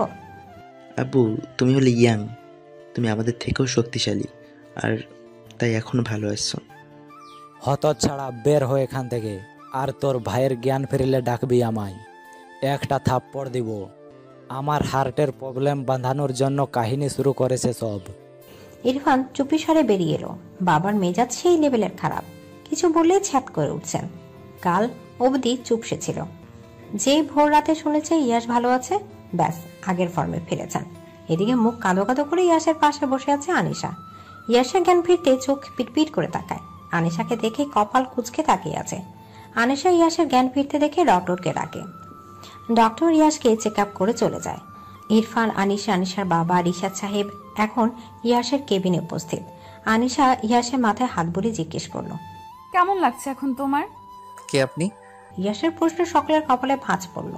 আব্বু তুমি হলে ইয়াং, তুমি আমাদের থেকেও শক্তিশালী, আর তাই এখন ভালো আছো। হতচ্ছাড়া, বের হয়ে এখান থেকে। আর তোর ভাইয়ের জ্ঞান ফিরলে ডাকবি আমায়, একটা থাপ্পড় দিব। আমার হার্টের প্রবলেম বাঁধানোর জন্য কাহিনী শুরু করেছে সব। ইরফান চুপি সরে বেরিয়ে এলো। বাবার মেজাজ সেই লেভেলের খারাপ, কিছু বললে ছ্যাত করে উঠছেন। কাল অবধি চুপসে ছিল। যে ভোর রাতে শুনেছে ইয়াশ ভালো আছে, ব্যাস আগের ফর্মে ফিরেছেন। এদিকে মুখ কাঁদো কাঁদো করে ইয়াশের পাশে বসে আছে আনিশা। ইয়াশের জ্ঞান ফিরতে চোখ পিটপিট করে তাকায়। আনিশাকে দেখে কপাল কুঁচকে তাকিয়ে আছে। আনিশা ইয়াশের জ্ঞান ফিরতে দেখে ডক্টরকে ডাকে। ডক্টর ইয়াশকে চেক আপ করে চলে যায়। ইরফান, আনিশা, আনিশার বাবা, রিশাদ সাহেব এখন ইয়াশের কেবিনে উপস্থিত। আনিশা ইয়াশের মাথায় হাত বুলিয়ে জিজ্ঞেস করলো, কেমন লাগছে এখন তোমার? কে আপনি? ইয়াশের প্রশ্নে সকলের কপালে ভাঁজ পড়ল।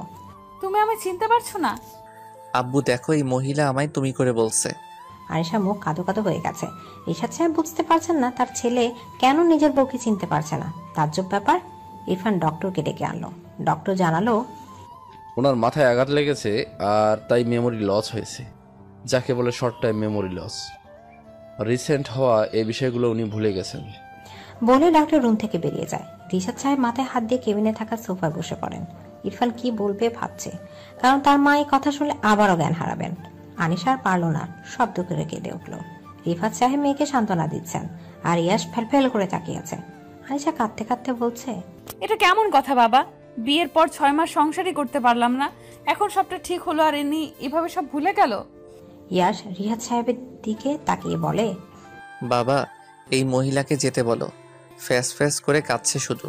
তুমি আমায় চিনতে পারছো না? আব্বু দেখো, এই মহিলা আমায় তুমি করে বলছে। আনিশা মুখ কাঁদো কাঁদো হয়ে গেছে। রিশাদ সাহেব বুঝতে পারছেন না তার ছেলে কেন নিজের বউকে চিনতে পারছে না, তাজ্জব ব্যাপার। ইরফান ডক্টরকে ডেকে আনলো। ডক্টর জানালো, ওনার মাথায় আঘাত লেগেছে, আর তাই মেমোরি লস হয়েছে, যাকে বলে short time memory loss. Recent হওয়া এই বিষয়গুলো উনি ভুলে গেছেন বলে ডাক্তার রুম থেকে বেরিয়ে যায়। রিশাদ সাহেব মাথায় হাত দিয়ে কেবিনে থাকা সোফায় বসে পড়েন। ইরফান কি বলবে ভাবছে, কারণ তার মা এই কথা শুনলে আবারও জ্ঞান হারাবেন। আনিশা আর পারল না, শব্দ করে কেঁদে উঠল। রিফাত সাহেব মেয়েকে সান্ত্বনা দিচ্ছেন, আর ইয়াশ ফেলফেল করে তাকিয়ে আছে। আনিশা কাঁদতে কাঁদতে বলছে, এটা কেমন কথা বাবা? বিয়ের পর 6 মাস সংসারই করতে পারলাম না, এখন সবটা ঠিক হলো আর এনি এভাবে সব ভুলে গেল? ইয়াশ রিহাত সাহেবের দিকে তাকিয়ে বলে, বাবা এই মহিলাকে যেতে বলো, ফ্যাস ফ্যাস করে কাঁদছে শুধু।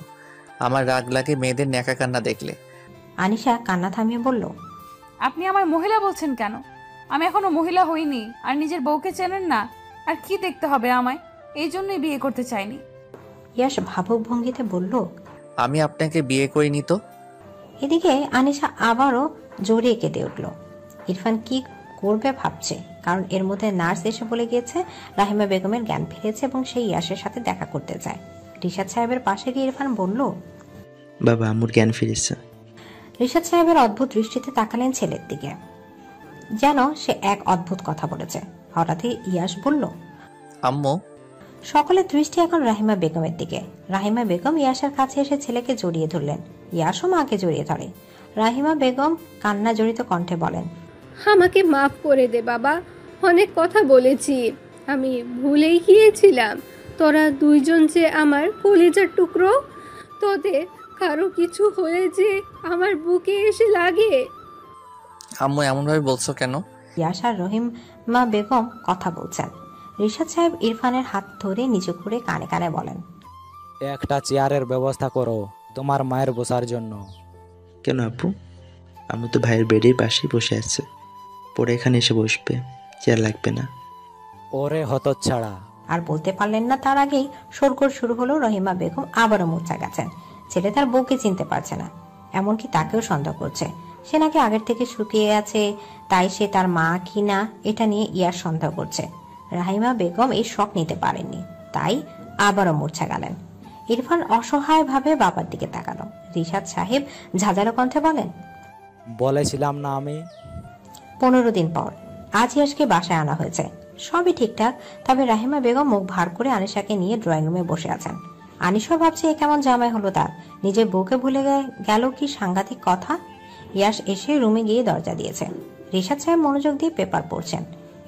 আমার রাগ লাগে মেয়েদের ন্যাকা কান্না দেখলে। আনিশা কান্না থামিয়ে বলল, আপনি আমায় মহিলা বলছেন কেন? আমি এখনো মহিলা হইনি, আর নিজের বউকে চেনেন না, আর কি দেখতে হবে আমায়? এই জন্যই বিয়ে করতে চাইনি। ইয়াশ ভাবুক ভঙ্গিতে বলল, আমি আপনাকে বিয়ে করিনি তো। এদিকে আনিশা আবারও জোরে কেঁদে উঠল। ইরফান কি করবে ভাবছে, কারণ এর মধ্যে নার্স এসে বলে গিয়েছে রাহিমা বেগমের জ্ঞান ফিরেছে এবং সেই ইয়াশের সাথে দেখা করতে চায়। রিশাদ সাহেবের পাশে গিয়ে ইরফান বলল, বাবা আম্মুর জ্ঞান ফিরেছে। রিশাদ সাহেবের অদ্ভুত দৃষ্টিতে তাকালেন ছেলের দিকে, যেন সে এক অদ্ভুত কথা বলেছে। হঠাৎই ইয়াশ বলল, আম্মু। সকলের দৃষ্টি এখন রাহিমা বেগমের দিকে। রাহিমা বেগম ইয়াসের কাছে এসে ছেলেকে জড়িয়ে ধরলেন। ইয়াসও মাকে জড়িয়ে ধরে। রাহিমা বেগম কান্না জড়িত কণ্ঠে বলেন, আমাকে মাফ করে দে বাবা, অনেক কথা বলেছি, আমি ভুলেই গিয়েছিলাম। তোরা দুইজন যে আমার কলিজার টুকরো, তোদের কারো কিছু হলে যে আমার বুকে এসে লাগে। আম্মু এমনভাবে বলছো কেন? ইয়াস আর রহিমা বেগম কথা বলছেন। রিশাদ সাহেব ইরফানের হাত ধরে নিচু করে কানে কানে বলেন, একটা চেয়ারের ব্যবস্থা করো তোমার মায়ের বসার জন্য। কেন আপু? আমি তো ভাইয়ের বেডের পাশেই বসে আছে, পরে এখানে এসে বসবে, চেয়ার লাগবে না। ওরে হতচ্ছাড়া। আর বলতে পারলেন না তার আগেই শোরগোল শুরু হলো। রহিমা বেগম আবারও মূর্ছা গেছেন। ছেলে তার বউকে চিনতে পারছে না, এমনকি তাকেও সন্দেহ করছে। সে নাকি আগের থেকে শুকিয়ে আছে, তাই সে তার মা কি না এটা নিয়ে ইয়ার সন্দেহ করছে। রাহিমা বেগম এই শখ নিতে পারেননি, তাই আবারও মূর্ছা গেলেন। ইরফান অসহায়ভাবে বাবার দিকে তাকালো। রিশাদ সাহেব ঝাঁঝালো কণ্ঠে বলেন, বলেছিলাম না আমি। 15 দিন পর আজ ইয়াসকে বাসায় আনা হয়েছে। সবই ঠিকঠাক, তবে রাহিমা বেগম মুখ ভার করে আনিশাকে নিয়ে ড্রয়িং রুমে বসে আছেন। আনিশা ভাবছে এ কেমন জামাই হলো তার, নিজের বউকে ভুলে গেল, কি সাংঘাতিক কথা। ইয়াস এসে রুমে গিয়ে দরজা দিয়েছে। রিশাদ সাহেব মনোযোগ দিয়ে পেপার পড়ছেন।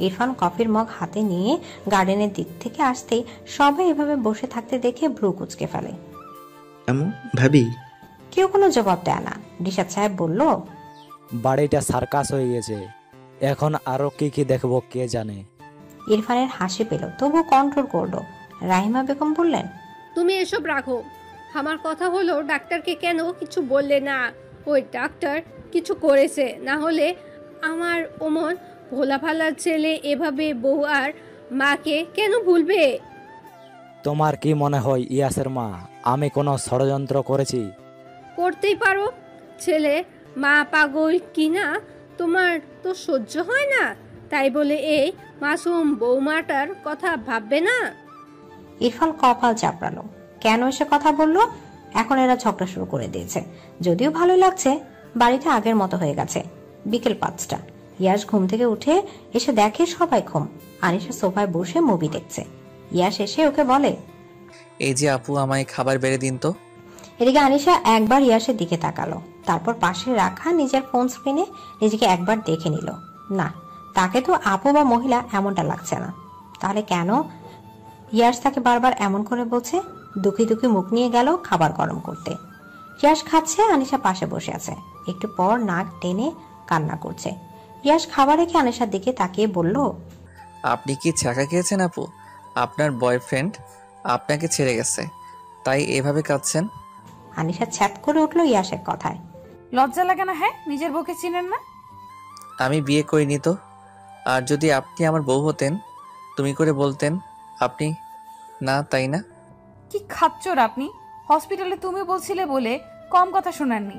ইরফান কফির মগ হাতে নিয়ে গার্ডেনের দিক থেকে আসতেই সবাই এভাবে বসে থাকতে দেখে ভ্রু কুচকে ফেলে। ভাবি কেউ কোনো জবাব দেয় না। রিশাদ সাহেব বলল, বাড়িটা সার্কাস হয়ে গেছে, এখন আরো কি কি দেখবো কে জানে। ইরফানের হাসি পেল, তবু কন্ট্রোল করলো। রাহিমা বেগম বললেন, তুমি এসব রাখো। আমার কথা হলো, ডাক্তারকে কেন কিছু বললে না? ওই ডাক্তার কিছু করেছে, না হলে আমার ওমন ভোলা ভালার ছেলে এভাবে বউ আর মাকে কেন ভুলবে? তোমার কি মনে হয় ইয়াসের মা আমি কোনো ষড়যন্ত্র করেছি? করতেই পারো, ছেলে মা পাগল কিনা তোমার তো সহ্য হয় না, তাই বলে এই মাসুম বৌমাটার কথা ভাববে না? ইরফান কপাল চাপড়ালো। কেন এসে কথা বললো? এখন এরা ঝগড়া শুরু করে দিয়েছে। যদিও ভালোই লাগছে, বাড়িটা আগের মতো হয়ে গেছে। বিকেল 5টা। ইয়াস ঘুম থেকে উঠে এসে দেখে সবাই ঘুম। আনিশা সোফায় বসে মুভি দেখছে। ইয়াস এসে ওকে বলে, এই যে আপু, আমায় খাবার বেড়ে দিন তো। এদিকে আনিশা একবার ইয়াসের দিকে তাকালো, তারপর পাশে রাখা নিজের ফোন স্ক্রিনে নিজেকে একবার দেখে নিল। না, তাকে তো আপু বা মহিলা এমনটা লাগছে না। তাহলে কেন ইয়াস তাকে বারবার এমন করে বলছে? দুঃখী দুঃখী মুখ নিয়ে গেল খাবার গরম করতে। ইয়াস খাচ্ছে, আনিশা পাশে বসে আছে। একটু পর নাক টেনে কান্না করছে। ইয়াস খাবার রেখে আনিশার দিকে তাকিয়ে বলল, আপনি কি ছ্যাঁকা খেয়েছেন আপু? আপনার বয়ফ্রেন্ড আপনাকে ছেড়ে গেছে, তাই এভাবে কাঁদছেন? আনিশা ছ্যাত করে উঠলো ইয়াসের কথায়। লজ্জা লাগে না? হ্যাঁ, নিজের বউকে চিনেন না? আমি বিয়ে করিনি তো। আর যদি আপনি আমার বউ হতেন, তুমি করে বলতেন আপনি না, তাই না? কি খাচ্চর আপনি! হসপিটালে তুমি বলছিলে বলে কম কথা শোনাননি।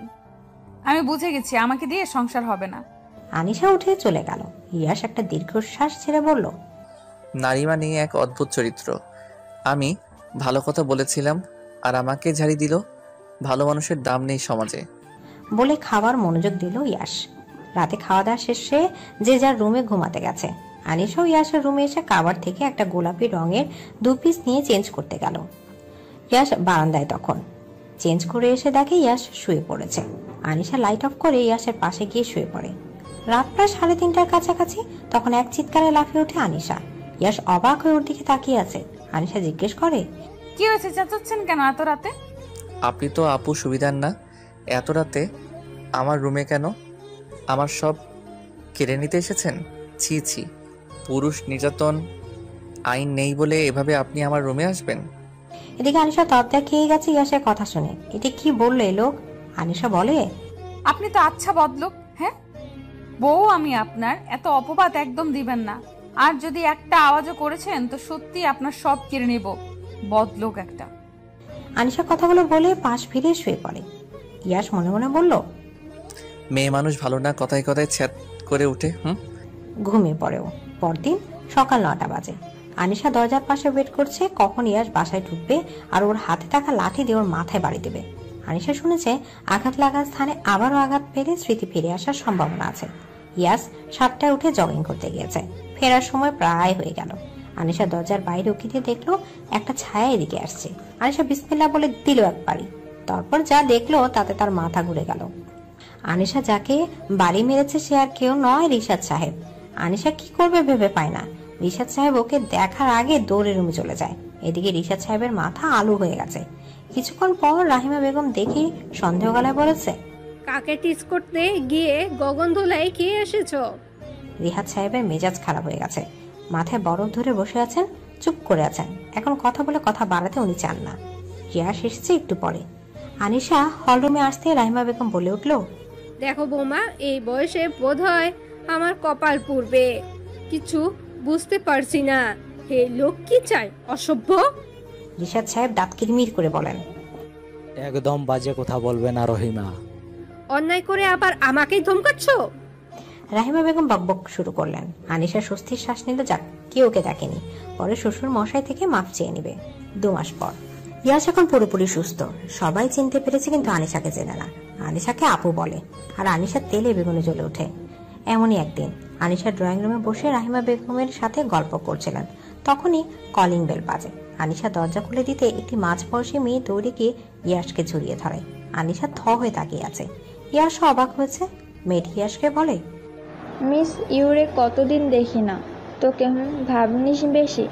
আমি বুঝে গেছি আমাকে দিয়ে সংসার হবে না। আনিশা উঠে চলে গেল। ইয়াস একটা দীর্ঘশ্বাস ছেড়ে বলল, নারীমা নিয়ে এক অদ্ভুত চরিত্র। আমি ভালো কথা বলেছিলাম আর আমাকে ঝাড়ি দিল। ভালো মানুষের দাম নেই সমাজে। বলে খাবার মনোযোগ দিল ইয়াস। রাতে খাওয়া দাওয়া শেষে যে যার রুমে ঘুমাতে গেছে। আনিশাও ইয়াসের রুমে এসে কাবার থেকে একটা গোলাপি রঙের 2 পিস নিয়ে চেঞ্জ করতে গেল। ইয়াস বারান্দায় তখন। চেঞ্জ করে এসে দেখে ইয়াস শুয়ে পড়েছে। আনিশা লাইট অফ করে ইয়াসের পাশে গিয়ে শুয়ে পড়ে। রাত প্রায় 3:30টার কাছাকাছি। তখন এক চিৎকারে লাফিয়ে ওঠে আনিশা। ইয়াস অবাক হয়ে ওর দিকে তাকিয়ে আছে। আনিশা জিজ্ঞেস করে, কি হয়েছে, চেঁচাচ্ছেন কেন এত রাতে? আপনি তো আপু সুবিধার না, এত রাতে আমার রুমে কেন? আমার সব কেড়ে নিতে এসেছেন? ছি ছি, পুরুষ নির্যাতন আইন নেই বলে এভাবে আপনি আমার রুমে আসবেন? এদিকে আনিশা তবদা খেয়ে গেছে ইয়াসের কথা শুনে। এটা কি বললো এই লোক? আনিশা বলে, আপনি তো আচ্ছা বদলোক। হ্যাঁ, বউ আমি আপনার, এত অপবাদ একদম দিবেন না। আর যদি একটা আওয়াজও করেছেন তো সত্যি আপনার সব কেড়ে নেব, বদলোক একটা। আনিশা কথাগুলো বলে পাশ ফিরে শুয়ে পড়ে। ইয়াস মনে মনে বলল, মেয়ে মানুষ ভালো না, কথায় কথায় ছ্যাত করে উঠে। ঘুমিয়ে পড়েও। পরদিন সকাল 9টা বাজে। আনিশা দরজার পাশে ওয়েট করছে কখন ইয়াস বাসায় ঢুকবে আর ওর হাতে থাকা লাঠি দিয়ে ওর মাথায় বাড়ি দেবে। আনিশা শুনেছে আঘাত লাগার স্থানে আবারও আঘাত পেলে স্মৃতি ফিরে আসার সম্ভাবনা আছে। ইয়াস 7টায় উঠে জগিং করতে গিয়েছে। ফেরার সময় প্রায় হয়ে গেল। আনিশা দরজার বাইরে উকি দিয়ে দেখলো একটা ছায়া এদিকে আসছে। আনিশা বিসমিল্লাহ বলে দিল একবারই, তারপর যা দেখলো তাতে তার মাথা ঘুরে গেল। আনিশা যাকে বাড়ি মেরেছে সে আর কেউ নয়, রিশাদ সাহেব। আনিশা কি করবে ভেবে পায় না। রিশাদ সাহেব ওকে দেখার আগে দৌড়ে রুমে চলে যায়। এদিকে রিশাদ সাহেবের মাথা আলু হয়ে গেছে। কিছুক্ষণ পর রাহিমা বেগম দেখি সন্দেহ গলায় বলেছে, কাকে টিস করতে গিয়ে গগন ধোলাই খেয়ে এসেছো? রিহাদ সাহেবের মেজাজ খারাপ হয়ে গেছে। মাথায় বরফ ধরে বসে আছেন, চুপ করে আছেন। এখন কথা বলে কথা বাড়াতে উনি চান না। ইয়াস এসেছে একটু পরে। আনিশা হলরুমে আসতে রাহিমা বেগম বলে উঠল, দেখো বৌমা, এই বয়সে বোধ হয় আমার কপাল পুড়বে। কিছু বুঝতে পারছি না, হে লোক কি চায়, অসভ্য। রিশাদ সাহেব দাঁত কিরমির করে বলেন, একদম বাজে কথা বলবে না রহিমা। অন্যায় করে আবার আমাকেই ধমকাচ্ছ? রাহিমা বেগম বকবক শুরু করলেন। আনিশা স্বস্তির শ্বাস নিল, যাক কেউ ওকে ডাকেনি, পরে শ্বশুর মশাই থেকে মাফ চেয়ে নিবে। 2 মাস পর ইয়াস এখন পুরোপুরি সুস্থ। সবাই চিনতে পেরেছে, কিন্তু আনিশাকে চেনে না। আনিশাকে আপু বলে, আর আনিশা তেলে বেগুনে জ্বলে ওঠে। এমনই একদিন আনিশা ড্রয়িং রুমে বসে রাহিমা বেগমের সাথে গল্প করছিলেন। তখনই কলিং বেল বাজে। আনিশা দরজা খুলে দিতে একটি মাঝবয়সী মেয়ে দৌড়ে গিয়ে ইয়াসকে জড়িয়ে ধরে। আনিশা থ হয়ে তাকিয়ে আছে। ইয়াস অবাক হয়েছে। মেয়েটি ইয়াসকে বলে, মিস ইউরে কতদিন দেখি না, তোকে ভাবনিস বেশি,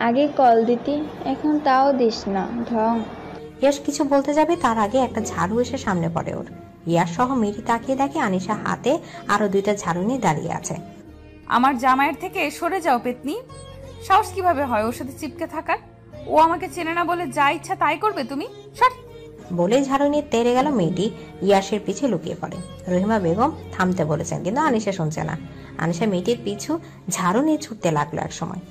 আগে কল দিতি, এখন তাও দিস না, ঢং। ইয়াস কিছু বলতে যাবে তার আগে একটা ঝাড়ু এসে সামনে পড়ে ওর। ইয়াস সহ মেয়েটি তাকিয়ে দেখে আনিশা হাতে আরো 2টা ঝাড়ু নিয়ে দাঁড়িয়ে আছে। আমার জামাইয়ের থেকে সরে যাও পেতনি। সাহস কিভাবে হয় ওর সাথে চিপকে থাকার? ও আমাকে চেনে না বলে যা ইচ্ছা তাই করবে তুমি? সর। বলে ঝাড়ু নিয়ে তেড়ে গেল মেয়েটি ইয়াসের পিছে লুকিয়ে পড়ে। রহিমা বেগম থামতে বলেছেন, কিন্তু আনিশা শুনছে না। আনিশা মেয়েটির পিছু ঝাড়ু নিয়ে ছুটতে লাগলো। এক সময়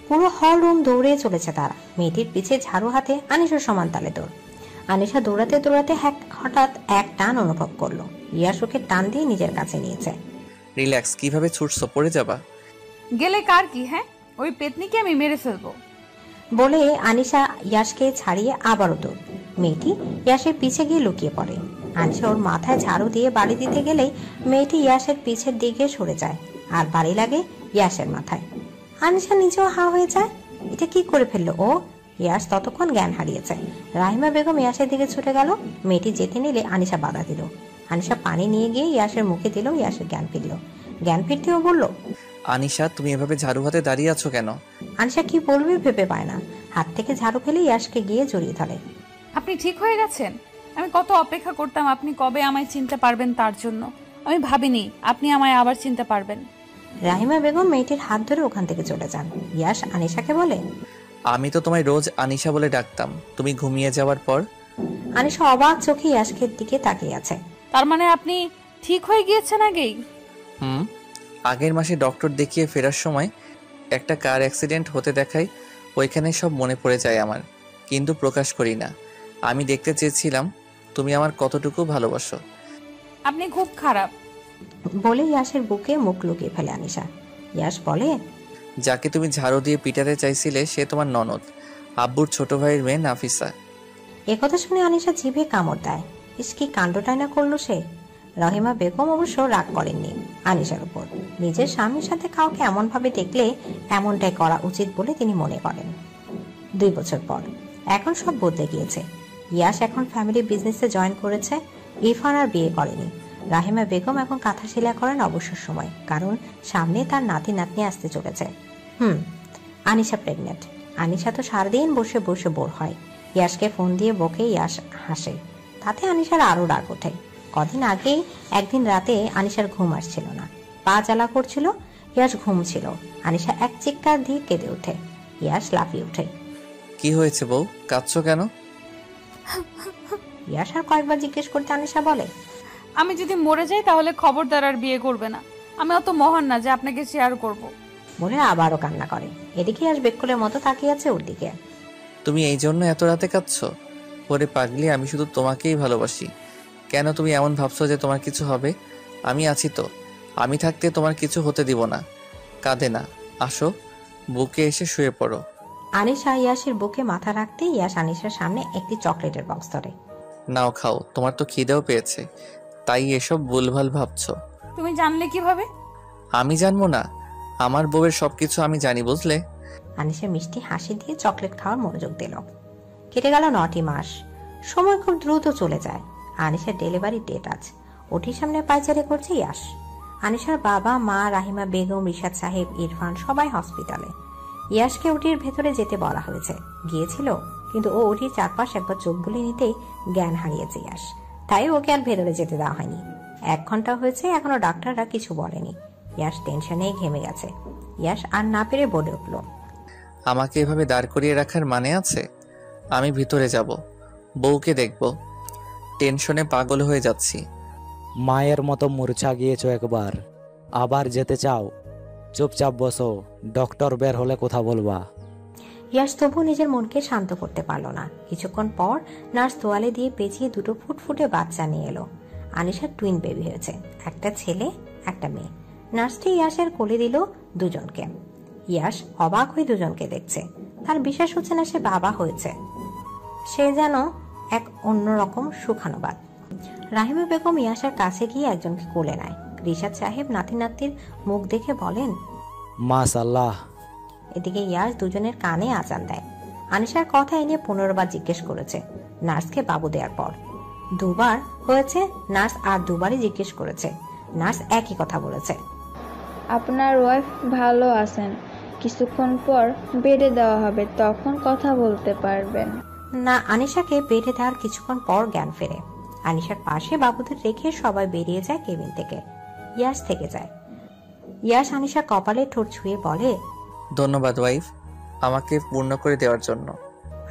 পুরো হল রুম দৌড়ে চলেছে তারা। মেয়েটির পিছে ঝাড়ু হাতে আনিশার সমান তালে দৌড়। আনিশা দৌড়াতে দৌড়াতে হঠাৎ এক টান অনুভব করলো। ইয়াস ওকে টান দিয়ে নিজের কাছে নিয়েছে। রিল্যাক্স, কিভাবে ছুটছো, পড়ে যাবা। গেলে কার কি? হ্যাঁ, ওই পেতনিকে আমি মেরে ফেলবো। বলে আনিশা ইয়াসকে ছাড়িয়ে আবারও দৌড়। মেয়েটি ইয়াসের পিছে গিয়ে লুকিয়ে পড়ে। আনিশা ওর মাথায় ঝাড়ু দিয়ে বাড়ি দিতে গেলেই মেয়েটি ইয়াসের পিছের দিকে সরে যায়, আর বাড়ি লাগে ইয়াসের মাথায়। আনিশা নিজেও হা হয়ে যায়, এটা কি করে ফেললো ও? ইয়াস ততক্ষণ জ্ঞান হারিয়েছে। রাহিমা বেগম ইয়াসের দিকে ছুটে গেল। মেয়েটি যেতে নিলে আনিশা বাধা দিল। আনিশা পানি নিয়ে গিয়ে ইয়াসের মুখে দিল। ইয়াসের জ্ঞান ফিরল। জ্ঞান ফিরতেও বলল, আনিশা তুমি এভাবে ঝাড়ু হাতে দাঁড়িয়ে আছো কেন? আনিশা কি বলবে ভেবে পায় না। হাত থেকে ঝাড়ু ফেলে ইয়াসকে গিয়ে জড়িয়ে ধরে। আপনি ঠিক হয়ে গেছেন? আমি কত অপেক্ষা করতাম আপনি কবে আমায় চিনতে পারবেন তার জন্য। আমি ভাবিনি আপনি আমায় আবার চিনতে পারবেন। রাহিমা বেগম মেয়েটির হাত ধরে ওখান থেকে চলে যান। ইয়াস আনিশাকে বলে, আমি তো তোমায় রোজ আনিশা বলে ডাকতাম, তুমি ঘুমিয়ে যাওয়ার পর। আনিশা অবাক চোখে ইয়াসকের দিকে তাকিয়ে আছে। তার মানে আপনি ঠিক হয়ে গিয়েছেন আগেই? আগের মাসে ডক্টর দেখিয়ে ফেরার সময় একটা কার অ্যাক্সিডেন্ট হতে দেখায়, ওইখানে সব মনে পড়ে যায় আমার, কিন্তু প্রকাশ করি না। আমি দেখতে চেয়েছিলাম তুমি আমার কতটুকু ভালোবাসো। আপনি খুব খারাপ। বলে ইয়াসের বুকে মুখ লুকিয়ে ফেলে আনিশা। ইয়াস বলে, যাকে তুমি ঝাড়ু দিয়ে পিটাতে চাইছিলে সে তোমার ননদ, আব্বুর ছোট ভাইয়ের মেয়ে নাফিসা। একথা শুনে আনিশা জিভে কামড় দেয়। ইস, কি কাণ্ডটাই না করলো সে। রহিমা বেগম অবশ্য রাগ করেননি আনিশার উপর। নিজের স্বামীর সাথে কাউকে এমন ভাবে দেখলে এমনটাই করা উচিত বলে তিনি মনে করেন। 2 বছর পর এখন সব বদলে গিয়েছে। ইয়াস এখন ফ্যামিলি বিজনেসে জয়েন করেছে। ইরফান আর বিয়ে করেনি। রাহিমা বেগম এখন কাঁথা সেলাই করেন অবসর সময়, কারণ সামনে তার নাতি নাতনি আসতে চলেছে। আনিশা প্রেগনেন্ট। আনিশা তো সারাদিন বসে বসে বোর হয়। ইয়াসকে ফোন দিয়ে বকে ইয়াস হাসে, তাতে আনিশার আরো রাগ ওঠে। কদিন আগেই একদিন রাতে আনিশার ঘুম আসছিল না, পা জ্বালা করছিল। ইয়াস ঘুম ছিল। আনিশা এক চিৎকার দিয়ে কেঁদে ওঠে। ইয়াস লাফিয়ে ওঠে। কি হয়েছে বউ, কাঁদছো কেন? ইয়াস আর কয়েকবার জিজ্ঞেস করতে আনিশা বলে, আমি যদি মরে যাই তাহলে খবরদার আর বিয়ে করবে না। আমি অত মহান না যে আপনাকে শেয়ার করব। বলে আবারও কান্না করে। এদিকে ইয়াস বেকুলের মতো তাকিয়ে আছে ওর দিকে। তুমি এই জন্য এত রাতে কাঁদছো? ওরে পাগলি, আমি শুধু তোমাকেই ভালোবাসি। কেন তুমি এমন ভাবছো যে তোমার কিছু হবে? আমি আছি তো, আমি থাকতে তোমার কিছু হতে দিব না। কাঁদে না, আসো বুকে এসে শুয়ে পড়ো। আনিশা ইয়াসের বুকে মাথা রাখতে ইয়াস আনিশার সামনে একটি চকলেটের বক্স ধরে। নাও খাও, তোমার তো খিদেও পেয়েছে, তাই এসব ভুলভাল ভাবছো। তুমি জানলে কিভাবে? আমি জানবো না? আমার বউয়ের সবকিছু আমি জানি, বুঝলে? আনিশা মিষ্টি হাসি দিয়ে চকলেট খাওয়ার মনোযোগ দিল। কেটে গেল 9টি মাস। সময় খুব দ্রুত চলে যায়। আনিশার ডেলিভারি ডেট আজ। ওটির সামনে পায়চারি করছে ইয়াশ। আনিশার বাবা, মা, রাহিমা বেগম, রিশাদ সাহেব, ইরফান সবাই হসপিটালে। ইয়াশকে ওটির ভেতরে যেতে বলা হয়েছে। গিয়েছিল, কিন্তু ও ওটির চারপাশ একবার চোখ বুলে নিতেই জ্ঞান হারিয়েছে ইয়াশ। তাই ওকে আর ভেতরে যেতে দেওয়া হয়নি। 1 ঘন্টা হয়েছে, এখনো ডাক্তাররা কিছু বলেনি। ইয়াশ টেনশনে ঘেমে গেছে। ইয়াশ আর না পেরে বলে উঠল, আমাকে এভাবে দাঁড় করিয়ে রাখার মানে আছে? আমি ভিতরে যাব, বউকে দেখব। টেনশনে পাগল হয়ে যাচ্ছি। মায়ের মতো মূর্ছা গিয়েছো একবার, আবার যেতে চাও? চুপচাপ বসো, ডক্টর বের হলে কথা বলবা। ইয়াশ তবু নিজের মনকে শান্ত করতে পারল না। কিছুক্ষণ পর নার্স তোয়ালে দিয়ে পেঁচিয়ে 2টো ফুটফুটে বাচ্চা নিয়ে এলো। আনিশার টুইন বেবি হয়েছে, একটা ছেলে একটা মেয়ে। নার্সটি ইয়াশের কোলে দিল দুজনকে। ইয়াশ অবাক হয়ে দুজনকে দেখছে। তার বিশ্বাস হচ্ছে না সে বাবা হয়েছে। সে যেন এক অন্যরকম সুখানুবাদ। রাহিমা বেগম ইয়াশের কাছে গিয়ে একজনকে কোলে নেয়। রিশাদ সাহেব নাতি নাতির মুখ দেখে বলেন, মাশাআল্লাহ। এদিকে ইয়াশ দুজনের কানে আজান দেয়। আনিশার কথা এনে 15 বার জিজ্ঞেস করেছে নার্সকে বাবু দেওয়ার পর। 2 বার হয়েছে, নার্স আর 2 বারই জিজ্ঞেস করেছে। নার্স একই কথা বলেছে, আপনার ওয়াইফ ভালো আছেন, কিছুক্ষণ পর বেডে দেওয়া হবে, তখন কথা বলতে পারবেন না। আনিশাকে বেডে দেওয়ার কিছুক্ষণ পর জ্ঞান ফেরে। আনিশার পাশে বাবুদের রেখে সবাই বেরিয়ে যায় কেবিন থেকে। ইয়াশ থেকে যায়। ইয়াশ আনিশার কপালে ঠোঁট ছুঁয়ে বলে, ধন্যবাদ ওয়াইফ, আমাকে পূর্ণ করে দেওয়ার জন্য।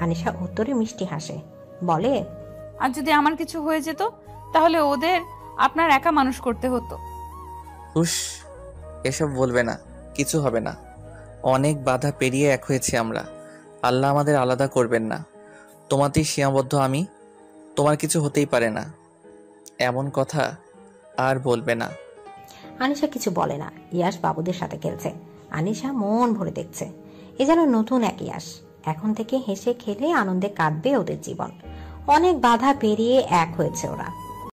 আনিশা উত্তরে মিষ্টি হাসে, বলে, আর যদি আমার কিছু হয়ে যেত তাহলে ওদের আপনার একা মানুষ করতে হতো। হুশ, এসব বলবে না, কিছু হবে না। অনেক বাধা পেরিয়ে এক হয়েছি আমরা, আল্লাহ আমাদের আলাদা করবেন না। তোমাতেই সীমাবদ্ধ আমি, তোমার কিছু হতেই পারে না, এমন কথা আর বলবে না। আনিশা কিছু বলে না। ইয়াশ বাবুদের সাথে খেলছে। আনিশা মন ভরে দেখছে। এ যেন নতুন এক ইয়াশ। এখন থেকে হেসে খেলে আনন্দে কাটবে ওদের জীবন। অনেক বাধা পেরিয়ে এক হয়েছে ওরা।